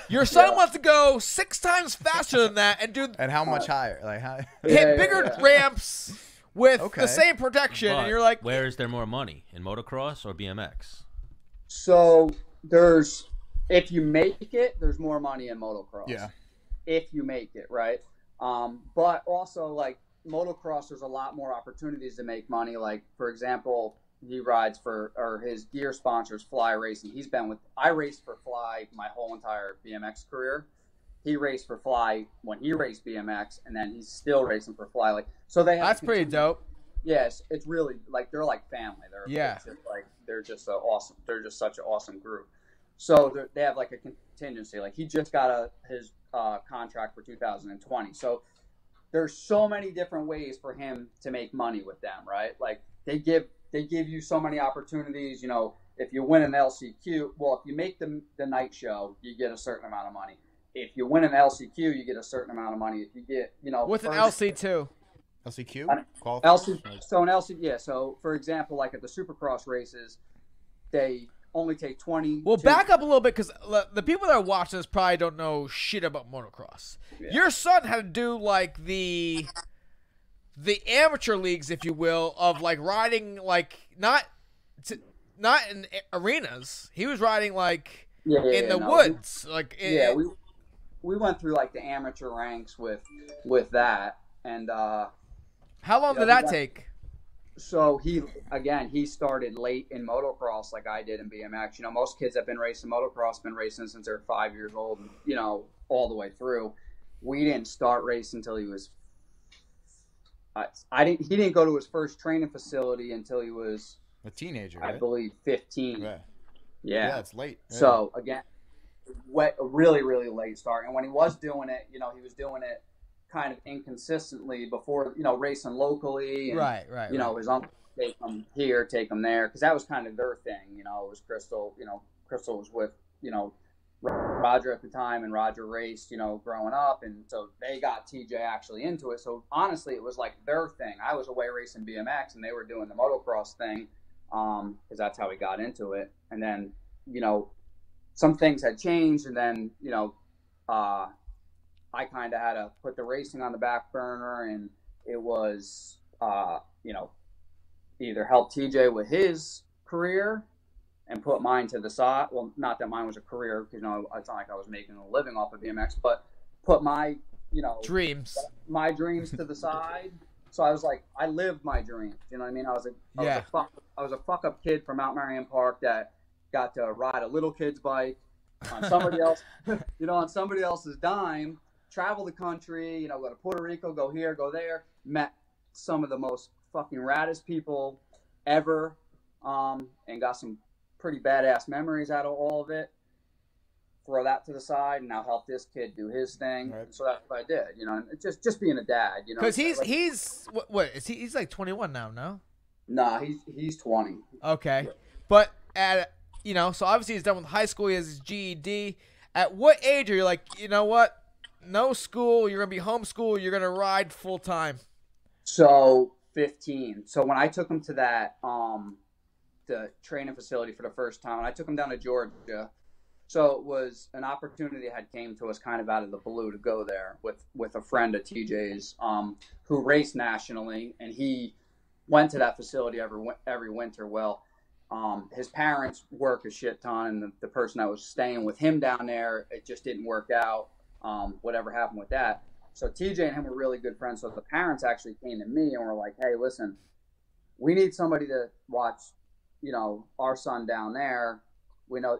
Your son wants to go 6 times faster than that and do. And how much higher? Like how? Hit bigger ramps with the same protection, and you're like, where is there more money, in motocross or BMX? So if you make it, there's more money in motocross. Yeah. If you make it, right? But also like motocross, there's a lot more opportunities to make money. Like for example, he rides or his gear sponsors Fly Racing. I raced for Fly my whole entire BMX career. He raced for Fly when he raced BMX, and then he's still racing for Fly. Like, so they have that's pretty dope. Yes, it's really like they're like family. They're just such an awesome group. So they have like a contingency. Like he just got his contract for 2020. So there's so many different ways for him to make money with them, right? Like they give you so many opportunities. If you win an LCQ, well, if you make the night show, you get a certain amount of money. If you win an LCQ, you get a certain amount of money. If you get, with an LC2, LCQ, so an LC, yeah. So for example, like at the Supercross races, they only take 20. Well, back up a little bit because the people that are watching this probably don't know shit about motocross. Yeah. Your son had to do like the amateur leagues, if you will, of like riding like not in arenas. He was riding like in the woods. We went through like the amateur ranks with that, and how long did that take? So he started late in motocross like I did in BMX. Most kids that have been racing motocross been racing since they're 5 years old, all the way through. We didn't start racing until he was He didn't go to his first training facility until he was a teenager, I right? believe 15. Yeah. Yeah, it's late. Yeah. So again, a really, really late start. And when he was doing it, he was doing it kind of inconsistently before, racing locally. And, Right. His uncle would take him here, take him there, because that was kind of their thing. It was Crystal. Crystal was with, Roger at the time, and Roger raced, growing up. And so they got TJ actually into it. So honestly, it was like their thing. I was away racing BMX, and they were doing the motocross thing, because that's how we got into it. And then, some things had changed, and then, I kind of had to put the racing on the back burner, and it was, either help TJ with his career and put mine to the side. Well, not that mine was a career, because, it's not like I was making a living off of BMX, but put my, dreams to the side. So I was like, I lived my dreams. You know what I mean? I was a fuck up kid from Mount Marion Park that got to ride a little kid's bike on somebody else, on somebody else's dime, travel the country, go to Puerto Rico, go here, go there, met some of the most fucking raddest people ever, and got some pretty badass memories out of all of it. Throw that to the side, and now help this kid do his thing. Right. So that's what I did, and it's just being a dad, Because he's what is he? He's like 21 now, no? Nah, he's 20. Okay, yeah. But at so obviously he's done with high school. He has his GED. At what age are you like, what? No school. You're gonna be homeschooled. You're gonna ride full time. So 15. So when I took him to that the training facility for the first time, I took him down to Georgia. So it was an opportunity that had came to us kind of out of the blue to go there with a friend of TJ's who raced nationally, and he went to that facility every winter. Well, his parents work a shit ton, and the person that was staying with him down there, it just didn't work out. Whatever happened with that. So TJ and him were really good friends. So the parents actually came to me and were like, "Hey, listen, we need somebody to watch, our son down there. We know,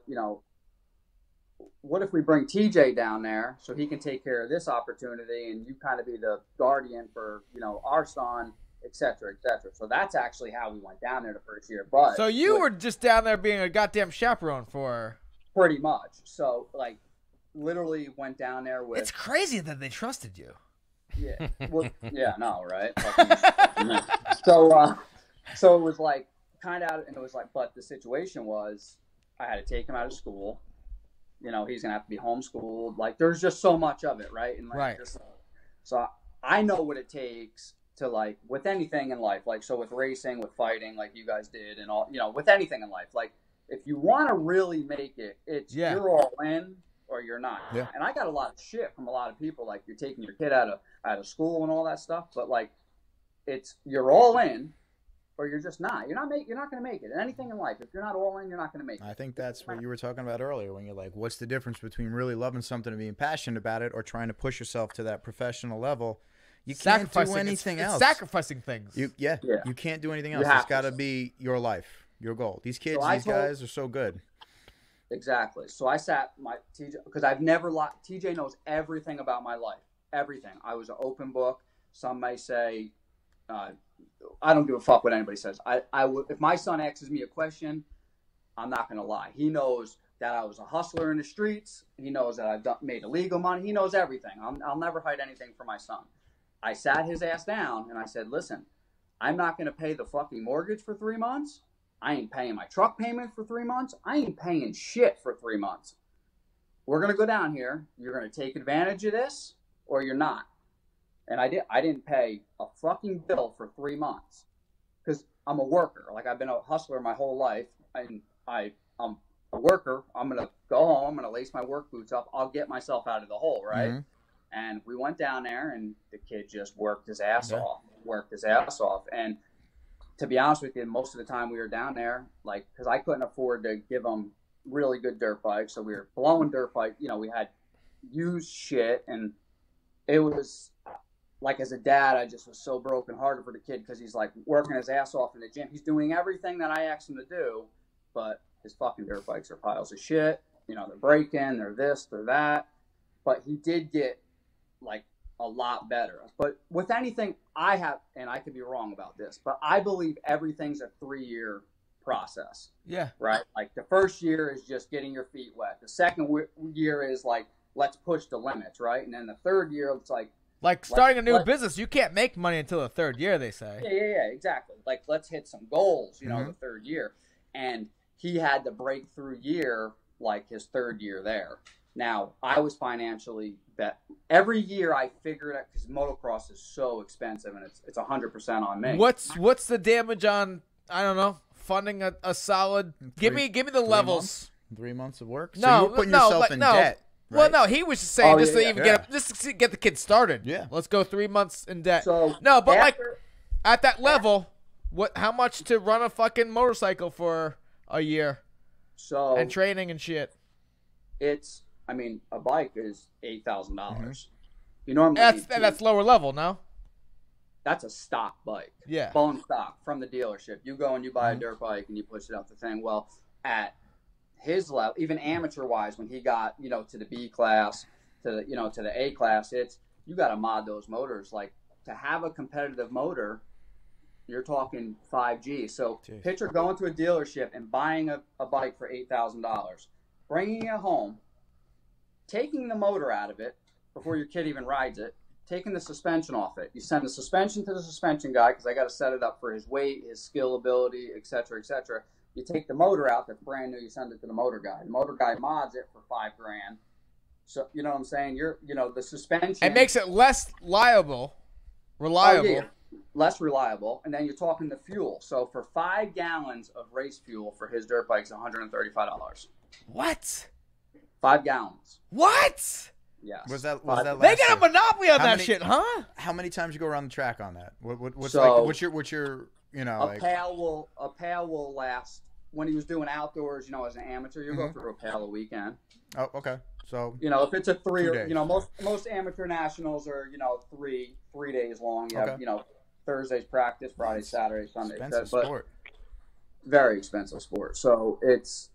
what if we bring TJ down there so he can take care of this opportunity, and you kind of be the guardian for, our son, et cetera, et cetera." So that's actually how we went down there the first year. But so you were just down there being a goddamn chaperone for pretty much. So literally went down there with. It's crazy that they trusted you. Yeah. Well, yeah, no, right? So it was like kind of, and it was like, but the situation was, I had to take him out of school. He's gonna have to be homeschooled. Like, there's just so much of it, right? And right. So I know what it takes to with anything in life. So with racing, with fighting, like you guys did, and all, with anything in life. If you want to really make it, you're all in or you're not. Yeah. And I got a lot of shit from a lot of people, you're taking your kid out of school and all that stuff. But you're all in or you're just not. You're not going to make it in anything in life. If you're not all in, you're not going to make it. I think that's what you were talking about earlier when you're like, what's the difference between really loving something and being passionate about it, or trying to push yourself to that professional level? You can't do anything else. It's sacrificing things. You can't do anything else. It's got to be your life, your goal. These kids, these guys are so good. Exactly. So I sat my TJ, because I've never lied. TJ knows everything about my life. Everything. I was an open book. Some may say, I don't give a fuck what anybody says. If my son asks me a question, I'm not going to lie. He knows that I was a hustler in the streets. He knows that I've made illegal money. He knows everything. I'll never hide anything from my son. I sat his ass down and I said, listen, I'm not going to pay the fucking mortgage for 3 months. I ain't paying my truck payment for 3 months. I ain't paying shit for 3 months. We're going to go down here. You're going to take advantage of this or you're not. And I didn't pay a fucking bill for 3 months because I'm a worker. I've been a hustler my whole life, and I'm a worker. I'm going to go home. I'm going to lace my work boots up. I'll get myself out of the hole, right? Mm-hmm. And we went down there, and the kid just worked his ass off. And to be honest with you, most of the time we were down there, because I couldn't afford to give him really good dirt bikes. So we were blowing dirt bike. We had used shit, and it was as a dad, I just was so brokenhearted for the kid because he's working his ass off in the gym. He's doing everything that I asked him to do, but his fucking dirt bikes are piles of shit. They're breaking, they're this, they're that. But he did get a lot better. But with anything, and I could be wrong about this, but I believe everything's a 3-year process. Yeah. Right? Like the first year is just getting your feet wet. The second year is like, let's push the limits, right? And then the third year, it's like starting a new business, you can't make money until the third year, they say. Yeah, exactly. Like, let's hit some goals, the third year. And he had the breakthrough year, like his third year there. Now, I was financially bet. Every year I figured out, because motocross is so expensive, and it's 100% on me. What's the damage on, I don't know, funding a solid, give me the levels. 3 months of work? No, so you were putting yourself in debt. Right? Well, no, he was just saying just to get the kid started. Yeah. Let's go 3 months in debt. So no, but at that level, how much to run a fucking motorcycle for a year? So and training and shit. A bike is $8,000. You normally that's lower level, no? That's a stock bike. Yeah. Bone stock from the dealership. You go and you buy a dirt bike and you push it out the thing. Well, at his level, even amateur wise, when he got, to the B class, to the A class, you got to mod those motors. Like, to have a competitive motor, you're talking 5G. So picture going to a dealership and buying a bike for $8,000, bringing it home, taking the motor out of it before your kid even rides it, taking the suspension off it. You send the suspension to the suspension guy, because I got to set it up for his weight, his skill ability, et cetera, et cetera. You take the motor out that's brand new, you send it to the motor guy. The motor guy mods it for $5,000. So, you know what I'm saying? The suspension. It makes it less reliable. Less reliable. And then you're talking the fuel. So for 5 gallons of race fuel for his dirt bike is $135. What? 5 gallons. What? Yes. Was that last They got a year? monopoly on that shit, huh? How many times you go around the track on that? What's your a pail will last. When he was doing outdoors, as an amateur, you go through a pail a weekend. Oh, okay. So if it's a 3 days. most amateur nationals are 3 days long. You have Thursday's practice, Friday, Saturday, Sunday. Expensive sport. Very expensive sport. So it's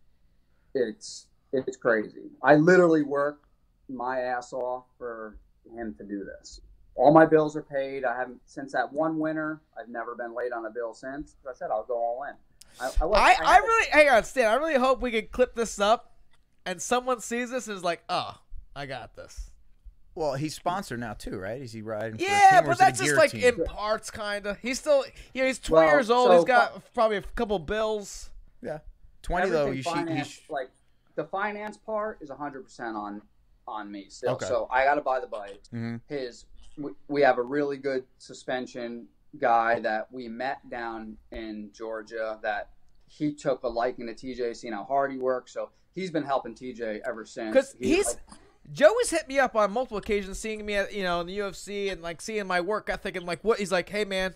crazy. I literally work my ass off for him to do this. All my bills are paid. I haven't, since that one winter, I've never been late on a bill since. As I said, I'll go all in. I really, hang on, Stan, I really hope we can clip this up and someone sees this and is like, oh, I got this. Well, he's sponsored now too, right? Is he riding for a Yeah, team, or but is it a that's just gear like team? in parts, kind of. He's still, he's 20 years old. He's got probably a couple bills. Yeah. 20 though, like the finance part is 100% on me still. Okay. So I got to buy the bike. We have a really good suspension guy that we met down in Georgia that he took a liking to TJ, seeing how hard he works. So he's been helping TJ ever since. Because Joey's hit me up on multiple occasions, seeing me at, in the UFC and like seeing my work ethic and like what he's like, hey man,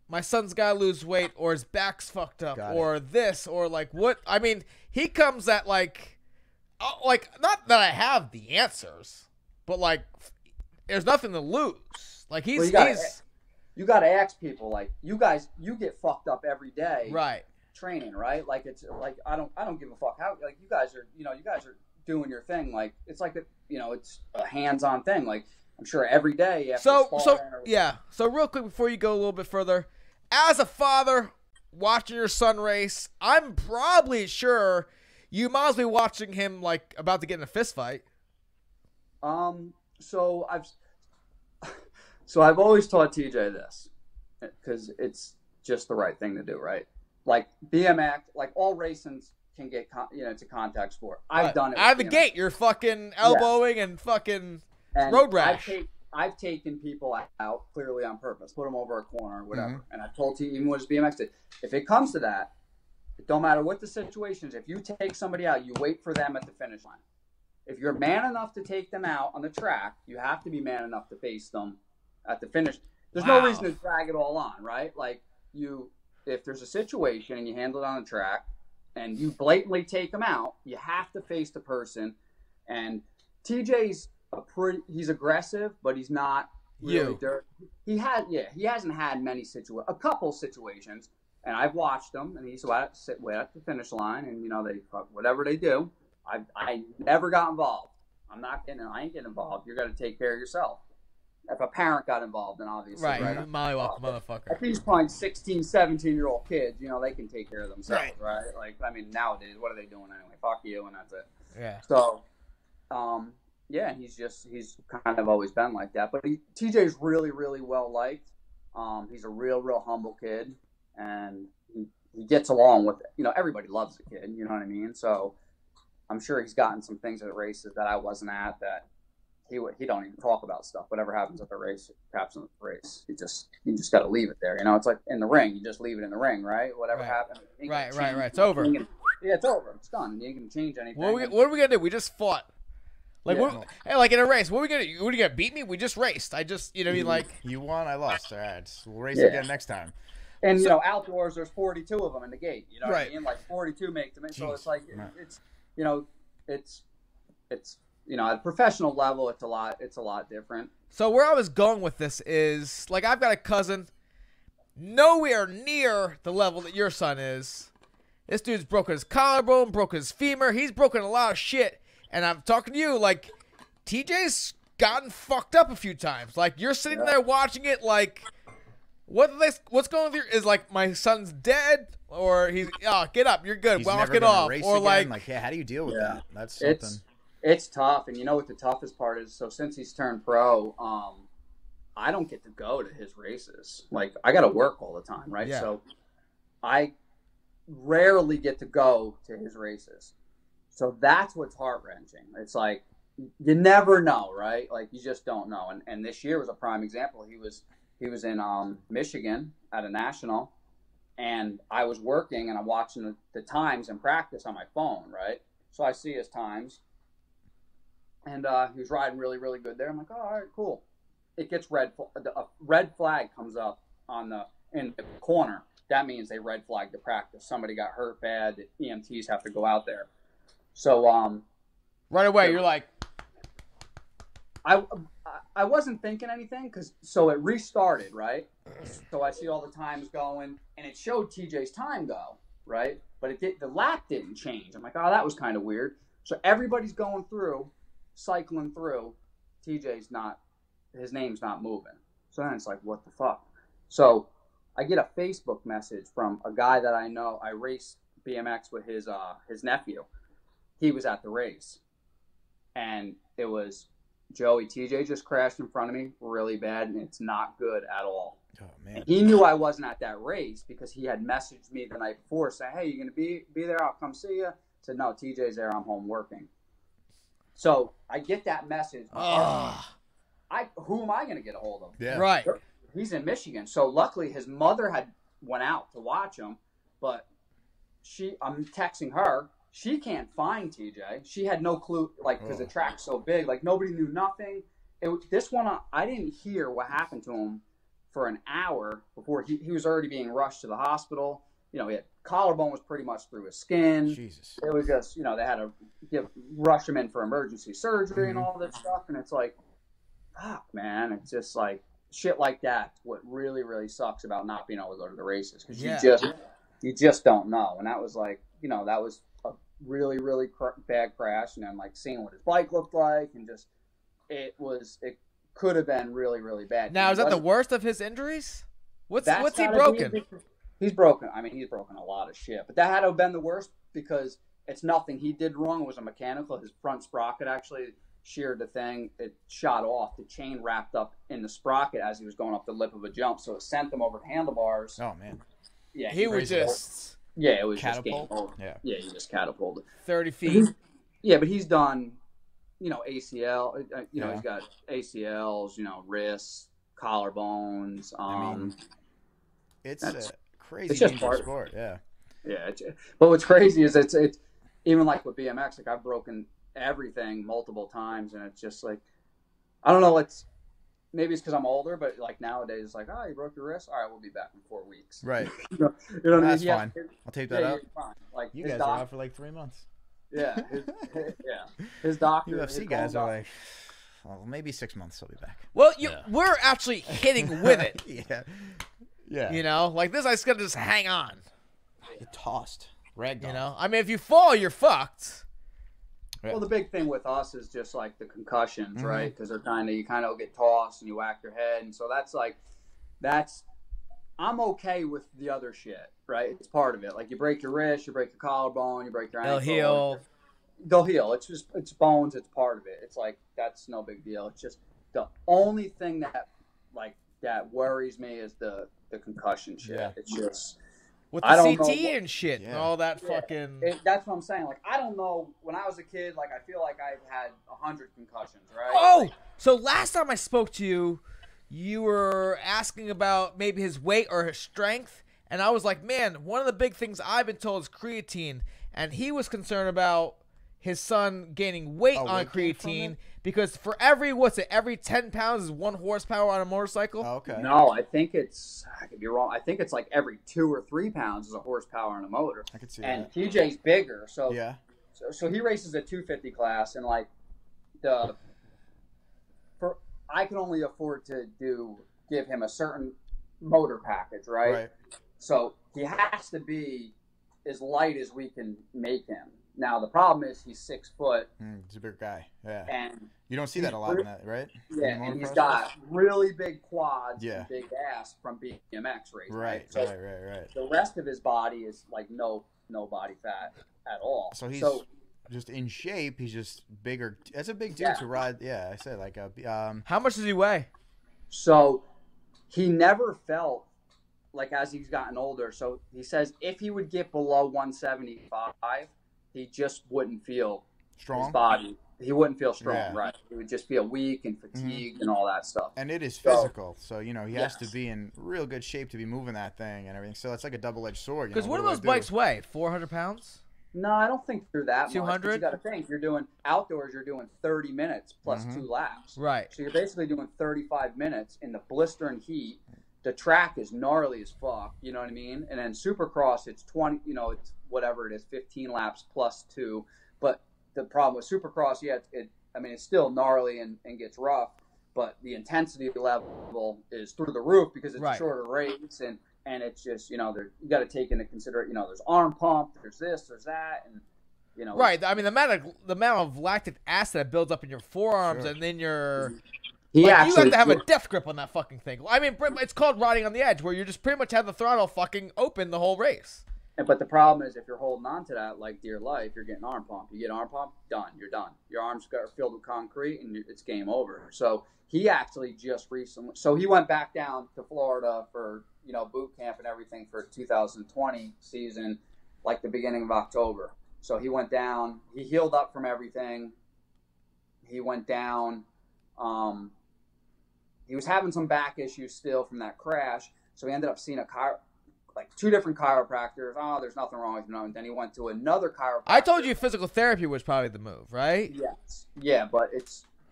my son's got to lose weight or his back's fucked up or this or like what. I mean, he comes at like not that I have the answers, but like there's nothing to lose. Like you got to ask people, like, you get fucked up every day, right? Training, right? Like, it's like I don't give a fuck how, like, you guys are doing your thing. Like, it's like it's a hands-on thing. Like, I'm sure every day you have So real quick before you go a little bit further, as a father watching your son race, I'm probably sure you might as well be watching him like about to get in a fist fight. So I've always taught TJ this because it's just the right thing to do, right? Like BMX, like all racing can get, it's a contact sport. I've done it. Out of the gate, you're fucking elbowing and fucking road rash. I've taken people out clearly on purpose, put them over a corner or whatever. And I told you, even with BMX, if it comes to that, it don't matter what the situation is. If you take somebody out, you wait for them at the finish line. If you're man enough to take them out on the track, you have to be man enough to face them at the finish. There's no reason to drag it all on, right? Like, if there's a situation and you handle it on the track and you blatantly take them out, you have to face the person. And TJ's he's aggressive, but he's not really dirty. He hasn't had a couple situations, and I've watched them, and he's sit at the finish line, and they whatever they do. I never got involved. I ain't getting involved. You're gonna take care of yourself. if a parent got involved, then obviously, right? Mollywop, motherfucker. If he's playing 16, 17-year-old kids, they can take care of themselves, right? Like, I mean, nowadays, what are they doing anyway? Fuck you, and that's it. Yeah. So, yeah, he's kind of always been like that. But TJ's really, really well liked. He's a real humble kid, and he gets along with, everybody loves the kid, you know what I mean? So I'm sure he's gotten some things at the races that I wasn't at, that he don't even talk about stuff. Whatever happens at the race, happens at the race. You just got to leave it there. It's like in the ring, you just leave it in the ring, right? Whatever happens. Right. It's over. Yeah, it's over. It's done. You ain't gonna change anything. What are we gonna do? We just fought. Like, hey, like in a race, what are we gonna do? What are you gonna beat me? We just raced. I just, what I mean, like, you won, I lost. All right, we'll race again next time. And outdoors, there's 42 of them in the gate. You know what I mean? Like 42 make them. So it's like it's at a professional level, it's a lot different. So where I was going with this is, like, I've got a cousin nowhere near the level that your son is. This dude's broken his collarbone, broken his femur. He's broken a lot of shit. And I'm talking to you, like, TJ's gotten fucked up a few times. Like, you're sitting there watching it, like, what's going through? Is, like, my son's dead? Or get up, you're good, walk it off. Or, again. Like, how do you deal with that? That's something. It's tough. And you know what the toughest part is? So since he's turned pro, I don't get to go to his races. Like, I got to work all the time, right? Yeah. So I rarely get to go to his races. So that's what's heart-wrenching. It's like, you never know, right? Like, you just don't know. And this year was a prime example. He was in Michigan at a national, and I was working, and I'm watching the times in practice on my phone, right? So I see his times, and he was riding really, really good there. I'm like, oh, all right, cool. It gets a red flag comes up in the corner. That means they red flagged the practice. Somebody got hurt bad. The EMTs have to go out there. So right away you're like, I wasn't thinking anything, so it restarted, right? So I see all the times going, and it showed TJ's time go, right? But the lap didn't change. I'm like, oh, that was kind of weird. So everybody's going through, cycling through. His name's not moving. So then it's like, what the fuck? So I get a Facebook message from a guy that I know. I race BMX with his nephew. He was at the race, and it was, Joey, TJ just crashed in front of me really bad, and it's not good at all. Oh, man. And he knew I wasn't at that race because he had messaged me the night before saying, hey, you going to be there? I'll come see you. I said, no, TJ's there. I'm home working. So I get that message. Who am I going to get a hold of? Yeah. Right. He's in Michigan. So luckily his mother went out to watch him, but I'm texting her. She can't find TJ. She had no clue, like, because the track's so big. Like, nobody knew nothing. This one, I didn't hear what happened to him for an hour before he was already being rushed to the hospital. Collarbone was pretty much through his skin. Jesus. It was just, they had to rush him in for emergency surgery and all this stuff. And it's like, fuck, man. It's just like shit like that. What really, really sucks about not being able to go to the races, because you just don't know. And that was like, that was a really, really bad crash. And then, like, seeing what his bike looked like, and just it could have been really, really bad. Now, is that the worst of his injuries? What's he broken? He's broken. I mean, he's broken a lot of shit. But that had to have been the worst, because it's nothing he did wrong. It was a mechanical. His front sprocket actually sheared the thing. It shot off. The chain wrapped up in the sprocket as he was going up the lip of a jump. So it sent him over the handlebars. Oh, man. Yeah, he was just... Yeah, it was catapult. Just game over. Yeah, he just catapulted 30 feet. But he's done, ACL. He's got ACLs, wrists, collarbones. I mean, it's a crazy it's just sport. Yeah. Yeah, but what's crazy is it's even like with BMX. Like, I've broken everything multiple times, and it's just like, I don't know. Maybe it's because I'm older, but like nowadays, it's like, oh, you broke your wrist. All right, we'll be back in 4 weeks. Right. What I mean? That's fine. I'll tape that up. Fine. Like, you guys are out for like 3 months. Yeah. His doctor. UFC guys are like, well, maybe 6 months. I'll be back. Well, we're actually hitting with it. Yeah. Like this, I just gotta just hang on. Get tossed. Ragdoll. I mean, if you fall, you're fucked. Yeah. Well, the big thing with us is just like the concussions, Mm-hmm. right? Because you kind of get tossed and you whack your head, and so I'm okay with the other shit, right? It's part of it. Like you break your wrist, you break your collarbone, you break your ankle. They'll heal. It's bones. It's part of it. It's like that's no big deal. It's just the only thing that worries me is the concussion shit. Yeah. It's just with I the don't CT know and shit and Yeah. all that Yeah. fucking. That's what I'm saying. Like I don't know. When I was a kid, like I feel like I've had 100 concussions, right? Oh, Like, so last time I spoke to you, you were asking about maybe his weight or his strength, and I was like, man, one of the big things I've been told is creatine, and he was concerned about his son gaining weight on weight gain from creatine it? because for every 10 pounds is 1 horsepower on a motorcycle. Oh, okay. no, I think I could be wrong. I think it's like every 2 or 3 pounds is a horsepower on a motor. I could see And that. TJ's bigger, so Yeah. so he races a 250 class, and like I can only afford to give him a certain motor package, right? Right. So he has to be as light as we can make him. Now the problem is he's 6 foot, He's a big guy. Yeah. and You don't see that a lot in that, right? and he's motocross got race? really big quads Yeah. and big ass from BMX racing. Right. So Right. the rest of his body is like no body fat at all. So he's just in shape. He's just bigger. That's a big dude Yeah. to ride. Yeah, I said like How much does he weigh? So he never felt like as he's gotten older. So he says if he would get below 175, he just wouldn't feel his strong. body. He wouldn't feel strong, Yeah. right? He would just feel weak and fatigued and all that stuff. And it is So- physical, so he has to Yes. be in real good shape to be moving that thing and everything. So it's like a double-edged sword. Because what do those bikes weigh? 400 pounds? No, I don't think they're that much. 200? You got to think you're doing outdoors. You're doing 30 minutes plus 2 laps. Right. So you're basically doing 35 minutes in the blistering heat. The track is gnarly as fuck. You know what I mean? And then Supercross, it's 20. It's whatever it is, 15 laps plus 2. But the problem with Supercross, it's still gnarly and gets rough. But the intensity level is through the roof because it's a Right. shorter race and it's just you got to take into consideration. There's arm pump, there's this, there's that, and Right. I mean, the amount of lactic acid that builds up in your forearms Sure. and then your He you actually have to have a death grip on that fucking thing. I mean, it's called riding on the edge, where you just pretty much have the throttle fucking open the whole race. But the problem is if you're holding on to that like dear life, you're getting arm pump. You get arm pump, done. You're done. Your arms are filled with concrete, and it's game over. So he actually just recently. So he went back down to Florida for boot camp and everything for 2020 season, like the beginning of October. So he went down. He healed up from everything. He went down. He was having some back issues still from that crash. So he ended up seeing like 2 different chiropractors. Oh, there's nothing wrong with him. And then he went to another chiropractor. I told you physical therapy was probably the move, right? Yes. Yeah, but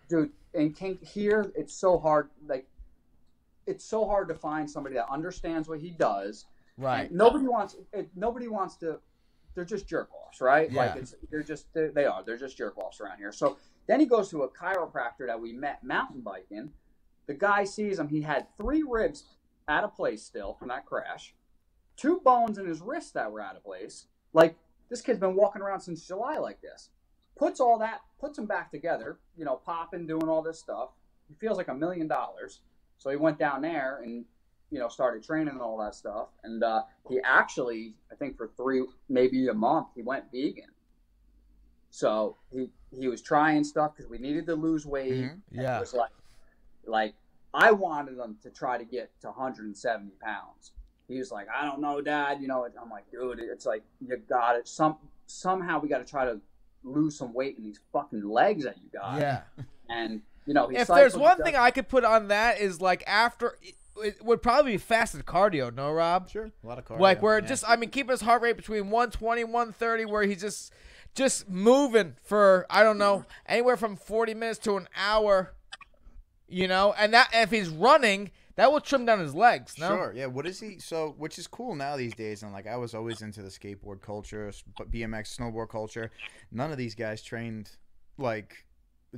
dude, in Kink here, it's so hard. Like, it's so hard to find somebody that understands what he does. Right. And nobody wants to. They're just jerk offs, right? Yeah. Like they're just jerk offs around here. So then he goes to a chiropractor that we met mountain biking. The guy sees him. He had 3 ribs out of place still from that crash, 2 bones in his wrist that were out of place. Like, this kid's been walking around since July like this. Puts them back together, popping, doing all this stuff. He feels like $1 million. So he went down there and, started training and all that stuff. And he actually, I think for 3, maybe a month, he went vegan. So he was trying stuff because we needed to lose weight. Mm-hmm. Yeah. It was like I wanted him to try to get to 170 pounds. He was like, I don't know, Dad. I'm like, dude, it's like, you got it. Somehow we got to try to lose some weight in these fucking legs that you got. Yeah. And, If there's one thing I could put on that is like after it would probably be fasted cardio, no, Rob? Sure. A lot of cardio. Like where keeping his heart rate between 120, 130, where he's just moving for, I don't know, anywhere from 40 minutes to an hour, and that if he's running, that will trim down his legs, no? Sure, yeah. What is he? So, which is cool now these days. And like, I was always into the skateboard culture, BMX, snowboard culture. None of these guys trained like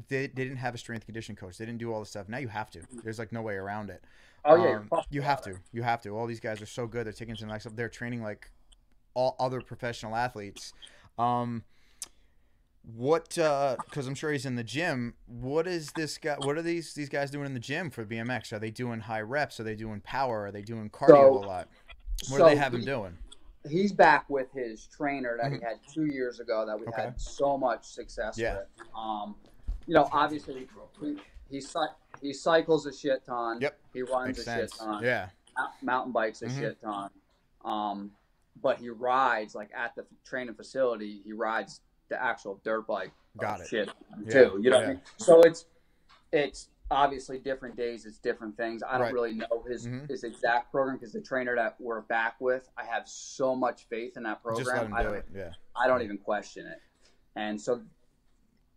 they didn't have a strength conditioning coach. They didn't do all this stuff. Now you have to. There's like no way around it. Oh yeah, you have to. You have to. All these guys are so good. They're taking to the next level. They're training like all other professional athletes. What? Because I'm sure he's in the gym. What is this guy? What are these guys doing in the gym for BMX? Are they doing high reps? Are they doing power? Are they doing cardio a lot? What do they have him doing? He's back with his trainer that he had 2 years ago that we had so much success with. You know, obviously he cycles a shit ton. Yep. He runs a shit ton. Yeah. Mountain bikes a shit ton. But he rides, like, at the training facility, he rides the actual dirt bike. Got it. Shit too. You know what I mean? So it's obviously different days, it's different things. I don't really know his exact program because the trainer that we're back with, I have so much faith in that program. Just let him do it. Yeah. I don't even question it. And so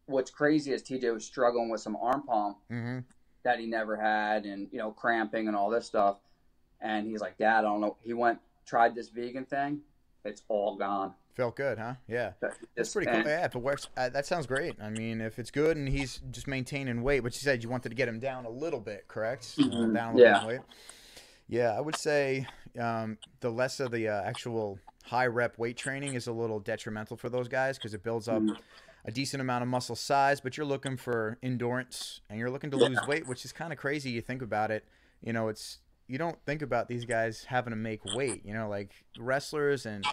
what's crazy is TJ was struggling with some arm pump that he never had, and, you know, cramping and all this stuff. And he's like, Dad, I don't know. He tried this vegan thing. It's all gone. Felt good, huh? Yeah. That's pretty cool. Yeah, if it works, that sounds great. I mean, if it's good and he's just maintaining weight, but you said you wanted to get him down a little bit, correct? Down a little bit in weight. Yeah, I would say the less of the actual high rep weight training is a little detrimental for those guys because it builds up a decent amount of muscle size, but you're looking for endurance and you're looking to lose weight, which is kind of crazy. You think about it, you know, you don't think about these guys having to make weight, you know, like wrestlers and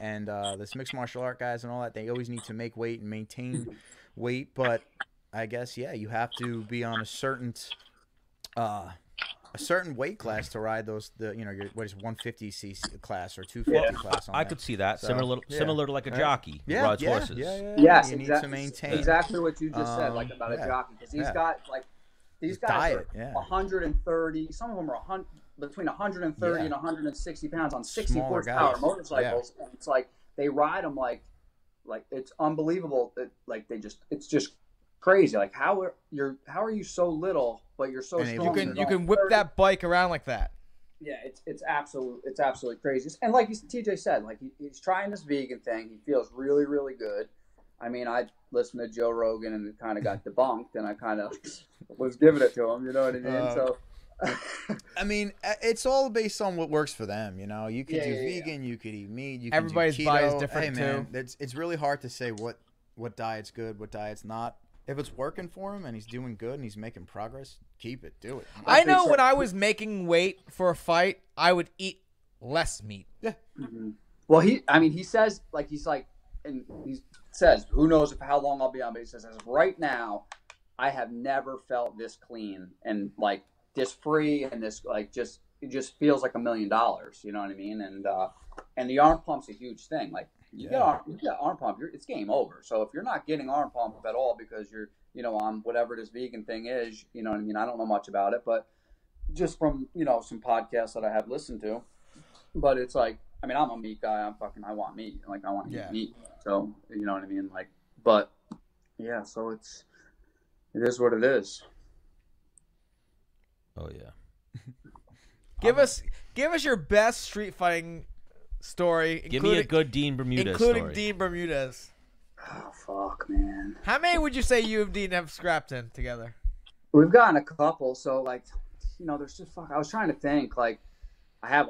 this mixed martial art guys and all that. They always need to make weight and maintain weight. But I guess, yeah, you have to be on a certain weight class to ride your 150cc class or 250 class. I could see that. So, similar to like a jockey who rides horses. Yes, you need to maintain. Exactly what you just said, like about a jockey. Because these guys, like, these guys are 130, some of them are between 130 and 160 pounds on 60 horsepower motorcycles. And it's like they ride them like it's unbelievable. Like it's just crazy. Like how are you so little but you're so strong? You can whip that bike around like that. Yeah, it's absolutely crazy. And like TJ said, like he's trying this vegan thing. He feels really, really good. I mean, I listened to Joe Rogan and it kind of got debunked, and I kind of was giving it to him. You know what I mean? So. I mean, it's all based on what works for them. You know, you could do vegan, you could eat meat, you can everybody's do keto. body is different too. It's really hard to say what diet's good, what diet's not. If it's working for him and he's doing good and he's making progress, keep it, do it. I know when I was making weight for a fight, I would eat less meat. Yeah. Well, he says who knows how long I'll be on, but he says as of right now, I have never felt this clean and like this free and this like it just feels like $1 million. You know what I mean? And the arm pump's a huge thing. Like you get arm pump, it's game over. So if you're not getting arm pump at all because you're on whatever this vegan thing is, you know what I mean? I don't know much about it, but just from some podcasts that I have listened to. But it's like, I mean, I'm a meat guy. I want meat. Like I want to eat meat. So you know what I mean? Like, but yeah. So it is what it is. Oh yeah. Give us your best street fighting story. Give me a good Dean Bermudez including story. Dean Bermudez. Oh fuck, man. How many would you say you and Dean have scrapped in together? We've gotten a couple. So like, there's just I was trying to think. Like, I have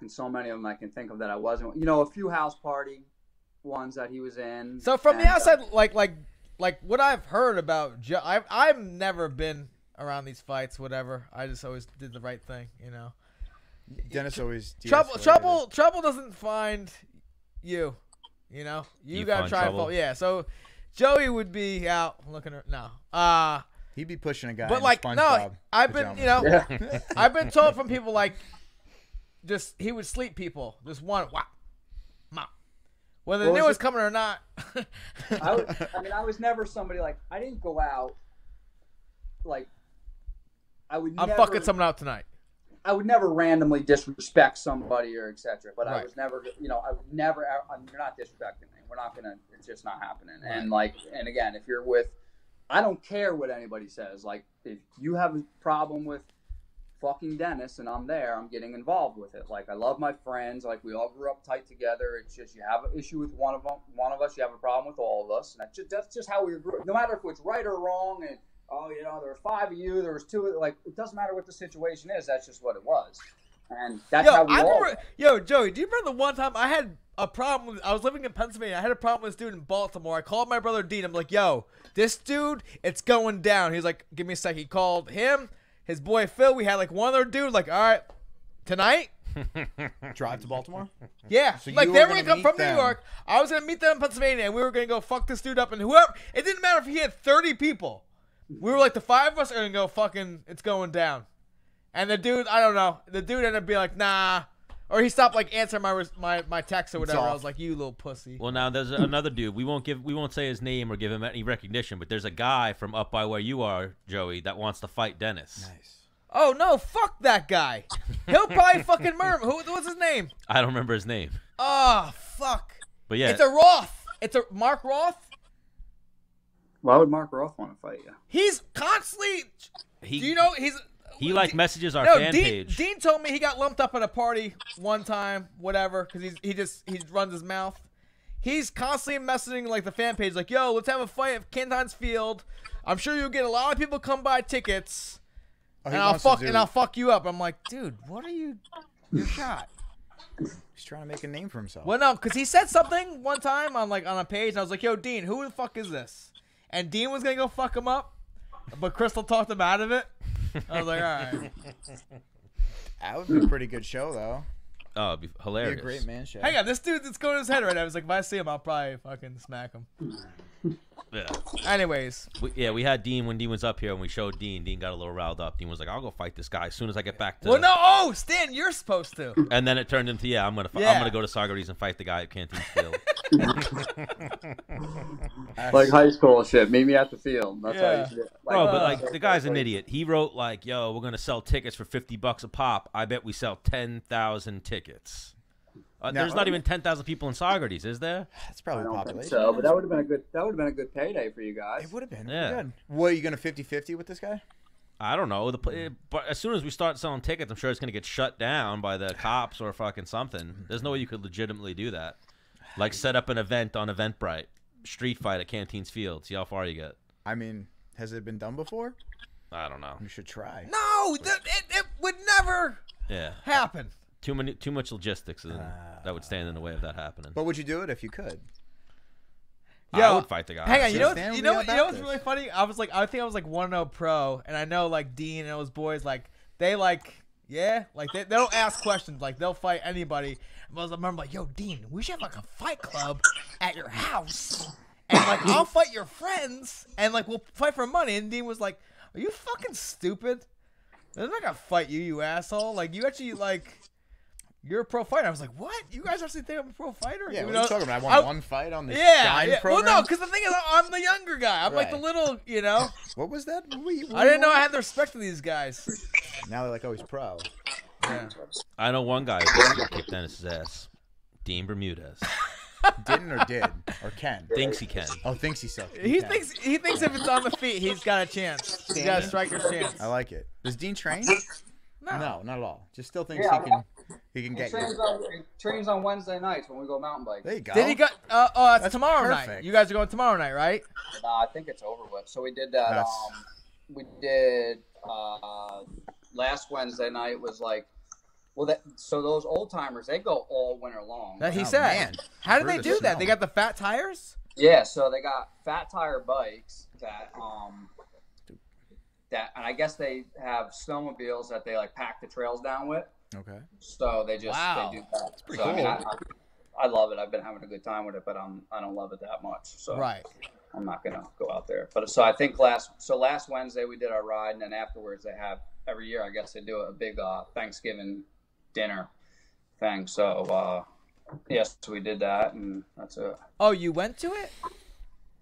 so many of them I can think of that I wasn't. A few house party ones that he was in. So from the outside, like what I've heard about Joe, I've never been around these fights, whatever. I just always did the right thing, Dennis always trouble doesn't find you. You gotta try and follow. Yeah, so Joey would be out looking he'd be pushing a guy. But like no, I've been I've been told from people like just he would sleep people. Just one whether they knew it was coming or not. I was never somebody like I didn't go out like I'm fucking someone out tonight. I would never randomly disrespect somebody or etc. But I was never, I would never. You're not disrespecting me. We're not gonna. It's just not happening. Right. And again, if you're with, I don't care what anybody says. Like, if you have a problem with fucking Dennis and I'm there, I'm getting involved with it. Like, I love my friends. Like, we all grew up tight together. It's just you have an issue with one of us, you have a problem with all of us, and that's just how we grew up. No matter if it's right or wrong, and there were 5 of you, there was 2. Like, it doesn't matter what the situation is. That's just what it was, and that's how we all. Yo, Joey, do you remember the one time I a problem. I was living in Pennsylvania. I had a problem with this dude in Baltimore. I called my brother Dean. I'm like, yo, this dude, it's going down. He's like, give me a sec. He called him, his boy Phil. We had like one other dude. Like, all right, tonight. Drive to Baltimore? Yeah, So like you they were were gonna gonna come from meet them. New York. I was gonna meet them in Pennsylvania, and we were gonna go fuck this dude up. And whoever, it didn't matter if he had 30 people. We were like, the 5 of us are gonna go fucking. It's going down. And the dude, I don't know. The dude ended up being like, nah, or he stopped like answering my text or whatever. I was like, you little pussy. Well, now there's another dude. We won't say his name or give him any recognition, but there's a guy from up by where you are, Joey, that wants to fight Dennis. Nice. Oh no, fuck that guy. He'll probably fucking murder him. What's his name? I don't remember his name. Oh fuck. But yeah, It's a Roth. It's a Mark Roth. Why would Mark Roth want to fight you? He's constantly. Do you know he's? he like messages our No, fan Dean, page. Dean told me he got lumped up at a party one time, whatever, because he runs his mouth. He's constantly messaging like the fan page, like, "Yo, let's have a fight at Canton's Field. I'm sure you'll get a lot of people come buy tickets, Oh, and he I'll wants to do- fuck you up." I'm like, dude, what are you? You're shot. He's trying to make a name for himself. Well, no, because he said something one time on a page, and I was like, "Yo, Dean, who the fuck is this?" And Dean was gonna go fuck him up, but Crystal talked him out of it. I was like, all right. That would be a pretty good show, though. Oh, it'd be Be hilarious. a great man show. Hang on, this dude that's going to his head right now. I was like, if I see him, I'll probably fucking smack him. Yeah. Anyways, We had Dean when Dean was up here, and we showed Dean. Dean got a little riled up. Dean was like, "I'll go fight this guy as soon as I get back to." well, no, oh, Stan, you're supposed to. And then it turned into, I'm gonna go to Saugerties and fight the guy at Canteen Field. Like high school shit. Meet me at the field. That's how Yeah. you should do it. Bro, but like the guy's an idiot. He wrote like, "Yo, we're gonna sell tickets for $50 a pop. I bet we sell 10,000 tickets." There's not even 10,000 people in Saugerties, is there? That's I probably the don't think population. so, but that would have been a good payday for you guys. It would have been. Yeah. Good. What, are you going to 50-50 with this guy? I don't know. But as soon as we start selling tickets, I'm sure it's gonna get shut down by the cops or fucking something. There's no way you could legitimately do that. Like set up an event on Eventbrite, street fight at Canteen's Field. See how far you get. I mean, has it been done before? I don't know. You should try. No, it would never Yeah. happen. Too much logistics that would stand in the way of that happening. But would you do it if you could? I Yo, would fight the guy. Hang on, you know, Stan would you be know, all you know about what's this. really funny? I think I was like 1-0 pro, and I know like Dean and those boys, like they like, yeah, like they don't ask questions, like they'll fight anybody. I remember like, yo, Dean, we should have like a fight club at your house, and like I'll fight your friends, and like we'll fight for money. And Dean was like, are you fucking stupid? They're not gonna fight you, you asshole. Like you actually like. You're a pro fighter. I was like, what? You guys actually think I'm a pro fighter? Yeah, Even what are you though- talking about? I won one fight on the Shine Well, program? no, because the thing is, I'm the younger guy. I'm like the Right. little, you know. What was that? I didn't know I had the respect for these guys. Now they're like, oh, he's pro. Yeah. I know one guy who's gonna kick Dennis's ass. Dean Bermudez. Didn't or did? Or can? Thinks he can. Oh, thinks he sucks. He can. thinks if it's on the feet, he's got a chance. He's got a striker's chance. I like it. Does Dean train? No. No, not at all. Just still thinks Yeah, he can He get trains, you. he trains on Wednesday nights when we go mountain biking. There you go. Did he got? It's That's tomorrow night. perfect. You guys are going tomorrow night, right? Nah, I think it's over with. So we did that. That's- We did last Wednesday night was like, so those old timers they go all winter long. That he Oh, said. man. How did Through they the do that? snow. They got the fat tires. Yeah, so they got fat tire bikes that and I guess they have snowmobiles that they like pack the trails down with. Okay. So they just Wow. they do that. That's pretty so, I mean, cool. I love it. I've been having a good time with it, but I don't love it that much. So Right. I'm not gonna go out there. But so I think last Wednesday we did our ride, and then afterwards they have every year I guess they do a big Thanksgiving dinner thing. So yes, we did that, and that's it. Oh, you went to it?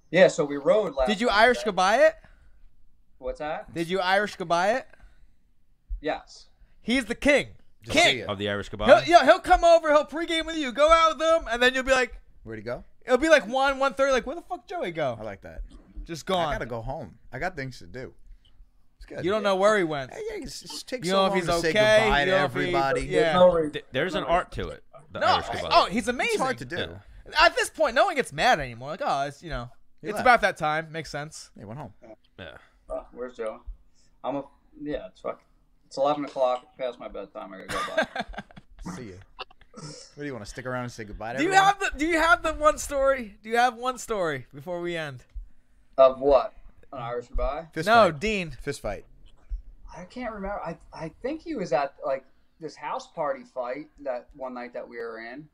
Yeah, so we rode last. Did you Wednesday. Irish goodbye it? What's that? Did you Irish goodbye it? Yes. He's the king. Just see King. ya. Of the Irish Goodbye. He'll come over. He'll pregame with you. Go out with him, and then you'll be like, Where'd he go? it'll be like 1:30. Like, where the fuck Joey go? I like that. Just I gone. gotta go home. I got things to do. It's good. You don't know where he went. Hey, yeah, it just takes You so know if long he's to say okay, goodbye you to know if he- everybody. yeah. There's an art to it. The No, Irish Goodbye. oh, he's amazing. It's hard to do. Yeah. At this point, no one gets mad anymore. Like, oh, it's He it's left. about that time. Makes sense. He went home. Yeah. Where's Joe? It's 11 o'clock past my bedtime. I gotta go back. See you. What do you want to stick around and say goodbye to Do you everyone? have the one story? Do you have one story before we end? Of what? An Irish goodbye? Fist No, fight. Dean. Fist fight. I can't remember. I think he was at like this house party fight that one night that we were in,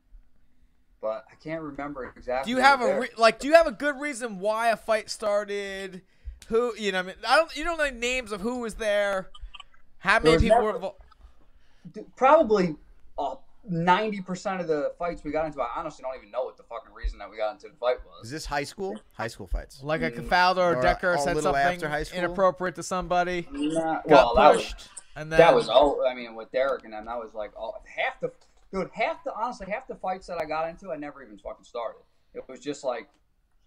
but I can't remember exactly. Do you have do you have a good reason why a fight started? Who you know? I mean, you don't know the names of who was there. How many people were involved? Probably 90% of the fights we got into, I honestly don't even know what the fucking reason that we got into the fight was. Is this high school? High school fights. Like a Cafaldo or Decker a said little something after high school? inappropriate to somebody, Nah, got well, pushed, and then that was all. I mean, with Derek and them, that was like half the fights that I got into, I never even fucking started. It was just like,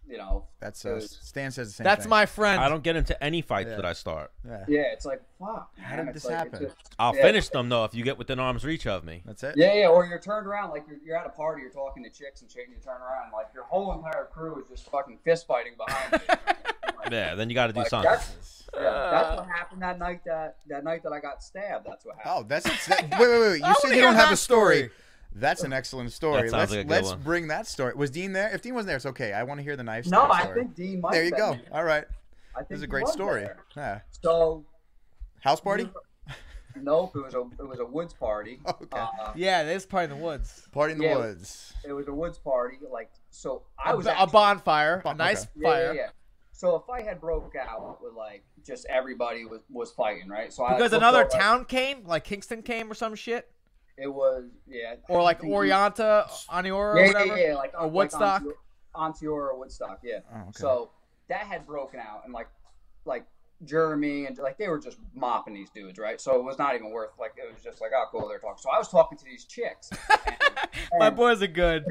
you know. That's Stan says the same that's thing. my friend. I don't get into any fights Yeah. that I start. Yeah, it's like fuck. How man. did It's this like, happen? I'll finish them though if you get within arm's reach of me. That's it. Yeah, or you're turned around like you're at a party, you're talking to chicks and shit, and you turn around like your whole entire crew is just fucking fist fighting behind you. Yeah, then you got to do Like, something. that's what happened that night. That night that I got stabbed. That's what happened. Oh, that's wait. You said you don't have a story. That's an excellent story. That sounds like a good Let's one. bring that story. Was Dean there? If Dean wasn't there, it's okay. I want to hear the knife No, story. I think Dean might. There you have go. been there. All right. I think This is a he great was story. there. Yeah. So, House party? nope, it was a woods party. Okay. Yeah, this part in the woods. Party in the Yeah. woods. It was a woods party. Like, so I was a actually- bonfire, a Okay. nice Yeah, fire. yeah. So a fight had broke out with like just everybody was fighting, right? So Because I another looked over, town came, like Kingston came or some shit, It was or like I think- Orianta, Aniora, or Yeah, whatever, yeah, like or Woodstock. Like Ontiora or Woodstock, yeah. Oh, okay. So that had broken out, and like Jeremy and like they were just mopping these dudes, right? So it was not even worth like it was just like, oh cool, they're talking. So I was talking to these chicks. My and boys are good.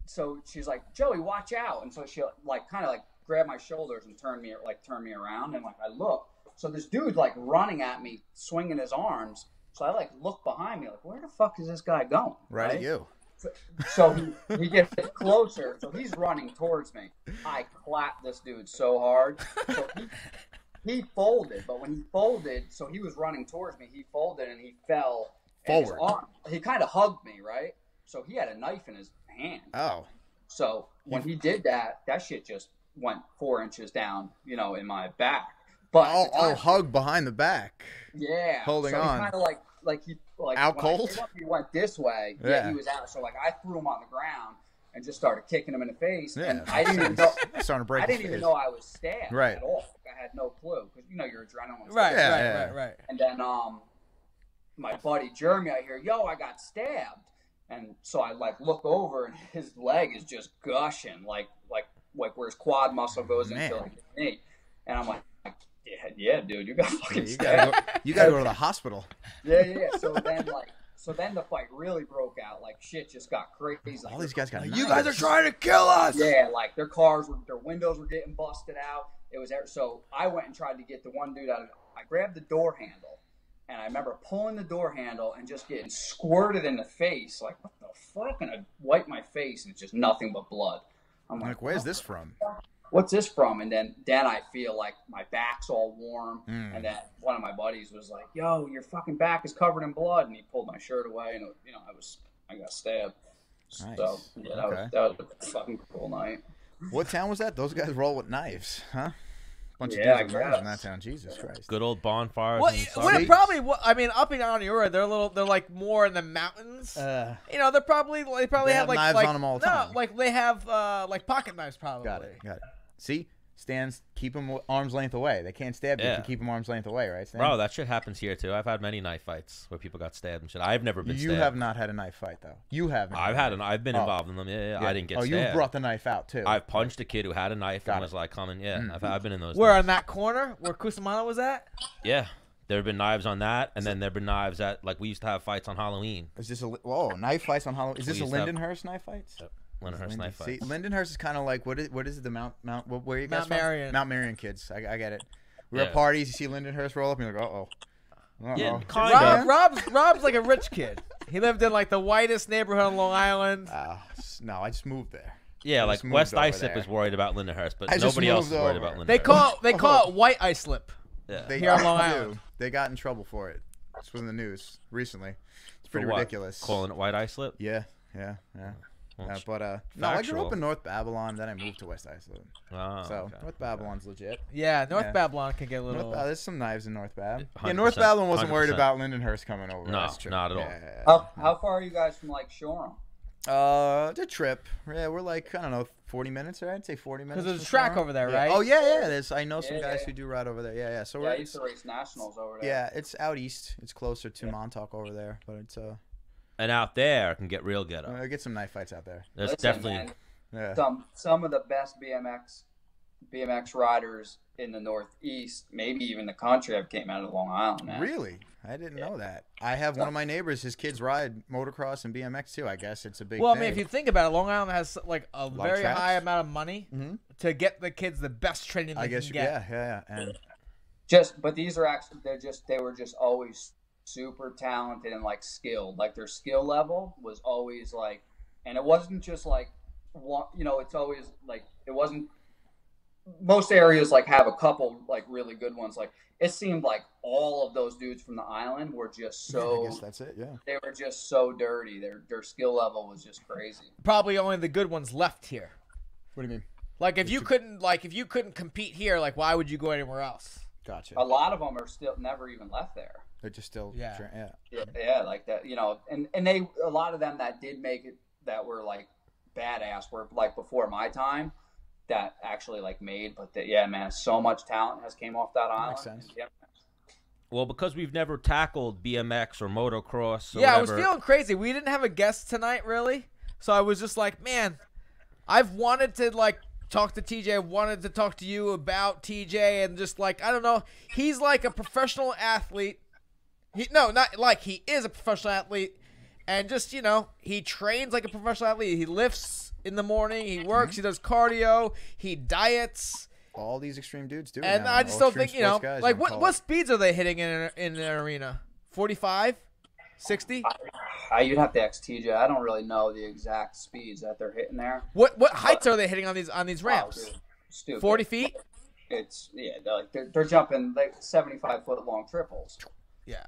So she's like, Joey, watch out, and so she like kind of like grabbed my shoulders and turned me around, and like I look, so this dude like running at me, swinging his arms. So I like look behind me, like where the fuck is this guy going? Right at you. So he gets closer, so he's running towards me. I clapped this dude so hard. So he folded, but when he folded, so he was running towards me, he folded and he fell. and his Forward. arm- he kind of hugged me, right? So he had a knife in his hand. Oh. So when he did that, that shit just went 4 inches down, in my back. But at the time- Hug behind the back. yeah, Holding so on. Kind of like he Out when cold? I came up, he went this way. Yeah. He was out. So like I threw him on the ground and just started kicking him in the face. Yeah. And I didn't even know. Starting to break I his didn't even face. know I was stabbed Right. at all. I had no clue because your adrenaline. Right, Yeah. right. And then my buddy Jeremy, I hear, yo, I got stabbed, and so I like look over and his leg is just gushing like where his quad muscle goes Man. into like his knee, and I'm like. Yeah, dude, you got fucking You stabbed. gotta go to the hospital. Yeah. So then the fight really broke out. Like shit just got crazy. All these guys got You guys are knives. trying to kill us. Yeah, like their windows were getting busted out. It was so I went and tried to get the one dude out. I grabbed the door handle, and I remember pulling the door handle and just getting squirted in the face. Like what the fuck? And I wiped my face, and it's just nothing but blood. I'm Like, where's this from? What's this from? And then I feel like my back's all warm. Mm. And then one of my buddies was like, yo, your fucking back is covered in blood. And he pulled my shirt away and, I got stabbed. Nice. So, yeah, Okay. that was a fucking cool night. What town was that? Those guys roll with knives, huh? Bunch Yeah, of dudes with I knives in that guess. town. Jesus Christ. Good old bonfires. Well, and what stuff. it probably, I mean, up in Aniora, they're like more in the mountains. They're probably they They have have like knives on 'em all the time. No, like they have like pocket knives probably. Got it. See? Stan's keep them arm's length away. They can't stab you if Yeah. you keep them arm's length away, right, Stan? Bro, that shit happens here too. I've had many knife fights where people got stabbed and shit. I've never been You stabbed. have not had a knife fight, though. You haven't. I've been Oh. involved in them. Yeah. I didn't get Oh, stabbed. you brought the knife out, too. I've punched a kid who had a knife Got and it. was like coming. Yeah, I've been in those. Where things. on that corner where Cusimano was at? Yeah, there have been knives on that, and then there have been knives at like we used to have fights on Halloween. Is this knife fights on Halloween? Is this a used to have- Lindenhurst knife fights? Lindenhurst knife See, fights. Lindenhurst is kind of like what is it? The Mount where you guys Mount from? Marion. Mount Marion kids. I get it. We're at Yeah. parties. You see Lindenhurst roll up, and you're like, uh-oh. Yeah, kind of. Rob's like a rich kid. He lived in like the whitest neighborhood on Long Island. No, I just moved there. Yeah, I like just moved West over Islip there. is worried about Lindenhurst, but I just nobody else is moved worried over. about Lindenhurst. They call it white islip. Yeah. They Here on Long Island. They got in trouble for it. This was in the news recently. It's pretty For what? ridiculous. Calling it white eye slip. Yeah. Well, But no, I grew factual. up in North Babylon, then I moved to West Islip. Oh, So okay. North Babylon's legit. Yeah, North Yeah. Babylon can get a little. There's some knives in North Bab. Yeah, 100%, North Babylon wasn't worried 100%. about Lindenhurst coming over. No, That's true. not at all. Yeah. How far are you guys from like Shoreham? The trip. Yeah, we're like, I don't know, 40 minutes, right? I'd say 40 minutes. Because there's a from track Shoreham. over there, Yeah. right? Oh, yeah. There's, I know some Yeah, guys yeah. who do ride over there. Yeah. So Yeah, I we're, used to race nationals over there. yeah, it's out east. It's closer to Montauk over there. But it's, And out there can get real ghetto. I get some knife fights out there. There's Listen, definitely. man, Yeah. some of the best BMX riders in the Northeast, maybe even the country, have came out of Long Island, man. Really? I didn't know that. I have one of my neighbors, his kids ride motocross and BMX too. I guess it's a big Well, I thing. mean, if you think about it, Long Island has like a of very tracks. high amount of money Mhm. to get the kids the best training they I guess, can get. yeah. And But these are actually they were just always super talented and like skilled. Like their skill level was always like, and it wasn't just like one. It's always like it wasn't. Most areas like have a couple like really good ones. Like it seemed like all of those dudes from the island were just I so. guess that's it, yeah. They were just so dirty. Their skill level was just crazy. Probably only the good ones left here. What do you mean? Like if you couldn't compete here, like why would you go anywhere else? Gotcha. A lot of them are still never even left there. They're just still, Yeah. Yeah, like that, and they a lot of them that did make it that were like badass were like before my time that actually like made, but yeah, man, so much talent has came off that island. Makes sense. Yeah. Well, because we've never tackled BMX or motocross or Yeah, I whatever. was feeling crazy. We didn't have a guest tonight, really. So I was just like, man, I've wanted to like talk to TJ. I wanted to talk to you about TJ and just like, I don't know. He's like a professional athlete. He is a professional athlete. And just, he trains like a professional athlete. He lifts in the morning. He works. He does cardio. He diets. All these extreme dudes do it And now. I just All don't think, extreme sports guys, like you can what call speeds are they hitting in an arena? 45? 60? You'd have to ask TJ. I don't really know the exact speeds that they're hitting there. What heights are they hitting on these ramps? Oh, dude, stupid. 40 feet? It's they're jumping like 75-foot long triples. Yeah.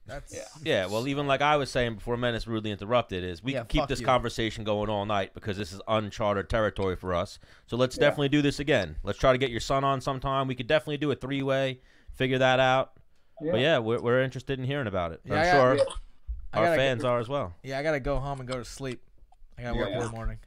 That's Yeah, well, even like I was saying before Menace rudely interrupted, is we Yeah, can keep fuck this you. conversation going all night because this is uncharted territory for us. So let's definitely do this again. Let's try to get your son on sometime. We could definitely do a 3-way, figure that out. Yeah. But yeah, we're interested in hearing about it. Yeah, I'm I sure got- I our gotta fans are as well. Yeah, I gotta go home and go to sleep. I gotta work in the morning.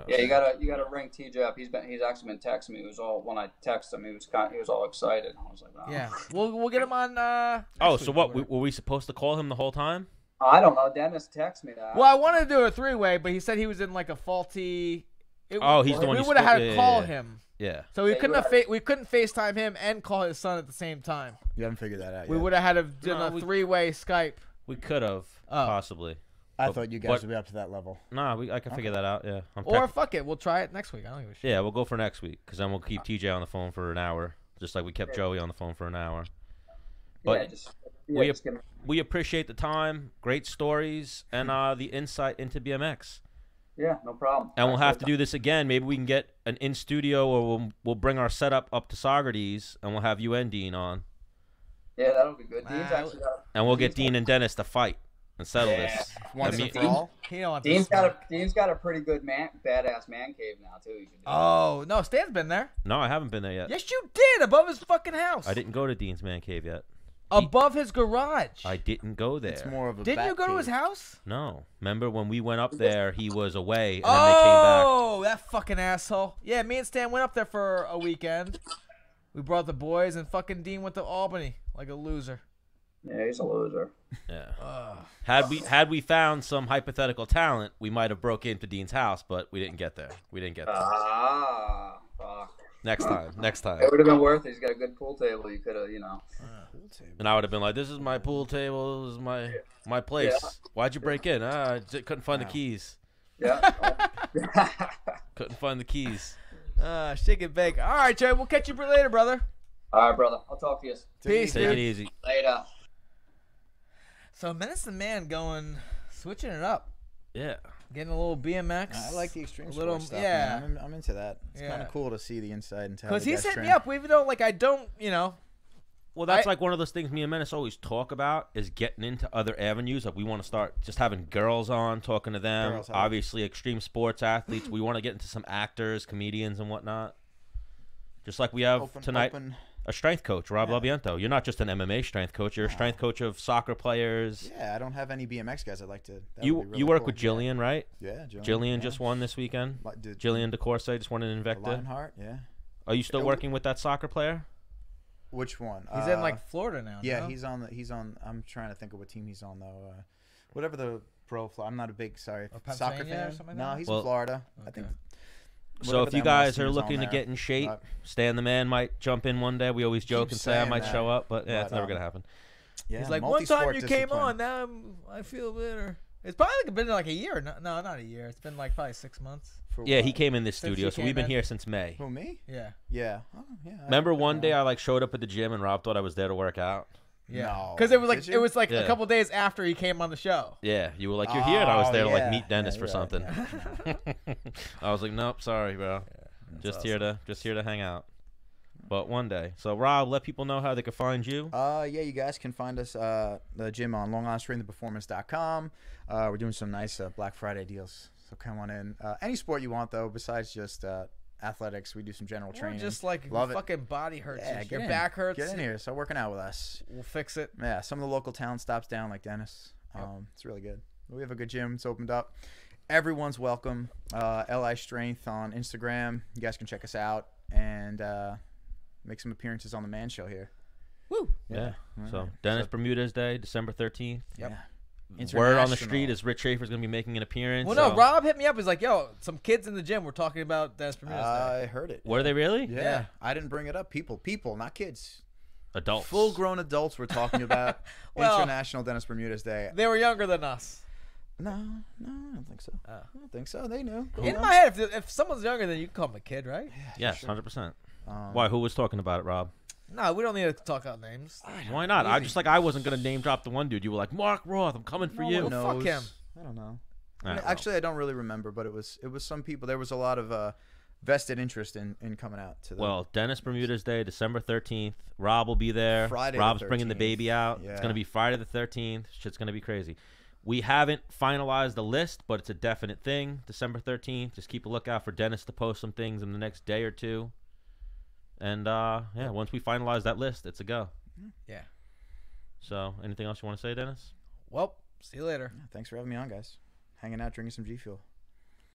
Yeah, you gotta ring TJ up. He's actually been texting me. He was all when I texted him, he was all excited. I was like, oh. Yeah, we'll get him on. Oh, next so week what? or whatever. Were we supposed to call him the whole time? I don't know. Dennis texted me that. Well, I wanted to do a 3-way, but he said he was in like a faulty. Oh, he's the one We you would have spoke- had to yeah, call yeah. him, Yeah. so we Yeah, couldn't you have we couldn't FaceTime him and call his son at the same time. You haven't figured that out We yet. would have had to do No, a we- 3-way Skype. We could have Oh. possibly. I thought you guys But- would be up to that level. Nah, I can figure that out. Yeah. Or fuck it, we'll try it next week. I don't give a shit. Yeah, we'll go for next week because then we'll keep TJ on the phone for an hour, just like we kept Joey on the phone for an hour. But just give me. we appreciate the time, great stories, and the insight into BMX. Yeah, no problem. And we'll have to do this again. Maybe we can get an in studio, or we'll bring our setup up to Socrates, and we'll have you and Dean on, Yeah, that'll be good. Dean's actually got. and we'll get Dean and Dennis to fight and settle Yeah. this. Once I mean- and for all. He don't want to Dean's smoke. got a pretty good badass man cave now too. You should do. Oh no, Stan's been there. No, I haven't been there yet. Yes, you did. Above his fucking house. I didn't go to Dean's man cave yet. Above his garage. I didn't go there. It's more of a Didn't you bat go to his cave. house? No. Remember when we went up there, he was away, and then they came back. Oh, that fucking asshole. Yeah, me and Stan went up there for a weekend. We brought the boys, and fucking Dean went to Albany like a loser. Yeah, he's a loser. Yeah. Had we found some hypothetical talent, we might have broke into Dean's house, but we didn't get there. Ah, fuck. Next time. It would have been worth it. He's got a good pool table. You could have, And I would have been like, "This is my pool table. This is my place. Yeah. Why'd you break in? I couldn't find the keys. Yeah. Couldn't find the keys." Shake and bake. All right, Joey, we'll catch you later, brother. All right, brother. I'll talk to you. Peace, Take dude. it easy. Later. So Menace and The Man switching it up. Yeah. Getting a little BMX. I like the extreme little- sport stuff. yeah. man. I'm into that. It's kind Yeah. of cool to see the inside and how Because the he's guys hitting me train. up, even though, like, I don't, Well, that's like one of those things me and Menace always talk about is getting into other avenues. Like we want to start just having girls on, talking to them. Obviously, extreme sports athletes. We want to get into some actors, comedians, and whatnot. Just like we have tonight, a strength coach, Rob Labiento. You're not just an MMA strength coach. You're a strength coach of soccer players. Yeah, I don't have any BMX guys I'd like to. You work with Jillian, right? Yeah, Jillian just won this weekend. Jillian DeCourse just won in Invicta. Lionheart, yeah. Are you still working with that soccer player? Which one? He's in like Florida now. Yeah, no? he's on. I'm trying to think of what team he's on though. Whatever the pro. I'm not a big soccer fan. No, he's in Florida. Okay. I think. So if you guys are looking to get in shape, Stan the Man might jump in one day. We always joke and say I might show up, but yeah, it's never gonna happen. Yeah, he's like, one time you came on, now I feel better. It's probably been like a year. No, not a year. It's been like probably 6 months. Yeah, he came in this studio, so we've been here since May. Who, me? Yeah. Yeah. Oh, yeah. Remember one day I like showed up at the gym and Rob thought I was there to work out? Yeah. Because it was like a couple days after he came on the show. Yeah, you were like, you're here, and I was there to like meet Dennis for something. I was like, nope, sorry, bro. Just awesome. here to hang out. But one day. So Rob, let people know how they can find you. Yeah, you guys can find us the gym on LongIslandStrengthAndPerformance.com. We're doing some nice Black Friday deals. So come on in. Any sport you want though, besides just athletics, we do some general training. Just like fucking body hurts. Yeah, your back hurts. Get in here. Start working out with us. We'll fix it. Yeah, some of the local talent stops down like Dennis. It's really good. We have a good gym. It's opened up. Everyone's welcome. LI Strength on Instagram. You guys can check us out and make some appearances on the Man Show here. Woo! Yeah. So Dennis Bermudez Day, December 13th. Yep. Word on the street is Rich Schaffer's going to be making an appearance. Well, no, Rob hit me up. He's like, yo, some kids in the gym were talking about Dennis Bermudez Day. I heard it. Were they really? Yeah. I didn't bring it up. People, not kids. Adults. Full-grown adults were talking about International Dennis Bermudez Day. They were younger than us. No, I don't think so. I don't think so. They knew. In my head, if someone's younger, then you can call them a kid, right? Yes, sure. 100%. Why? Who was talking about it, Rob? No, we don't need to talk out names. Why not? I wasn't gonna name drop the one dude. You were like, Mark Roth, I'm coming for you. Well, fuck him. I don't know. Actually, I don't really remember, but it was some people. There was a lot of vested interest in coming out to the. Well, Dennis Bermudez Day, December 13th. Rob will be there. Friday. Rob's the 13th. bringing the baby out. Yeah. It's gonna be Friday the 13th. Shit's gonna be crazy. We haven't finalized the list, but it's a definite thing. December 13th. Just keep a lookout for Dennis to post some things in the next day or two. And, yeah, once we finalize that list, it's a go. Yeah. So, anything else you want to say, Dennis? Well, see you later. Thanks for having me on, guys. Hanging out, drinking some G Fuel.